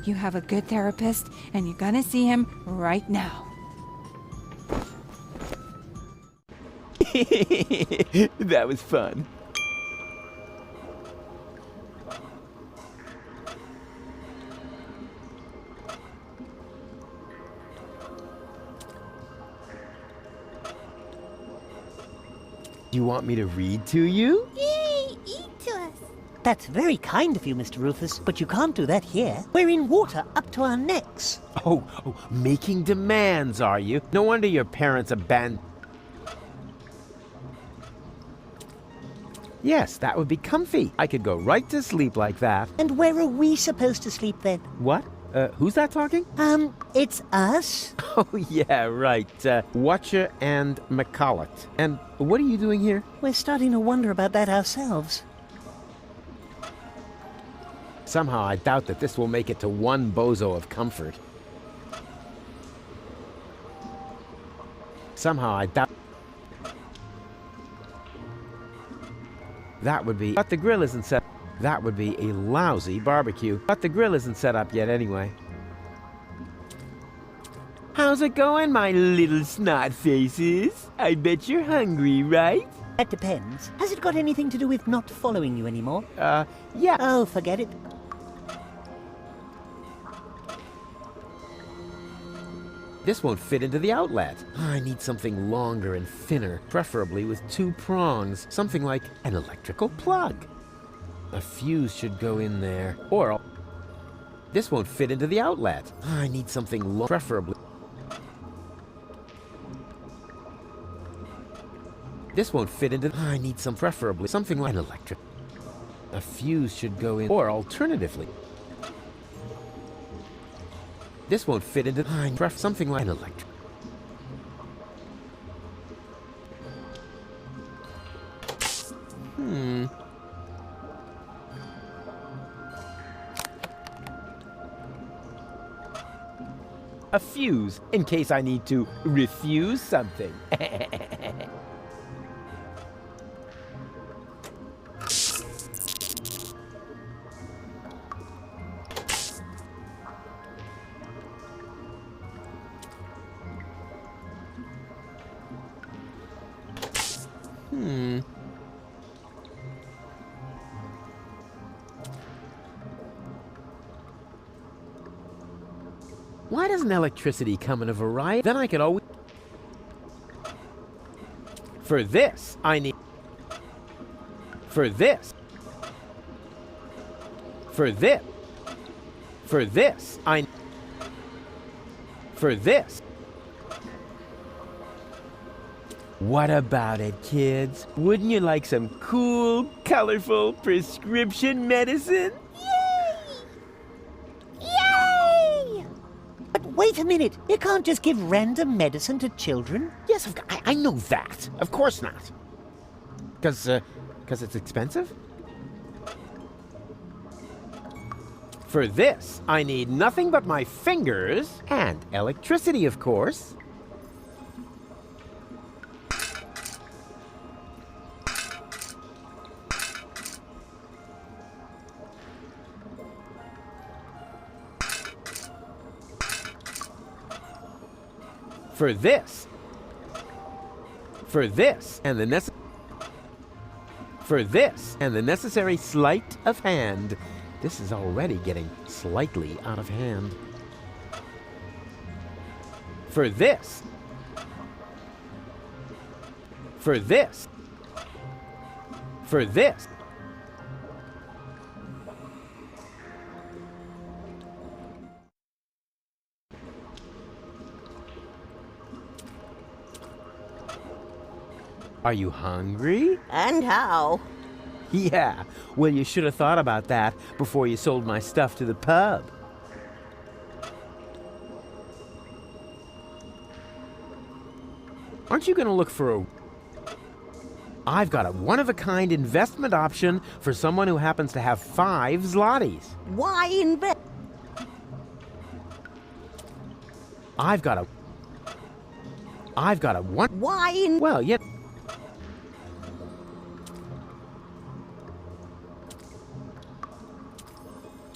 You have a good therapist, and you're gonna see him right now.
That was fun. Do you want me to read to you?
Yay! Eat to us! That's very kind of you, Mr. Rufus, but you can't do that here. We're in water up to our necks.
Oh, making demands, are you? No wonder your parents abandoned... Yes, that would be comfy. I could go right to sleep like that.
And where are we supposed to sleep then?
What? Who's that talking?
It's us.
Oh, yeah, right. Watcher and McCulloch. And what are you doing here?
We're starting to wonder about that ourselves.
Somehow I doubt that this will make it to one bozo of comfort. Somehow I doubt... That would be... But the grill isn't set... That would be a lousy barbecue. But the grill isn't set up yet anyway. How's it going, my little snot faces? I bet you're hungry, right?
That depends. Has it got anything to do with not following you anymore?
Yeah.
Oh, forget it.
This won't fit into the outlet. I need something longer and thinner, preferably with 2 prongs. Something like an electrical plug. A fuse should go in there. Or... This won't fit into the outlet. I need something preferably... This won't fit into... I need some preferably... Something like an electric... A fuse should go in... Or alternatively... This won't fit into... Something like an electric... A fuse, in case I need to refuse something. Why doesn't electricity come in a variety? Then I could always... For this, I need... For this. For this. For this, I... For this. What about it, kids? Wouldn't you like some cool, colorful prescription medicine?
Wait a minute. You can't just give random medicine to children.
Yes, I know that. Of course not. Because it's expensive? For this, I need nothing but my fingers and electricity, of course. For this, and the necessary sleight of hand. This is already getting slightly out of hand. For this, Are you hungry?
And how?
Yeah, well, you should have thought about that before you sold my stuff to the pub. Aren't you gonna look for a... I've got a one-of-a-kind investment option for someone who happens to have 5 zlotys.
Why invest?
I've got a one...
Why in...
Well, yet...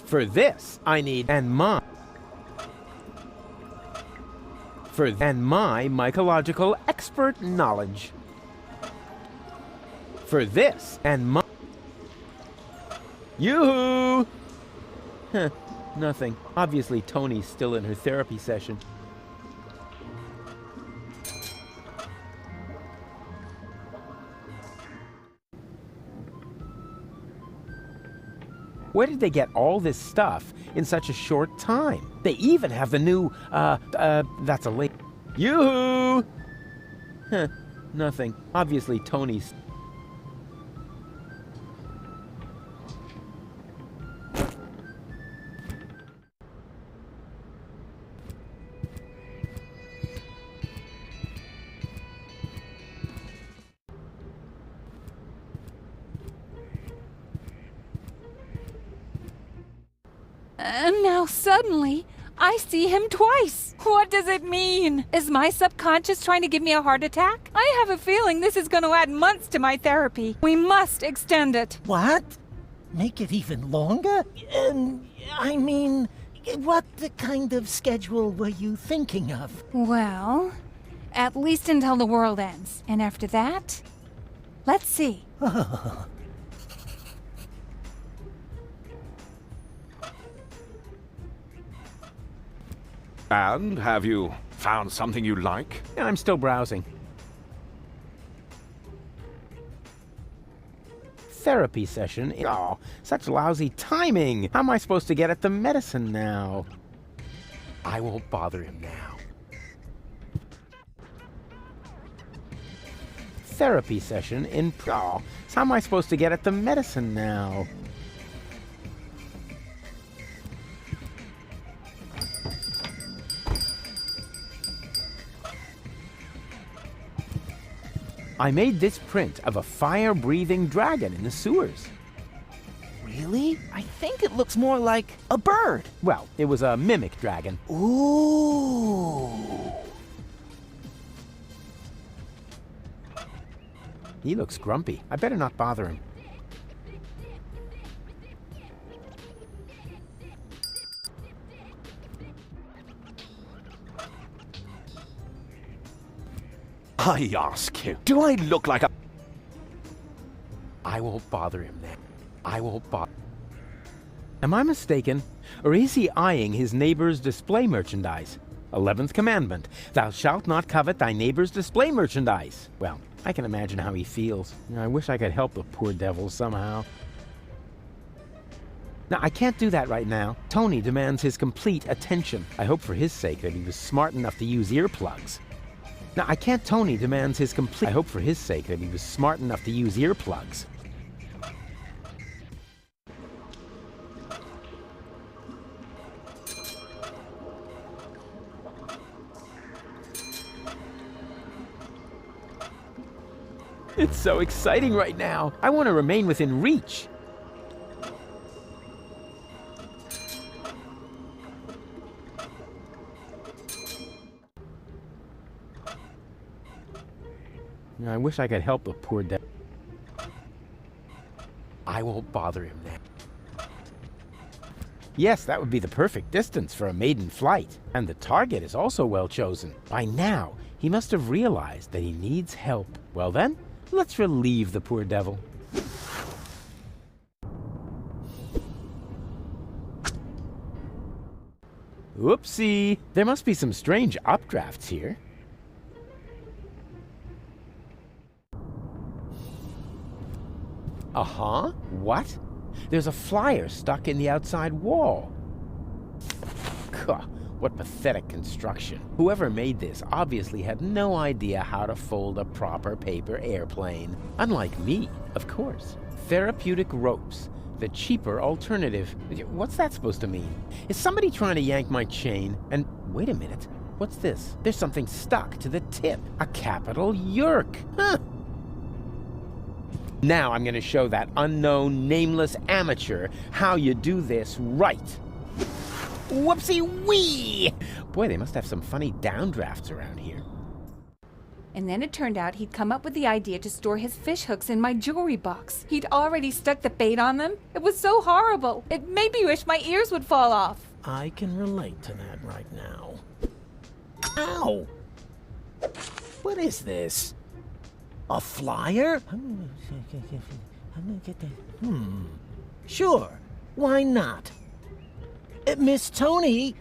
For this, I need... And my mycological expert knowledge. For this, and my... Yoo-hoo! Huh, nothing. Obviously, Tony's still in her therapy session. Where did they get all this stuff in such a short time? They even have the new, that's a late... Yoo-hoo! Huh, nothing. Obviously, Tony's...
And now suddenly, I see him twice. What does it mean? Is my subconscious trying to give me a heart attack? I have a feeling this is going to add months to my therapy. We must extend it.
What? Make it even longer? I mean, what kind of schedule were you thinking of?
Well, at least until the world ends. And after that, let's see.
And have you found something you like?
I'm still browsing. Therapy session? Oh, such lousy timing! How am I supposed to get at the medicine now? I won't bother him now. Therapy session in... Oh, how am I supposed to get at the medicine now? I made this print of a fire-breathing dragon in the sewers.
Really? I think it looks more like a bird.
Well, it was a mimic dragon.
Ooh.
He looks grumpy. I better not bother him.
I ask you, do I look like a...
I won't bother him then. I won't bother. Am I mistaken? Or is he eyeing his neighbor's display merchandise? 11th commandment, thou shalt not covet thy neighbor's display merchandise. Well, I can imagine how he feels. I wish I could help the poor devil somehow. Now, I can't do that right now. Tony demands his complete attention. I hope for his sake that he was smart enough to use earplugs. Now, I can't. Tony demands his complete... I hope for his sake that he was smart enough to use earplugs. It's so exciting right now. I want to remain within reach. I wish I could help the poor devil. I won't bother him now. Yes, that would be the perfect distance for a maiden flight. And the target is also well chosen. By now, he must have realized that he needs help. Well then, let's relieve the poor devil. Whoopsie! There must be some strange updrafts here. Uh-huh. What? There's a flyer stuck in the outside wall. Gah, what pathetic construction. Whoever made this obviously had no idea how to fold a proper paper airplane. Unlike me, of course. Therapeutic ropes. The cheaper alternative. What's that supposed to mean? Is somebody trying to yank my chain? And wait a minute. What's this? There's something stuck to the tip. A capital yerk. Huh. Now I'm gonna show that unknown, nameless amateur how you do this right. Whoopsie-wee! Boy, they must have some funny downdrafts around here.
And then it turned out he'd come up with the idea to store his fish hooks in my jewelry box. He'd already stuck the bait on them. It was so horrible. It made me wish my ears would fall off.
I can relate to that right now. Ow! What is this? A flyer? Sure. Why not? Miss Tony,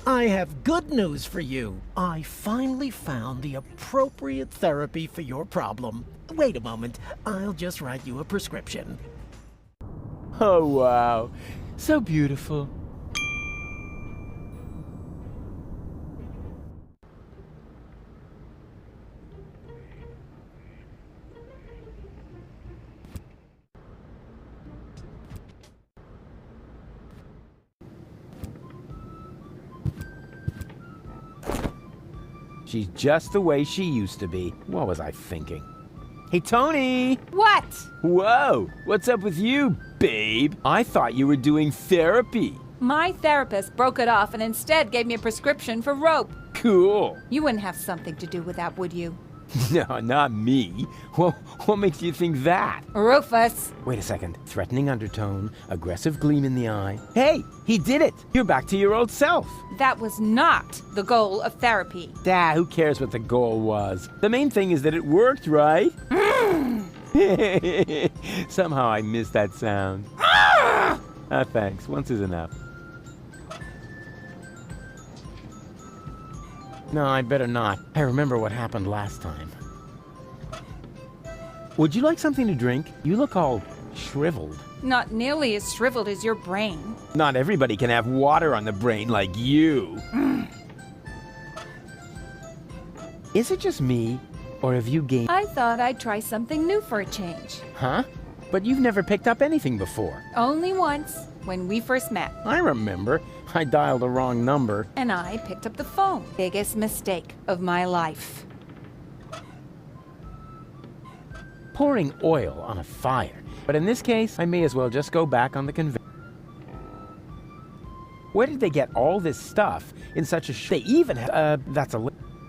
I have good news for you. I finally found the appropriate therapy for your problem. Wait a moment. I'll just write you a prescription.
Oh, wow. So beautiful. She's just the way she used to be. What was I thinking? Hey, Tony!
What?
Whoa! What's up with you, babe? I thought you were doing therapy.
My therapist broke it off and instead gave me a prescription for rope.
Cool.
You wouldn't have something to do with that, would you?
No, not me. Well, what makes you think that?
Rufus!
Wait a second. Threatening undertone, aggressive gleam in the eye. Hey, he did it! You're back to your old self.
That was not the goal of therapy.
Who cares what the goal was? The main thing is that it worked, right? Somehow I missed that sound. Thanks. Once is enough. No, I'd better not. I remember what happened last time. Would you like something to drink? You look all shriveled.
Not nearly as shriveled as your brain.
Not everybody can have water on the brain like you. Is it just me, or have you gained...
I thought I'd try something new for a change.
Huh? But you've never picked up anything before.
Only once, when we first met.
I remember. I dialed the wrong number.
And I picked up the phone. Biggest mistake of my life.
Pouring oil on a fire. But in this case, I may as well just go back on the conveyor. Where did they get all this stuff in such a They even have... that's a...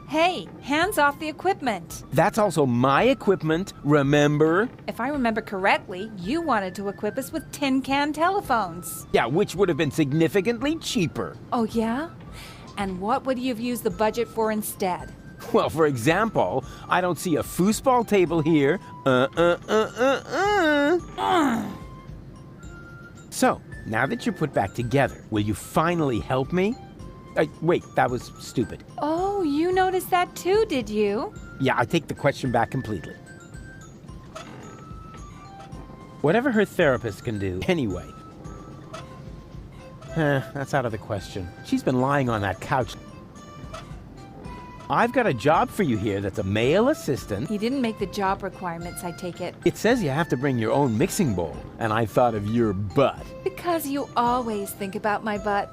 Hey, hands off the equipment.
That's also my equipment, remember?
If I remember correctly, you wanted to equip us with tin can telephones.
Yeah, which would have been significantly cheaper.
Oh, yeah? And what would you have used the budget for instead?
Well, for example, I don't see a foosball table here. So, now that you're put back together, will you finally help me? Wait, that was stupid.
Oh, you noticed that too, did you?
Yeah, I take the question back completely. Whatever her therapist can do, anyway. That's out of the question. She's been lying on that couch. I've got a job for you here that's a male assistant.
He didn't make the job requirements, I take it.
It says you have to bring your own mixing bowl, and I thought of your butt.
Because you always think about my butt.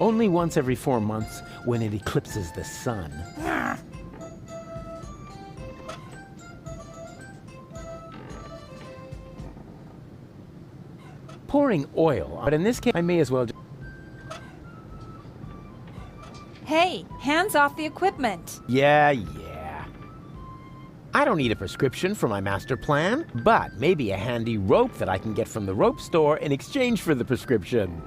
Only once every 4 months when it eclipses the sun. Pouring oil, but in this case, I may as well...
Hey, hands off the equipment.
Yeah. I don't need a prescription for my master plan, but maybe a handy rope that I can get from the rope store in exchange for the prescription.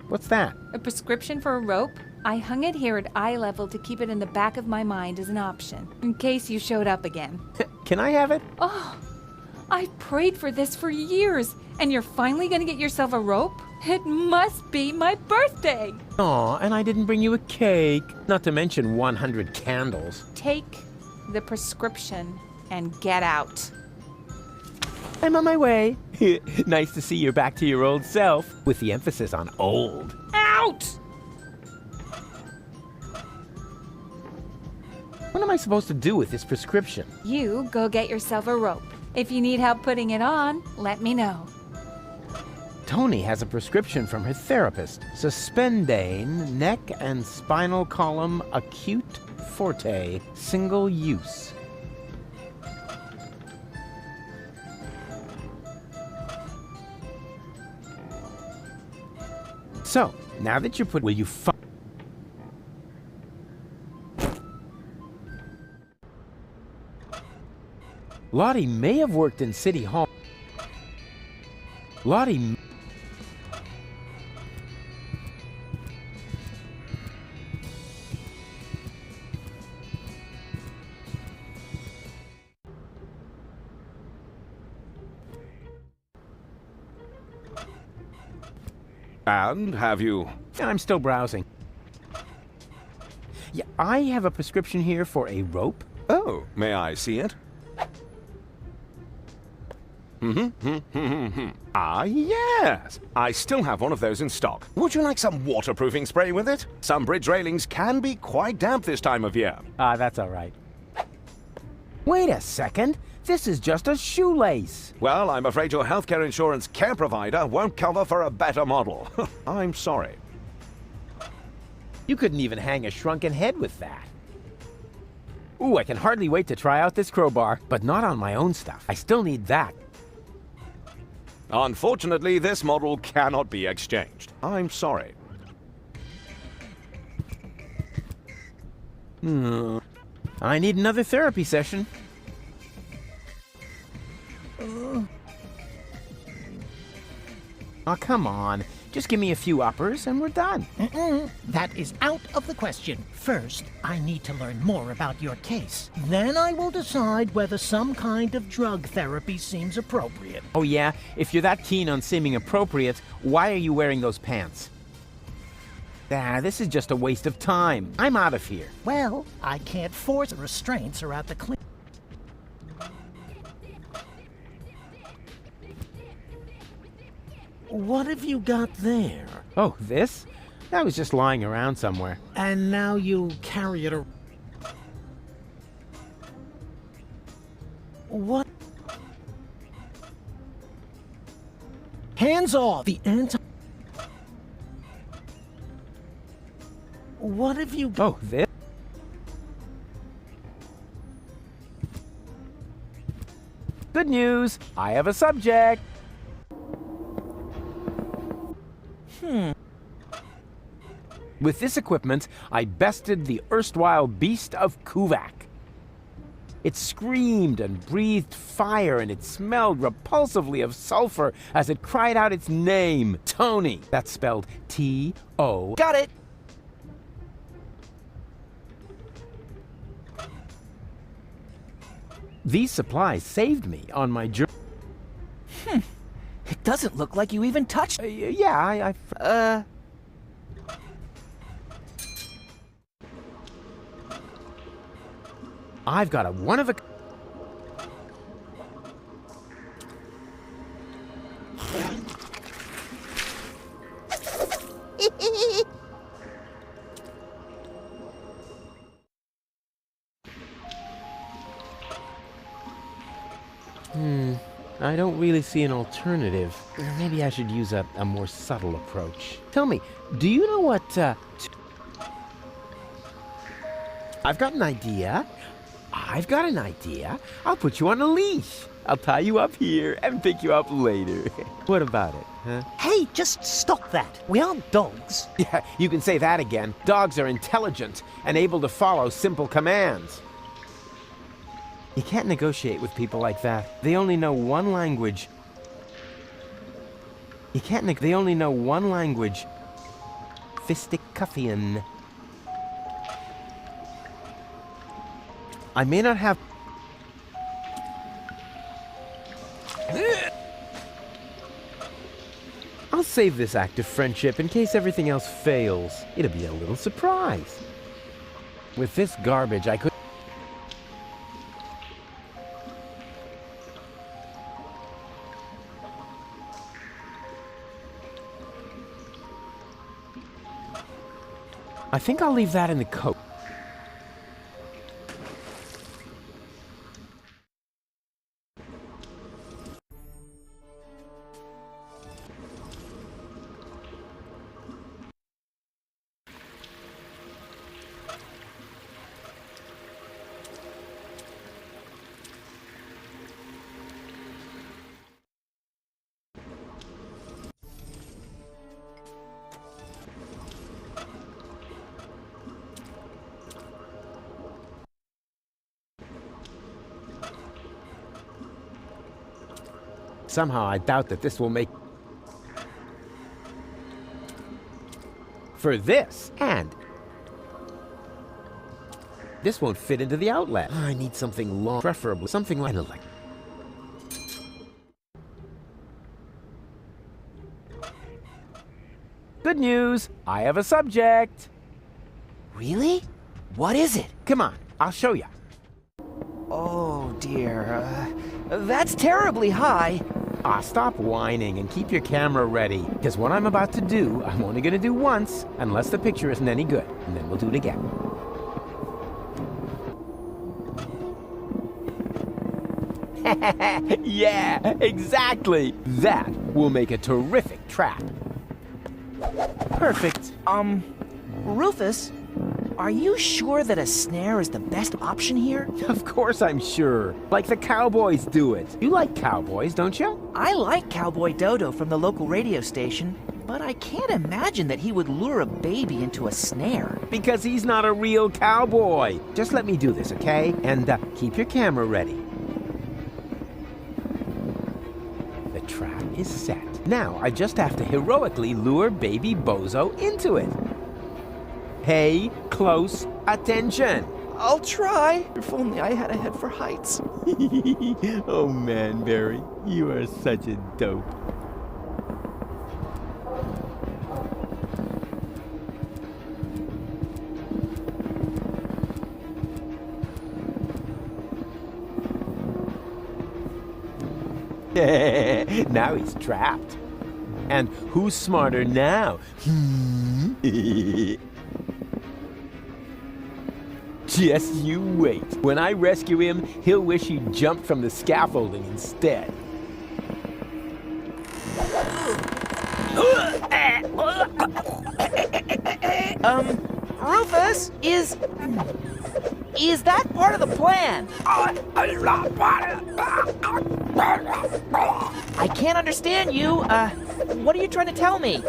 What's that?
A prescription for a rope? I hung it here at eye level to keep it in the back of my mind as an option, in case you showed up again.
Can I have it?
Oh, I've prayed for this for years, and you're finally gonna get yourself a rope? It must be my birthday!
Aw, and I didn't bring you a cake. Not to mention 100 candles.
Take the prescription and get out.
I'm on my way. Nice to see you're back to your old self, with the emphasis on old.
Out!
What am I supposed to do with this prescription?
You go get yourself a rope. If you need help putting it on, let me know.
Tony has a prescription from her therapist. Suspendane, neck and spinal column, acute forte, single use. So, now that you're put, will you Lottie may have worked in City Hall. Lottie...
And have you...
I'm still browsing. Yeah, I have a prescription here for a rope.
Oh, may I see it? Ah, yes! I still have one of those in stock. Would you like some waterproofing spray with it? Some bridge railings can be quite damp this time of year.
Ah, that's all right. Wait a second. This is just a shoelace.
Well, I'm afraid your healthcare insurance care provider won't cover for a better model. I'm sorry.
You couldn't even hang a shrunken head with that. Ooh, I can hardly wait to try out this crowbar, but not on my own stuff. I still need that.
Unfortunately, this model cannot be exchanged. I'm sorry.
I need another therapy session. Oh, come on. Just give me a few uppers and we're done.
That is out of the question. First, I need to learn more about your case. Then I will decide whether some kind of drug therapy seems appropriate.
Oh yeah? If you're that keen on seeming appropriate, why are you wearing those pants? Ah, this is just a waste of time. I'm out of here.
Well, I can't force restraints are at the clinic. What have you got there?
Oh, this? That was just lying around somewhere.
And now you carry it around. What? Hands off! The anti... What have you...
Oh, this? Good news! I have a subject! With this equipment, I bested the erstwhile beast of Kuvak. It screamed and breathed fire, and it smelled repulsively of sulfur as it cried out its name, Tony. That's spelled T-O...
Got it!
These supplies saved me on my journey.
It doesn't look like you even touched...
Yeah, I've got a one-of-a... I don't really see an alternative. Maybe I should use a more subtle approach. Tell me, do you know what, I've got an idea. I'll put you on a leash. I'll tie you up here and pick you up later. What about it, huh?
Hey, just stop that. We aren't dogs.
Yeah, you can say that again. Dogs are intelligent and able to follow simple commands. You can't negotiate with people like that. They only know one language. They only know one language. Fisticuffian. I may not have... I'll save this act of friendship in case everything else fails. It'll be a little surprise. With this garbage, I could... I think I'll leave that in the coat. somehow I doubt that this will make... For this, and... This won't fit into the outlet. I need something long, preferably something like... Good news! I have a subject!
Really? What is it?
Come on, I'll show you.
Oh dear, that's terribly high.
Stop whining and keep your camera ready, because what I'm about to do, I'm only gonna do once, unless the picture isn't any good, and then we'll do it again. Yeah, exactly! That will make a terrific trap. Perfect.
Rufus, are you sure that a snare is the best option here?
Of course I'm sure. Like the cowboys do it. You like cowboys, don't you?
I like Cowboy Dodo from the local radio station, but I can't imagine that he would lure a baby into a snare.
Because he's not a real cowboy. Just let me do this, okay? And keep your camera ready. The trap is set. Now I just have to heroically lure baby Bozo into it. Pay close attention.
I'll try. If only I had a head for heights.
Oh man, Barry, you are such a dope. Now he's trapped. And who's smarter now? Just you wait. When I rescue him, he'll wish he'd jumped from the scaffolding instead.
Rufus, is that part of the plan? I can't understand you. What are you trying to tell me?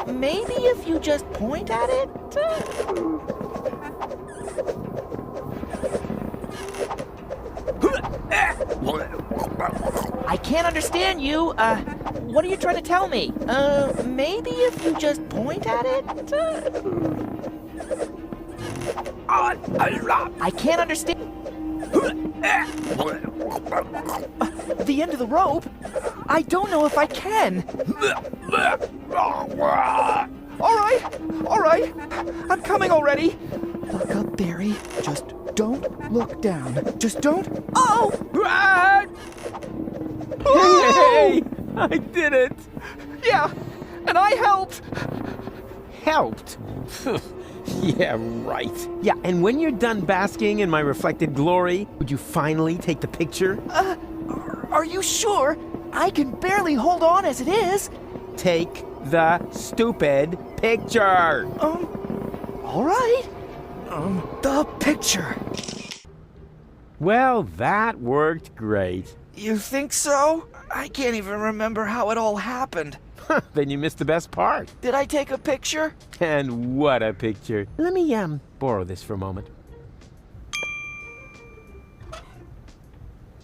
Maybe if you just point at it? I can't understand you. What are you trying to tell me? Maybe if you just point at it? I can't understand. The end of the rope? I don't know if I can. All right. I'm coming already. Look up, Barry. Just don't look down. Just don't. Oh!
Hey! I did it!
Yeah, and I helped.
Helped? Yeah, right. Yeah, and when you're done basking in my reflected glory, would you finally take the picture?
Are you sure? I can barely hold on as it is.
Take the stupid picture.
All right. The picture.
Well, that worked great.
You think so? I can't even remember how it all happened.
Then you missed the best part.
Did I take a picture?
And what a picture. Let me, borrow this for a moment.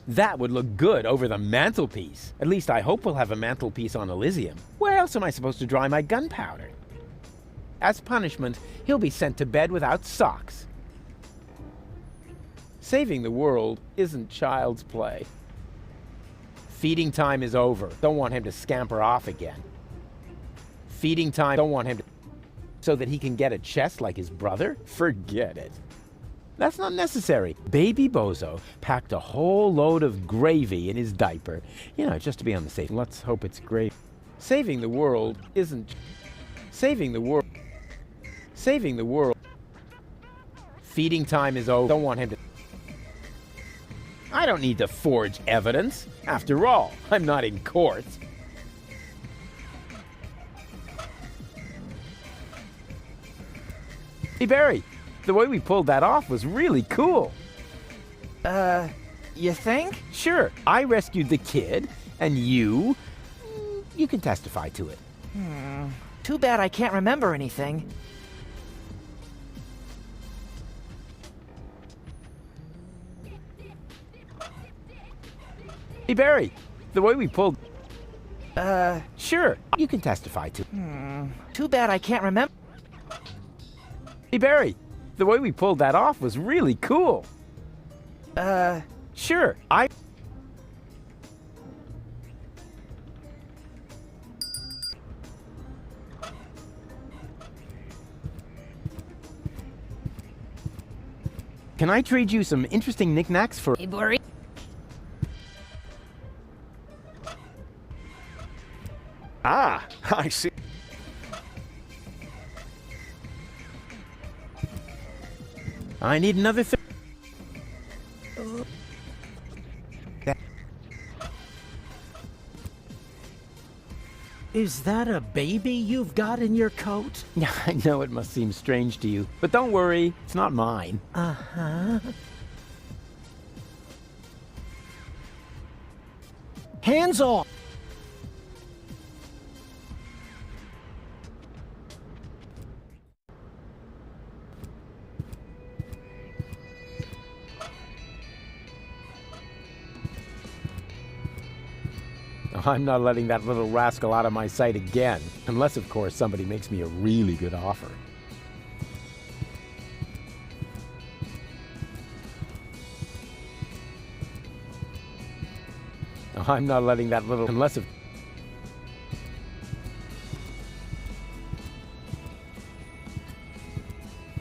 That would look good over the mantelpiece. At least I hope we'll have a mantelpiece on Elysium. Where else am I supposed to dry my gunpowder? As punishment, he'll be sent to bed without socks. Saving the world isn't child's play. Feeding time is over. Don't want him to scamper off again. Feeding time, don't want him to... So that he can get a chest like his brother? Forget it. That's not necessary. Baby Bozo packed a whole load of gravy in his diaper. You know, just to be on the safe. Let's hope it's gravy. Saving the world isn't... Saving the world... Saving the world... Feeding time is over. Don't want him to... I don't need to forge evidence. After all, I'm not in court. Hey, Barry, the way we pulled that off was really cool.
You think?
Sure. I rescued the kid, and you can testify to it.
Too bad I can't remember anything.
Hey, Barry, the way we pulled...
Uh...
Sure, you can testify to...
Too bad I can't remember.
Hey, Barry, the way we pulled that off was really cool. Sure, Can I trade you some interesting knickknacks for...
Hey, Barry.
Ah, I see.
I need another
Is that a baby you've got in your coat?
Yeah, I know it must seem strange to you, but don't worry, it's not mine.
Uh-huh. Hands off!
I'm not letting that little rascal out of my sight again. Unless, of course, somebody makes me a really good offer. I'm not letting that little... Unless, of...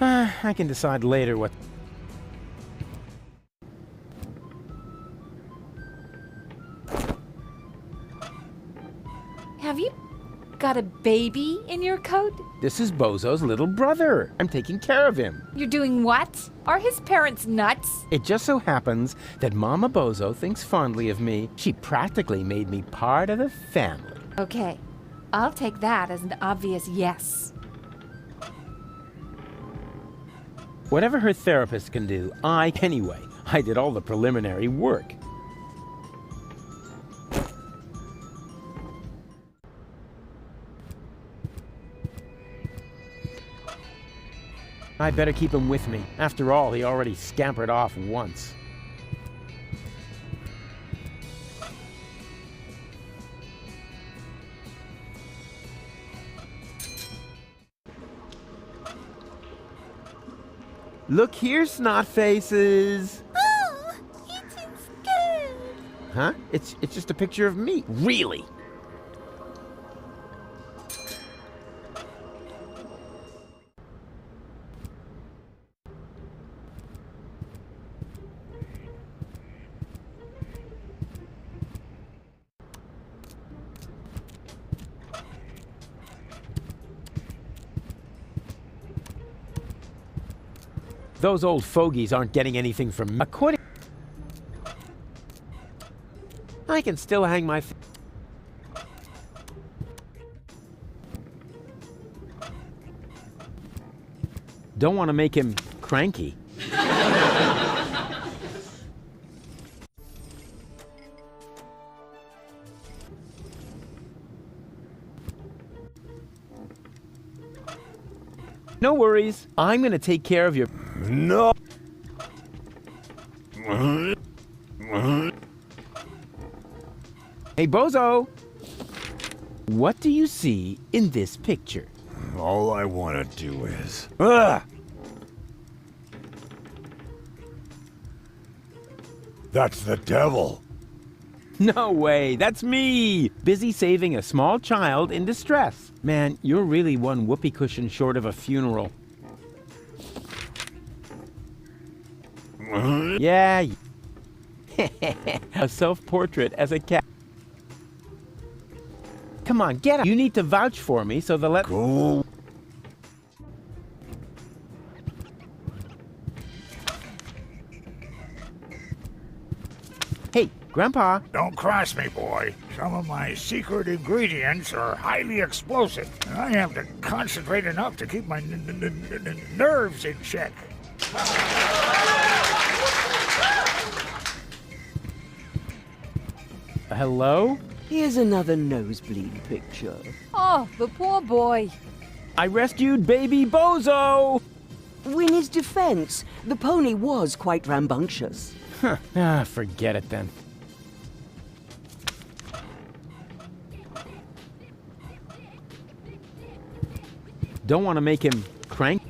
I can decide later what...
Have you got a baby in your coat?
This is Bozo's little brother. I'm taking care of him.
You're doing what? Are his parents nuts?
It just so happens that Mama Bozo thinks fondly of me. She practically made me part of the family.
Okay, I'll take that as an obvious yes.
Whatever her therapist can do, anyway, I did all the preliminary work. I better keep him with me. After all, he already scampered off once. Look here, snot faces.
Oh, it is good.
Huh? It's just a picture of me. Really? Those old fogies aren't getting anything from me. According... I can still hang my... Don't want to make him cranky. No worries. I'm gonna take care of your...
No.
Hey, Bozo! What do you see in this picture?
All I want to do is... Ah! That's the devil.
No way, that's me! Busy saving a small child in distress. Man, you're really one whoopee cushion short of a funeral. Yeah. A self-portrait as a cat. Come on, get up. You need to vouch for me so the
Go.
Hey, Grandpa.
Don't cross me, boy. Some of my secret ingredients are highly explosive, and I have to concentrate enough to keep my nerves in check.
Hello?
Here's another nosebleed picture.
Oh, the poor boy.
I rescued baby Bozo!
In his defense, the pony was quite rambunctious.
Huh. Forget it then. Don't want to make him crank.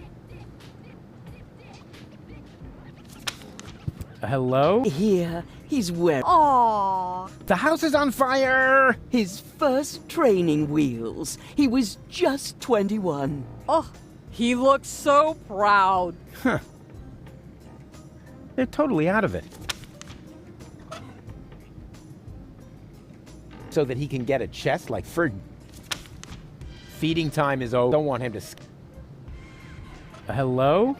Hello?
Here, he's wearing...
Aww.
The house is on fire!
His first training wheels. He was just 21.
Oh, he looks so proud.
Huh. They're totally out of it. So that he can get a chest like Ferg. Feeding time is over. Don't want him to... Hello?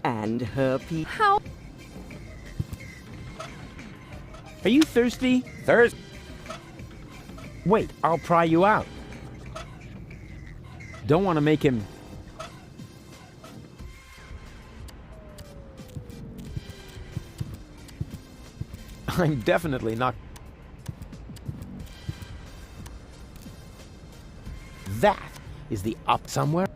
And her
How?
Are you thirsty? Thirsty? Wait, I'll pry you out. Don't want to make him... I'm definitely not... That is the up somewhere.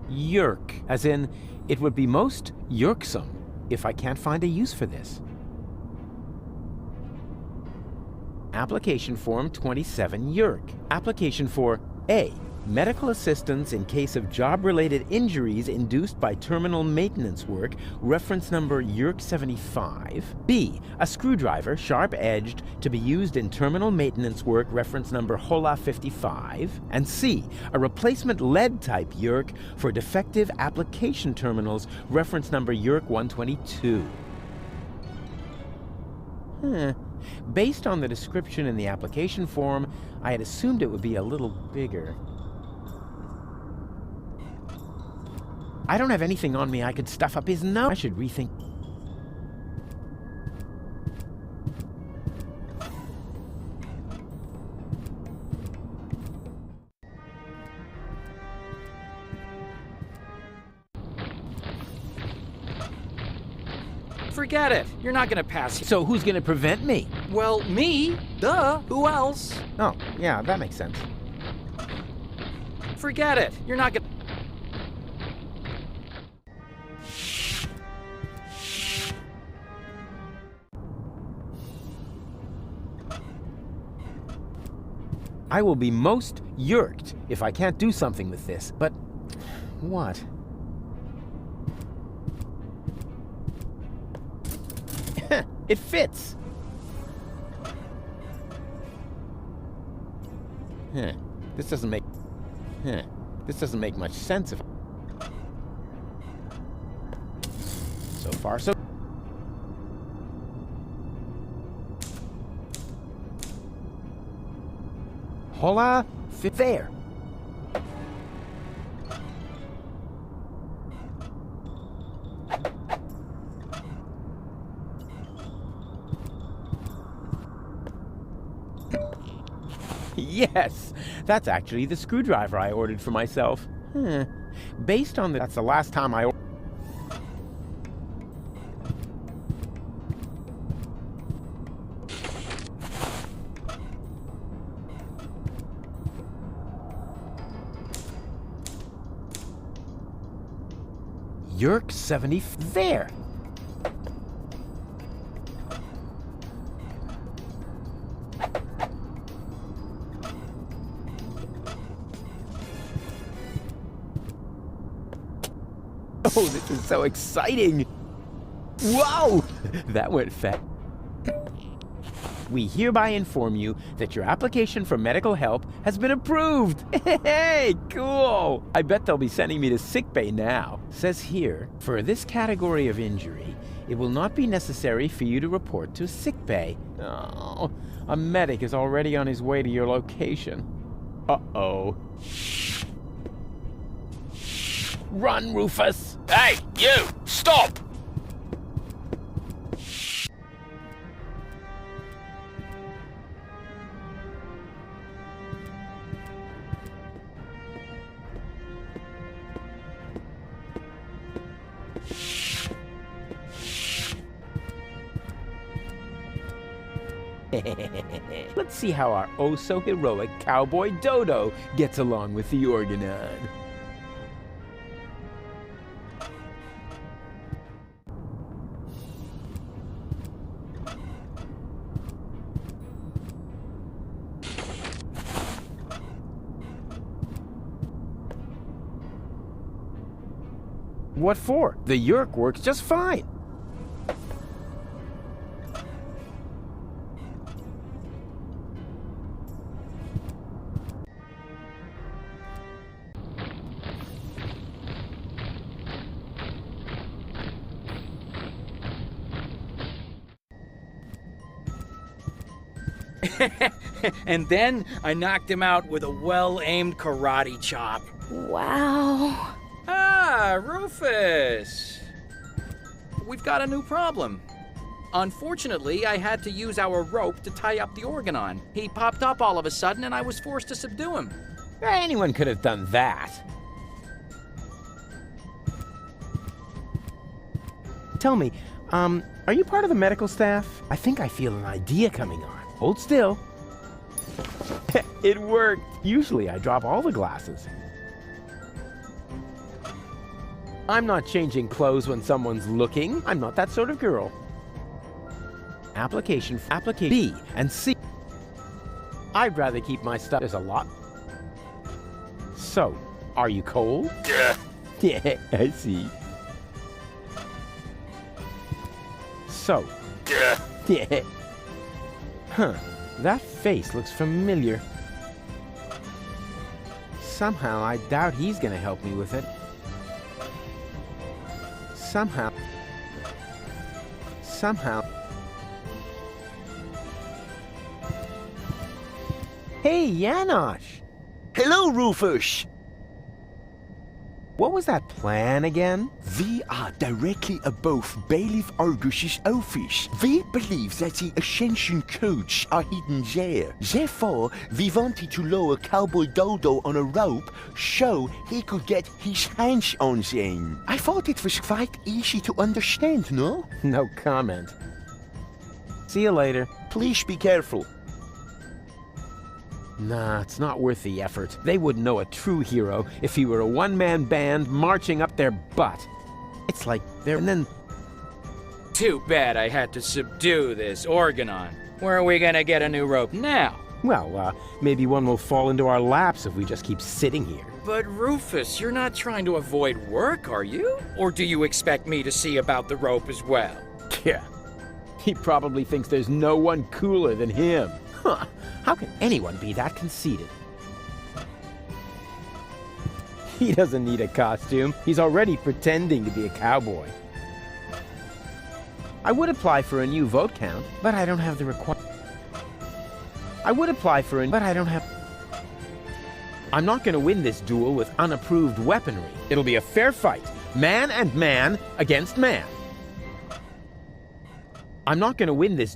Yerk, as in, it would be most yerksome if I can't find a use for this. Application Form 27 Yerk. Application for A. Medical assistance in case of job-related injuries induced by terminal maintenance work, reference number Yerk 75. B. A screwdriver, sharp-edged, to be used in terminal maintenance work, reference number HOLA 55. And C. A replacement lead-type Yerk for defective application terminals, reference number Yerk 122. Based on the description in the application form, I had assumed it would be a little bigger. I don't have anything on me I could stuff up his nose. I should rethink.
Forget it. You're not gonna pass.
So who's gonna prevent me?
Well, me. Duh. Who else?
Oh, yeah, that makes sense.
Forget it. You're not gonna...
I will be most yerked if I can't do something with this, but what? It fits! This doesn't make... This doesn't make much sense if... So far, so... Hola, fit there. Yes, that's actually the screwdriver I ordered for myself. Based on that's the last time I... Yerk 70 there. Oh, this is so exciting! Whoa! That went fast. We hereby inform you that your application for medical help has been approved. Hey, cool! I bet they'll be sending me to sickbay now. Says here, for this category of injury, it will not be necessary for you to report to sickbay. Oh, a medic is already on his way to your location. Uh-oh. Run, Rufus!
Hey, you! Stop!
Let's see how our oh-so-heroic cowboy Dodo gets along with the Organon. What for? The Yerk works just fine.
And then I knocked him out with a well-aimed karate chop.
Wow.
Ah, Rufus! We've got a new problem. Unfortunately, I had to use our rope to tie up the Organon. He popped up all of a sudden and I was forced to subdue him.
Anyone could have done that. Tell me, are you part of the medical staff? I think I feel an idea coming on. Hold still. It worked. Usually I drop all the glasses. I'm not changing clothes when someone's looking. I'm not that sort of girl. Application B and C. I'd rather keep my stuff. There's a lot. So, are you cold?
Yeah.
Yeah, I see. So.
Yeah.
Yeah. Huh. That face looks familiar. Somehow, I doubt he's gonna help me with it. Somehow. Hey, Janosch!
Hello, Rufus!
What was that plan again?
We are directly above Bailiff Argus's office. We believe that the Ascension codes are hidden there. Therefore, we wanted to lower Cowboy Dodo on a rope so he could get his hands on them. I thought it was quite easy to understand, no?
No comment. See you later.
Please be careful.
Nah, it's not worth the effort. They wouldn't know a true hero if he were a one-man band marching up their butt. It's like they're... and then...
Too bad I had to subdue this Organon. Where are we gonna get a new rope now?
Well, maybe one will fall into our laps if we just keep sitting here.
But Rufus, you're not trying to avoid work, are you? Or do you expect me to see about the rope as well?
Yeah. He probably thinks there's no one cooler than him. Huh. How can anyone be that conceited? He doesn't need a costume. He's already pretending to be a cowboy. I would apply for a new vote count, but I don't have the I'm not gonna win this duel with unapproved weaponry. It'll be a fair fight. Man and man against man. I'm not gonna win this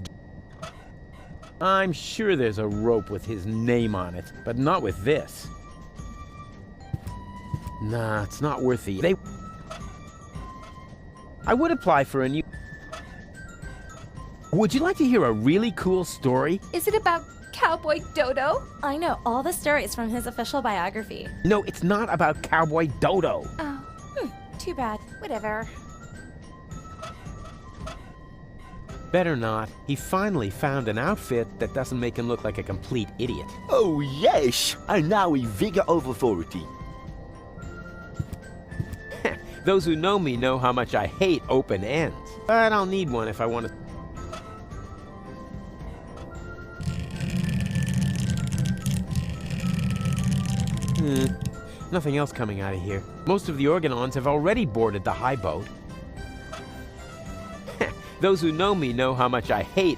I'm sure there's a rope with his name on it, but not with this. Nah, it's not worth the... I would apply for a new... Would you like to hear a really cool story?
Is it about Cowboy Dodo?
I know all the stories from his official biography.
No, it's not about Cowboy Dodo.
Oh, too bad. Whatever.
Better not. He finally found an outfit that doesn't make him look like a complete idiot.
Oh, yes! And now we vigor of authority.
Those who know me know how much I hate open ends. But I'll need one if I want to... Nothing else coming out of here. Most of the Organons have already boarded the high boat. Those who know me know how much I hate...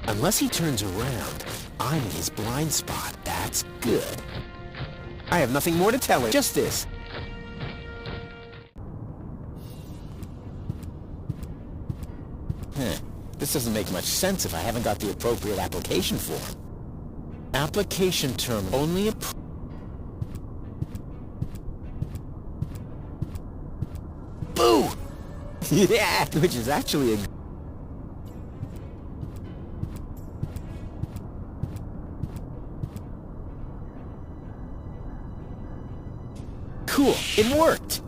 Unless he turns around, I'm in his blind spot. That's good. I have nothing more to tell him. Just this. This doesn't make much sense if I haven't got the appropriate application form. Application term only Boo! Yeah, which is actually a... Cool, it worked.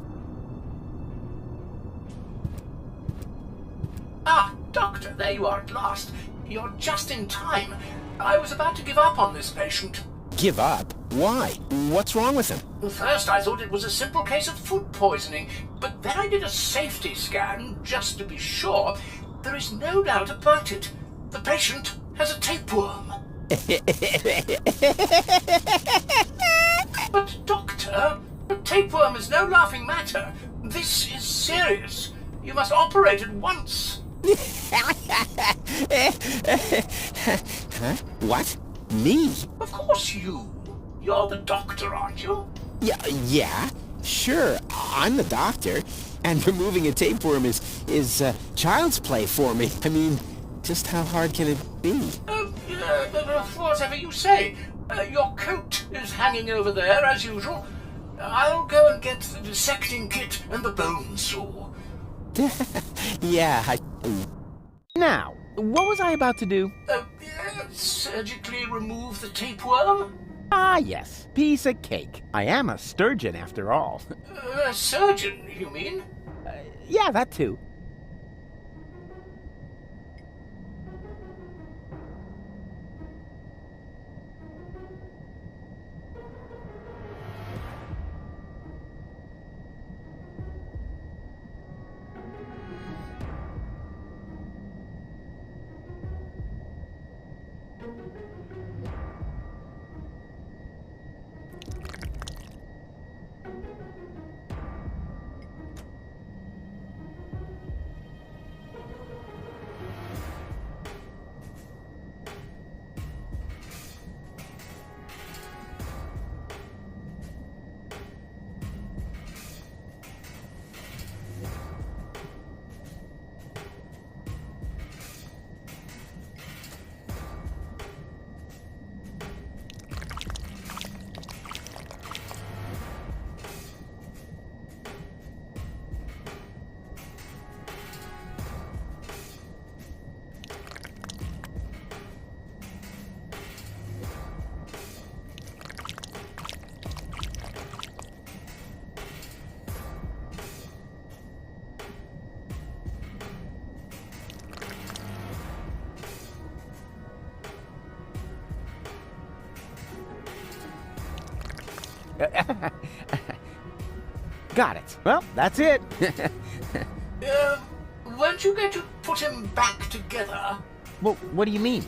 Ah, Doctor, there you are at last. You're just in time. I was about to give up on this patient.
Give up? Why? What's wrong with him?
First, I thought it was a simple case of food poisoning, but then I did a safety scan just to be sure. There is no doubt about it. The patient has a tapeworm. But, Doctor, a tapeworm is no laughing matter. This is serious. You must operate at once.
Huh? What? Me?
Of course you. You're the doctor, aren't you?
Yeah, sure. I'm the doctor. And removing a tapeworm is child's play for me. I mean, just how hard can it be?
Whatever you say. Your coat is hanging over there, as usual. I'll go and get the dissecting kit and the bone saw.
Yeah, Now, what was I about to do?
Surgically remove the tapeworm?
Ah, yes. Piece of cake. I am a sturgeon, after all.
A surgeon, you mean?
Yeah, that too. Got it. Well, that's it.
Weren't you going to put him back together?
Well, what do you mean?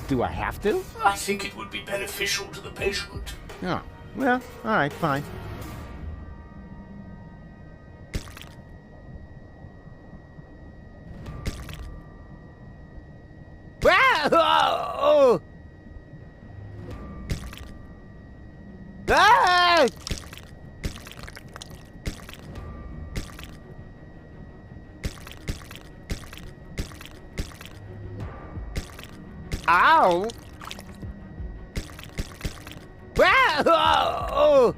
Do I have to?
I think it would be beneficial to the patient.
Oh, well, all right, fine. Oh! Ah! Ow! Oh!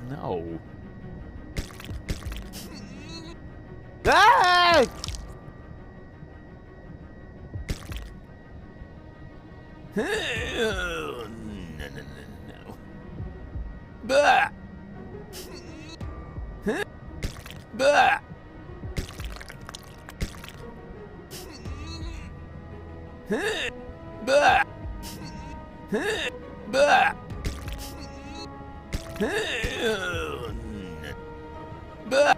No. Ah! No. Bah! Bah! Bah! Bah! Bah!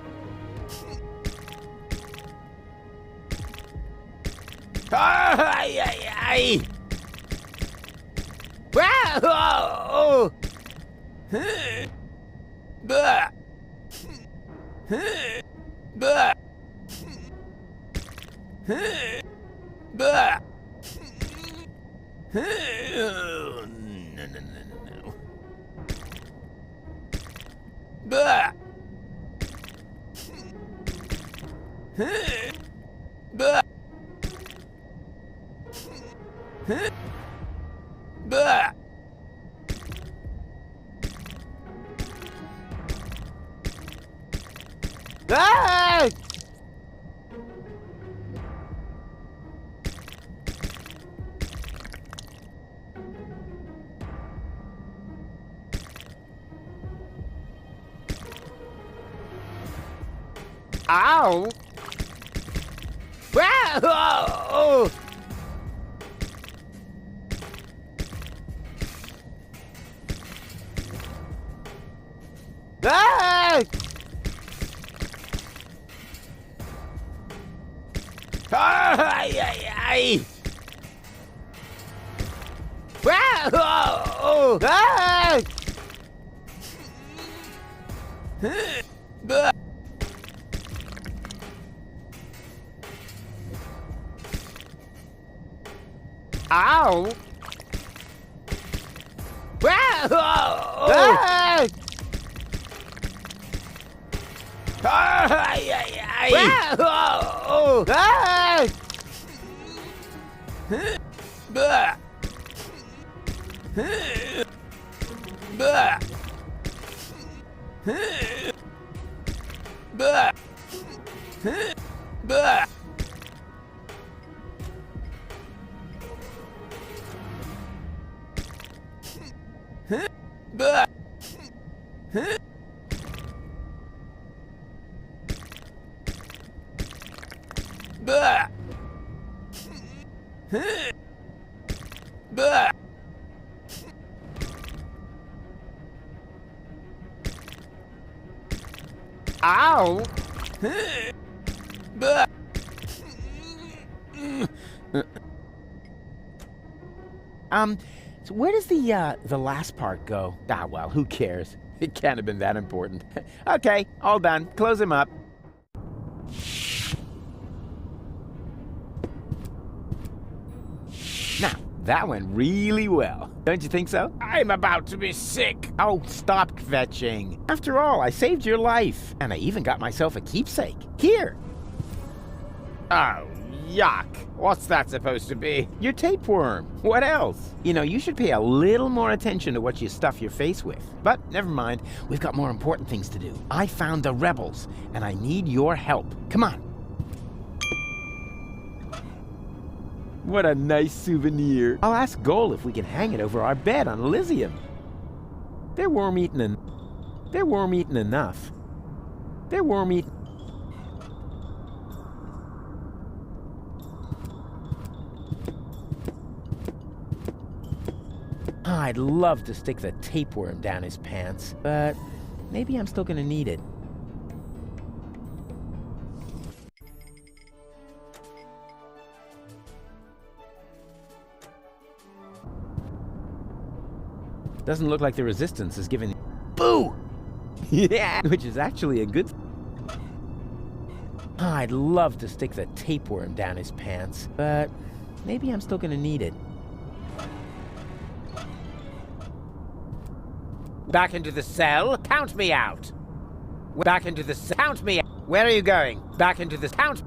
Ay, ay, ay! Oh! Bah! Bah! Bah! No. Bah! Bah! Bah! Ah! Ow! Oh! Ah! Ay, ay, ay! Oh! Ah! Ow! Ah! Ay, ay, ay! Oh! Ah! Bah! Bah! Bah! Bah! Bah! Bah! Bah! Ow! Bah! So where does the last part go? Ah, well, who cares? It can't have been that important. Okay, all done. Close him up. Now, that went really well. Don't you think so? I'm about to be sick. Oh, stop kvetching. After all, I saved your life. And I even got myself a keepsake. Here. Oh, yuck. What's that supposed to be? Your tapeworm. What else? You know, you should pay a little more attention to what you stuff your face with. But never mind. We've got more important things to do. I found the rebels, and I need your help. Come on. What a nice souvenir. I'll ask Goal if we can hang it over our bed on Elysium. They're worm-eaten enough. They're worm-eaten. I'd love to stick the tapeworm down his pants, but maybe I'm still gonna need it. Doesn't look like the resistance is giving... Boo! Yeah, which is actually a good... I'd love to stick the tapeworm down his pants, but maybe I'm still gonna need it. Back into the cell. Count me out. Back into the cell. Count me out. Where are you going? Back into the... Count...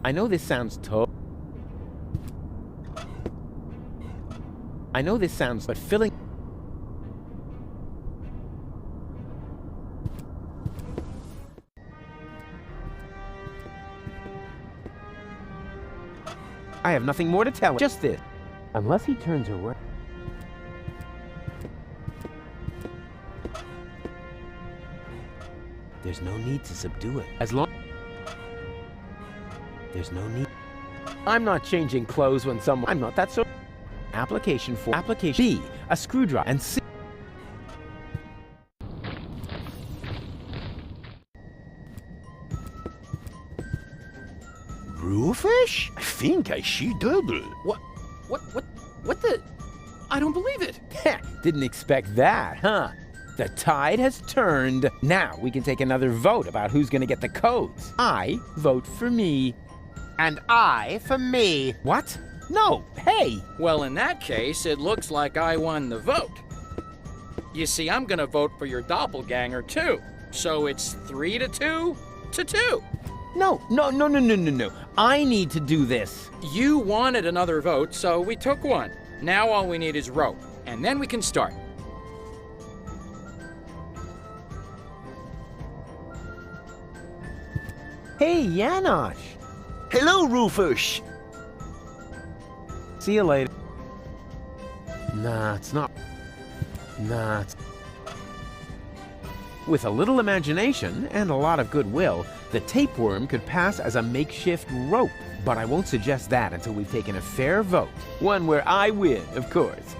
I know this sounds but filling... I have nothing more to tell him. Just this. Unless he turns around... There's no need to subdue it. As long... There's no need... I'm not changing clothes when someone... I'm not that sort... Application for... Application B. A screwdriver. And C...
Bluefish? I think I see double.
What the... I don't believe it.
Didn't expect that, huh? The tide has turned. Now we can take another vote about who's gonna get the codes. I vote for me. And I for me. What? No, hey!
Well, in that case, it looks like I won the vote. You see, I'm gonna vote for your doppelganger, too. So it's 3-2 to 2.
No. I need to do this.
You wanted another vote, so we took one. Now all we need is rope, and then we can start.
Hey, Janosch.
Hello, Rufus.
See you later. Nah, it's not. Nah, it's... With a little imagination and a lot of goodwill, the tapeworm could pass as a makeshift rope. But I won't suggest that until we've taken a fair vote. One where I win, of course.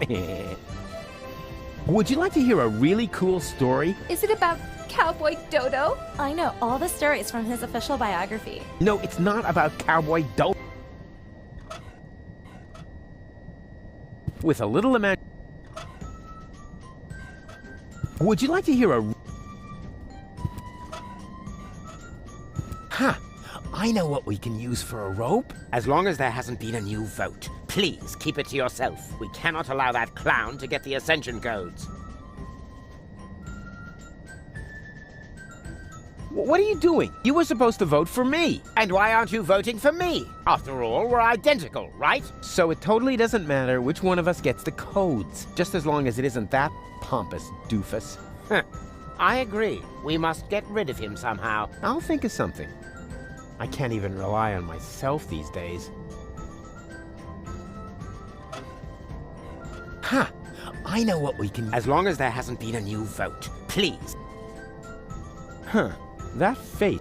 Would you like to hear a really cool story?
Is it about Cowboy Dodo? I know all the stories from his official biography.
No, it's not about Cowboy Dodo. With a little Would you like to hear a... Huh. I know what we can use for a rope.
As long as there hasn't been a new vote, please keep it to yourself. We cannot allow that clown to get the ascension codes.
What are you doing? You were supposed to vote for me.
And why aren't you voting for me? After all, we're identical, right?
So it totally doesn't matter which one of us gets the codes, just as long as it isn't that pompous doofus.
I agree. We must get rid of him somehow.
I'll think of something. I can't even rely on myself these days. Huh. I know what we can...
As long as there hasn't been a new vote, please.
Huh. That fate.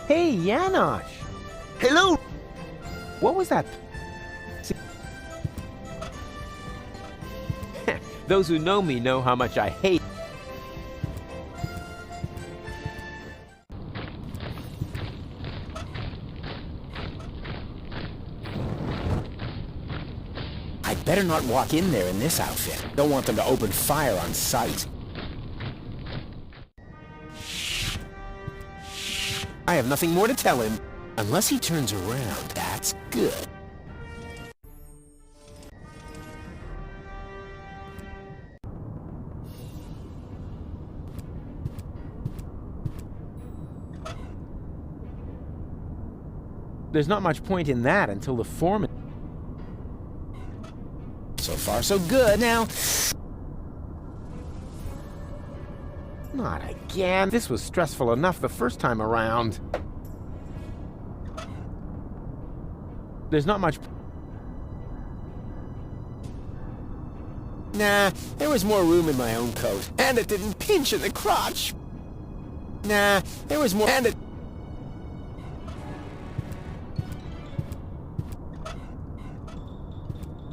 Hey, Janosch!
Hello!
What was that? Those who know me know how much I hate.
I'd better not walk in there in this outfit. Don't want them to open fire on sight.
I have nothing more to tell him.
Unless he turns around, that's good.
There's not much point in that until the foreman...
So far, so good. Now...
Not again. This was stressful enough the first time around. There's not much...
Nah, there was more room in my own coat. And it didn't pinch in the crotch. Nah, there was more... And it...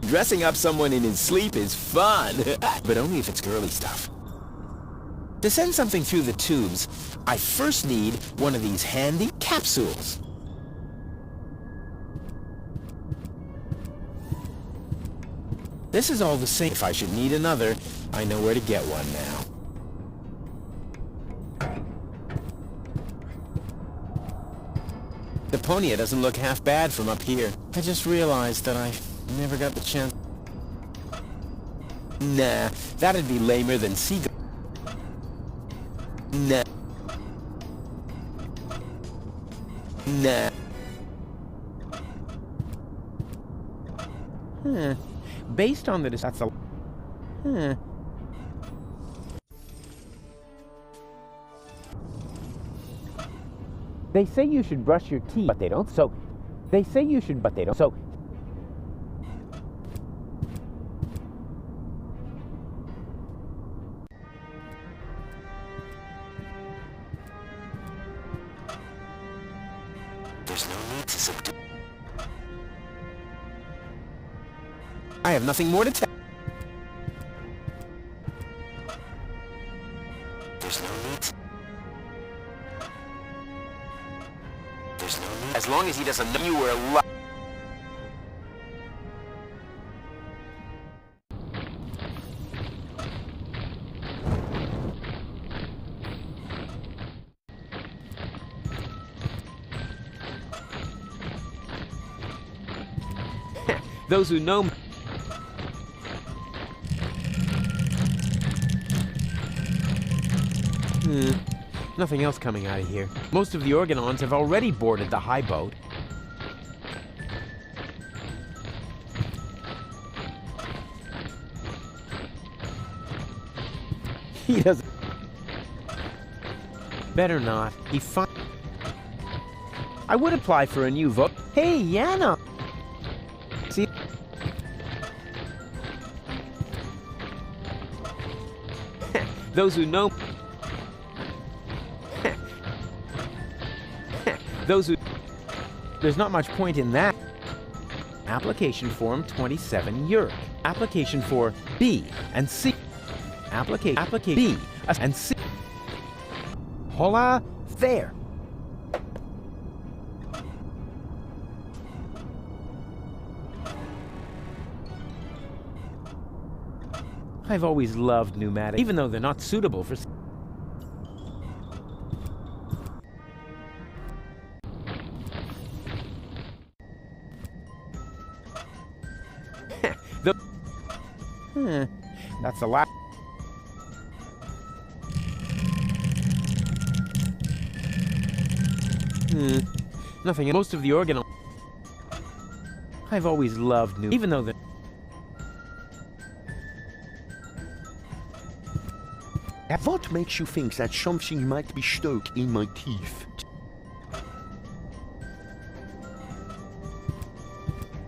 Dressing up someone in his sleep is fun, but only if it's girly stuff. To send something through the tubes, I first need one of these handy capsules. This is all the same. If I should need another, I know where to get one now. Deponia doesn't look half bad from up here. I just realized that I never got the chance. Nah, that'd be lamer than seagull. Nah. Nah.
Huh. Based on the... That's a... Huh. They say you should brush your teeth, but they don't, so... They say you should, but they don't, so...
There's no need to subdue.
I have nothing more to tell.
There's no need. There's no need. As long as he doesn't know you were alive.
Those who know me... Nothing else coming out of here. Most of the Organons have already boarded the high boat. He doesn't... Better not. I would apply for a new vote. Hey, Yana! See? Those who know... Those who... There's not much point in that. Application form 27 Yerk. Application for B and C. Application B and C. Hola there. I've always loved pneumatic, even though they're not suitable for... That's a lot. Nothing. Most of the organelle. I've always loved new, even though the...
What makes you think that something might be stuck in my teeth?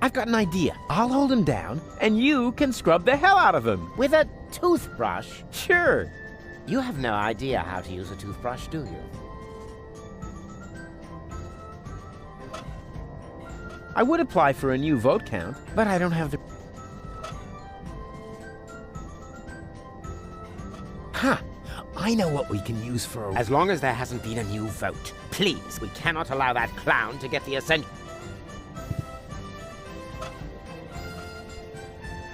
I've got an idea. I'll hold him down, and you can scrub the hell out of him.
With a toothbrush?
Sure.
You have no idea how to use a toothbrush, do you?
I would apply for a new vote count, but I don't have the... Ha! I know what we can use for a...
As long as there hasn't been a new vote. Please, we cannot allow that clown to get the ascension.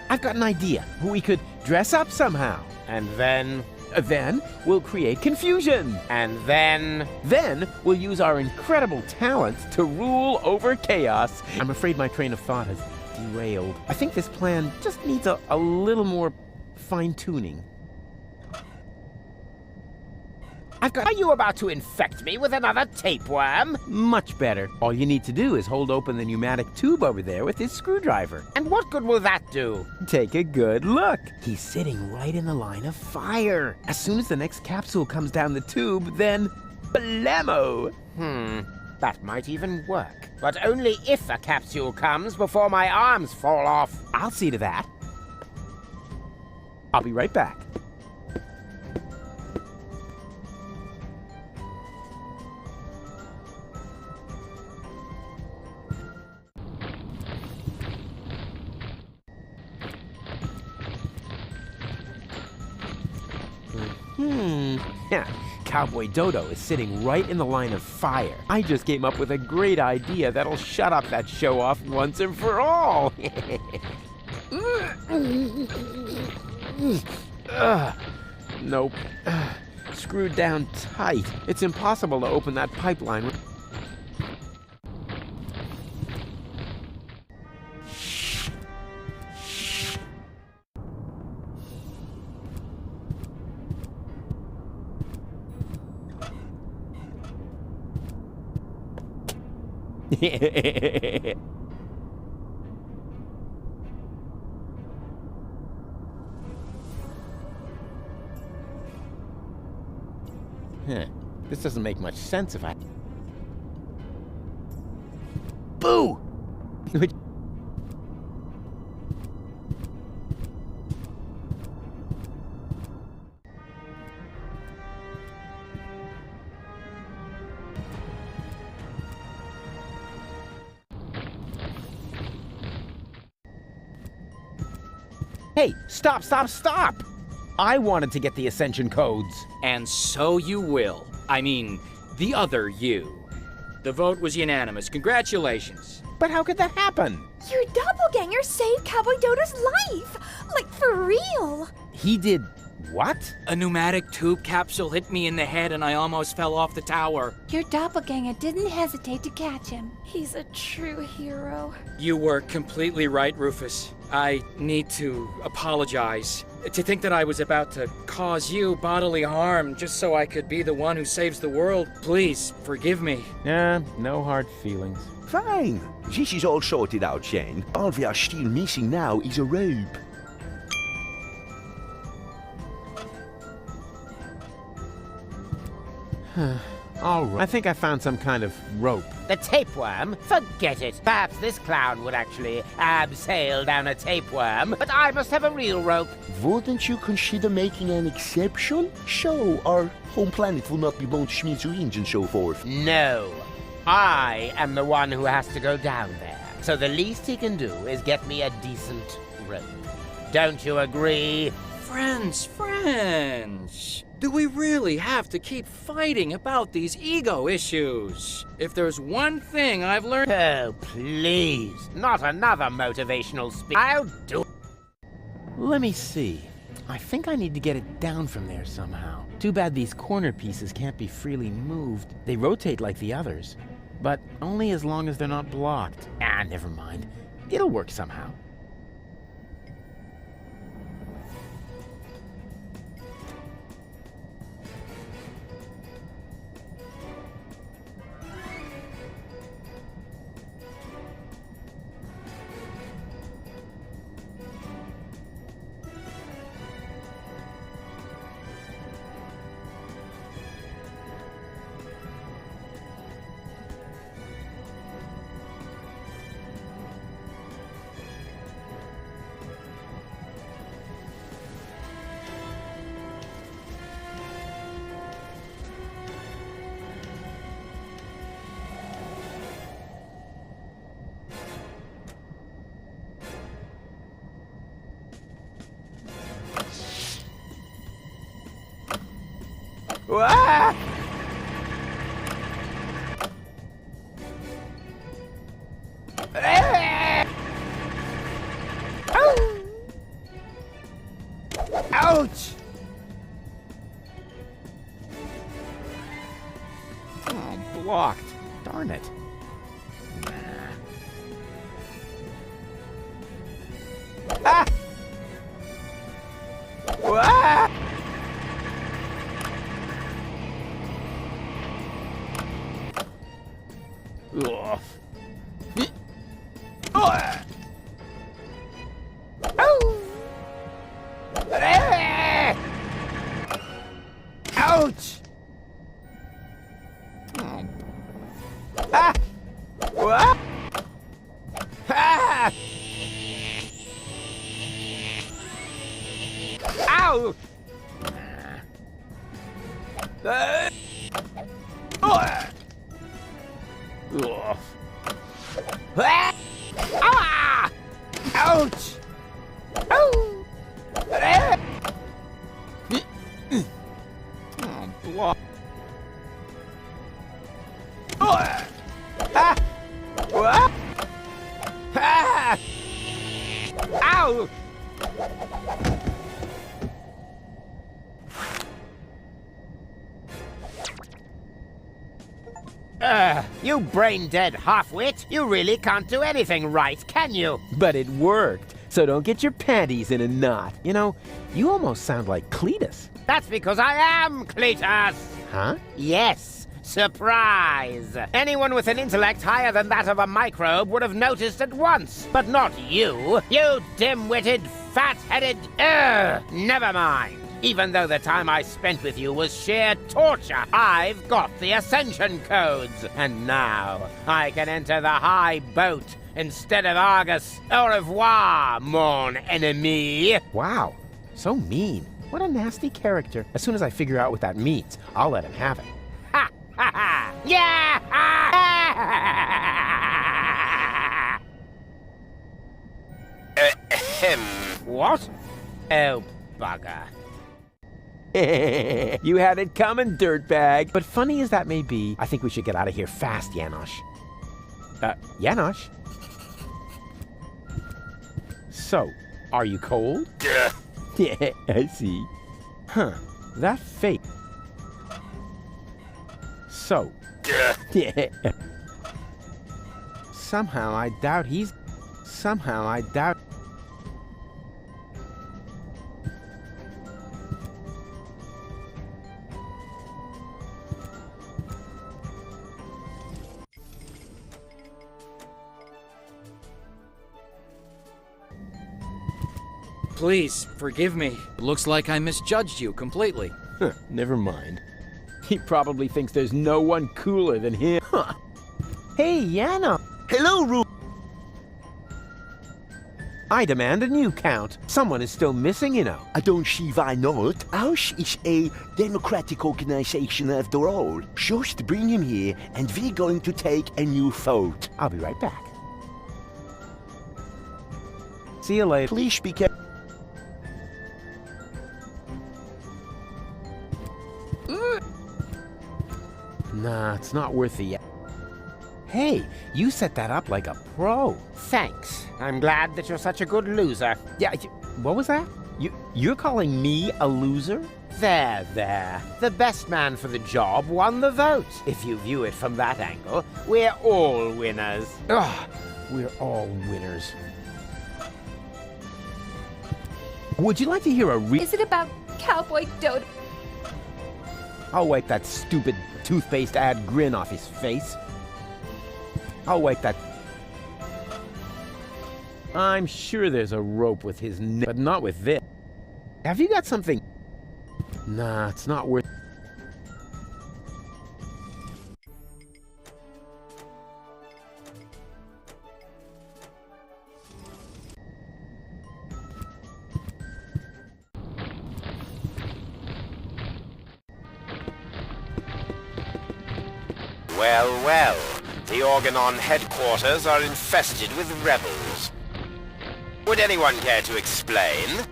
I've got an idea. We could dress up somehow.
And then...
Then we'll create confusion.
And then...
Then we'll use our incredible talent to rule over chaos. I'm afraid my train of thought has derailed. I think this plan just needs a little more fine-tuning.
Are you about to infect me with another tapeworm?
Much better. All you need to do is hold open the pneumatic tube over there with this screwdriver.
And what good will that do?
Take a good look. He's sitting right in the line of fire. As soon as the next capsule comes down the tube, then blammo!
That might even work. But only if a capsule comes before my arms fall off.
I'll see to that. I'll be right back. Yeah, Cowboy Dodo is sitting right in the line of fire. I just came up with a great idea that'll shut up that show-off once and for all. Nope. Screwed down tight. It's impossible to open that pipeline. This doesn't make much sense if I... Boo! Hey, stop! I wanted to get the Ascension codes.
And so you will. I mean, the other you. The vote was unanimous. Congratulations.
But how could that happen?
Your doppelganger saved Cowboy Dodo's life! Like, for real!
He did what?
A pneumatic tube capsule hit me in the head and I almost fell off the tower.
Your doppelganger didn't hesitate to catch him.
He's a true hero.
You were completely right, Rufus. I need to apologize. To think that I was about to cause you bodily harm just so I could be the one who saves the world, please, forgive me.
No hard feelings.
Fine. This is all sorted out, Shane. All we are still missing now is a rope.
All right. I think I found some kind of rope.
The tapeworm? Forget it. Perhaps this clown would actually abseil down a tapeworm, but I must have a real rope.
Wouldn't you consider making an exception? So our home planet will not be blown to smithereens and so forth.
No. I am the one who has to go down there. So the least he can do is get me a decent rope. Don't you agree?
Friends. Do we really have to keep fighting about these ego issues? If there's one thing I've learned...
Oh, please. Not another motivational speech. I'll do...
Let me see. I think I need to get it down from there somehow. Too bad these corner pieces can't be freely moved. They rotate like the others, but only as long as they're not blocked. Ah, never mind. It'll work somehow. Ah! Ouch! Oh, blocked. Darn it. Ah! Ah! Ugh. Ouch! Ah! What? Ah! Ow! Ugh. Ah! Ah! Ouch! Ow! Ah! Oh, block. Ah! What? Ah! Ow!
You brain-dead half-wit! You really can't do anything right, can you?
But it worked, so don't get your panties in a knot. You know, you almost sound like Cletus.
That's because I am Cletus!
Huh?
Yes, surprise! Anyone with an intellect higher than that of a microbe would have noticed at once, but not you! You dim-witted, fat-headed... Never mind! Even though the time I spent with you was sheer torture, I've got the Ascension codes. And now I can enter the high boat instead of Argus. Au revoir, mon ennemi.
Wow, so mean. What a nasty character. As soon as I figure out what that means, I'll let him have it.
Ha ha ha! Yeah!
Ahem.
What? Oh, bugger.
You had it coming, dirtbag. But funny as that may be, I think we should get out of here fast, Janosch. Janosch? So, are you cold? Yeah, I see. Huh, that fake. So, yeah. Somehow I doubt he's...
Please, forgive me. Looks like I misjudged you completely.
Huh, never mind. He probably thinks there's no one cooler than him. Huh. Hey, Yana.
Hello, Roof.
I demand a new count. Someone is still missing, you know.
I don't see why not. Ours is a democratic organization after all. Just bring him here, and we're going to take a new vote.
I'll be right back. See you later.
Please be careful.
Nah, it's not worth the... Hey, you set that up like a pro.
Thanks. I'm glad that you're such a good loser.
Yeah, what was that? You're calling me a loser?
There. The best man for the job won the vote. If you view it from that angle, we're all winners.
Ugh, we're all winners. Would you like to hear a
Is it about Cowboy Dodo?
I'll wipe that stupid toothpaste ad grin off his face. I'll wipe that... I'm sure there's a rope with his neck, but not with this. Have you got something? Nah, it's not worth...
Well, the Organon headquarters are infested with rebels. Would anyone care to explain?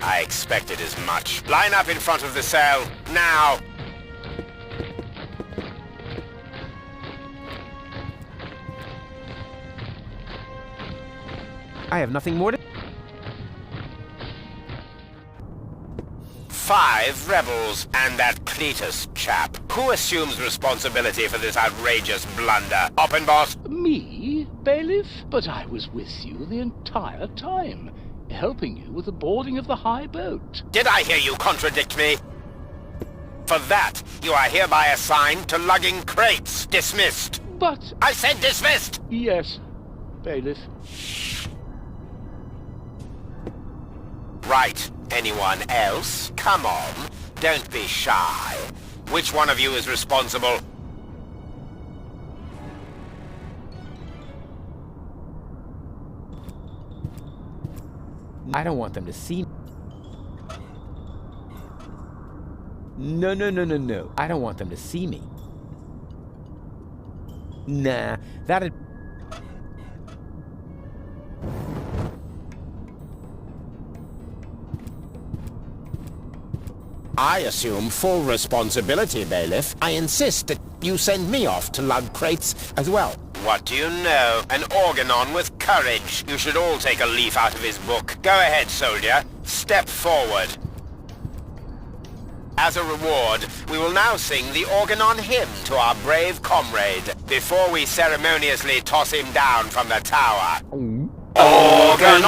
I expected as much. Line up in front of the cell, now!
I have nothing more to...
5 rebels, and that Cletus chap. Who assumes responsibility for this outrageous blunder? Oppenboss?
Me, bailiff? But I was with you the entire time, helping you with the boarding of the high boat.
Did I hear you contradict me? For that, you are hereby assigned to lugging crates. Dismissed.
But...
I said dismissed!
Yes, bailiff.
Right. Anyone else? Come on. Don't be shy. Which one of you is responsible?
I don't want them to see me. No. I don't want them to see me. Nah, that'd...
I assume full responsibility, bailiff. I insist that you send me off to lug crates as well. What do you know? An Organon with courage. You should all take a leaf out of his book. Go ahead, soldier. Step forward. As a reward, we will now sing the Organon hymn to our brave comrade, before we ceremoniously toss him down from the tower. Organon!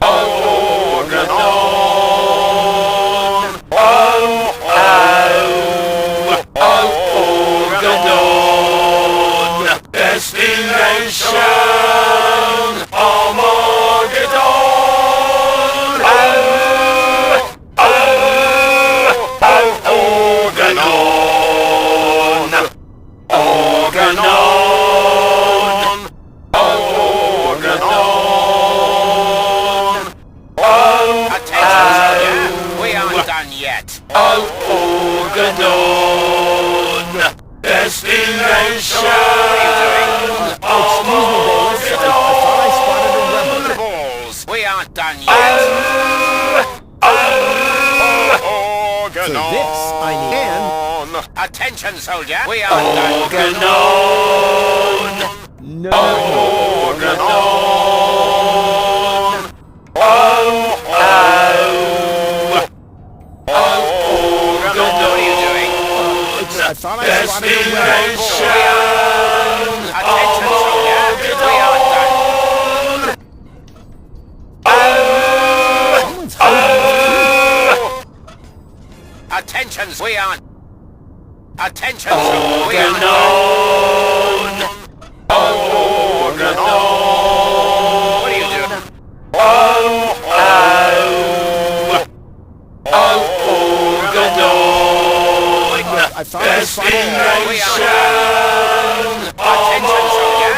Organon! Organon! Destination Armageddon! Organon! Organon! Organon! Attention, soldier! We aren't done yet. Organon! Destination Armageddon! Balls! We aren't done yet. Organon!
For this, I need...
Attention, soldier! We aren't done. Organon!
No.
Organon! Organon! What are you doing?
I thought I spotted a rebel.
Attention, soldier! We aren't done. Attention, we aren't. Attention, we aren't done. Organon! What are you doing? Organon!
I thought I was fine.
Attention, soldier!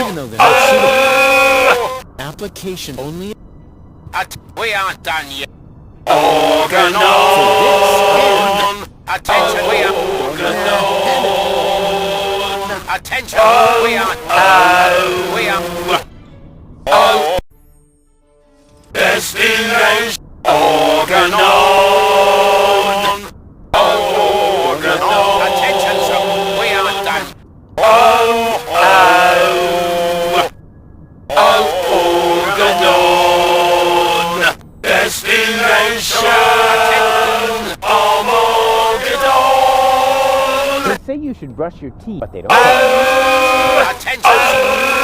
Even though they're not suitable. Application only.
We aren't done yet. Organon! Attention, we are... Attention, we are... We are... Destination! Organon! Organon! Attention, sir, we aren't done. Organon! Destination!
They say you should brush your teeth, but they don't.
Attention!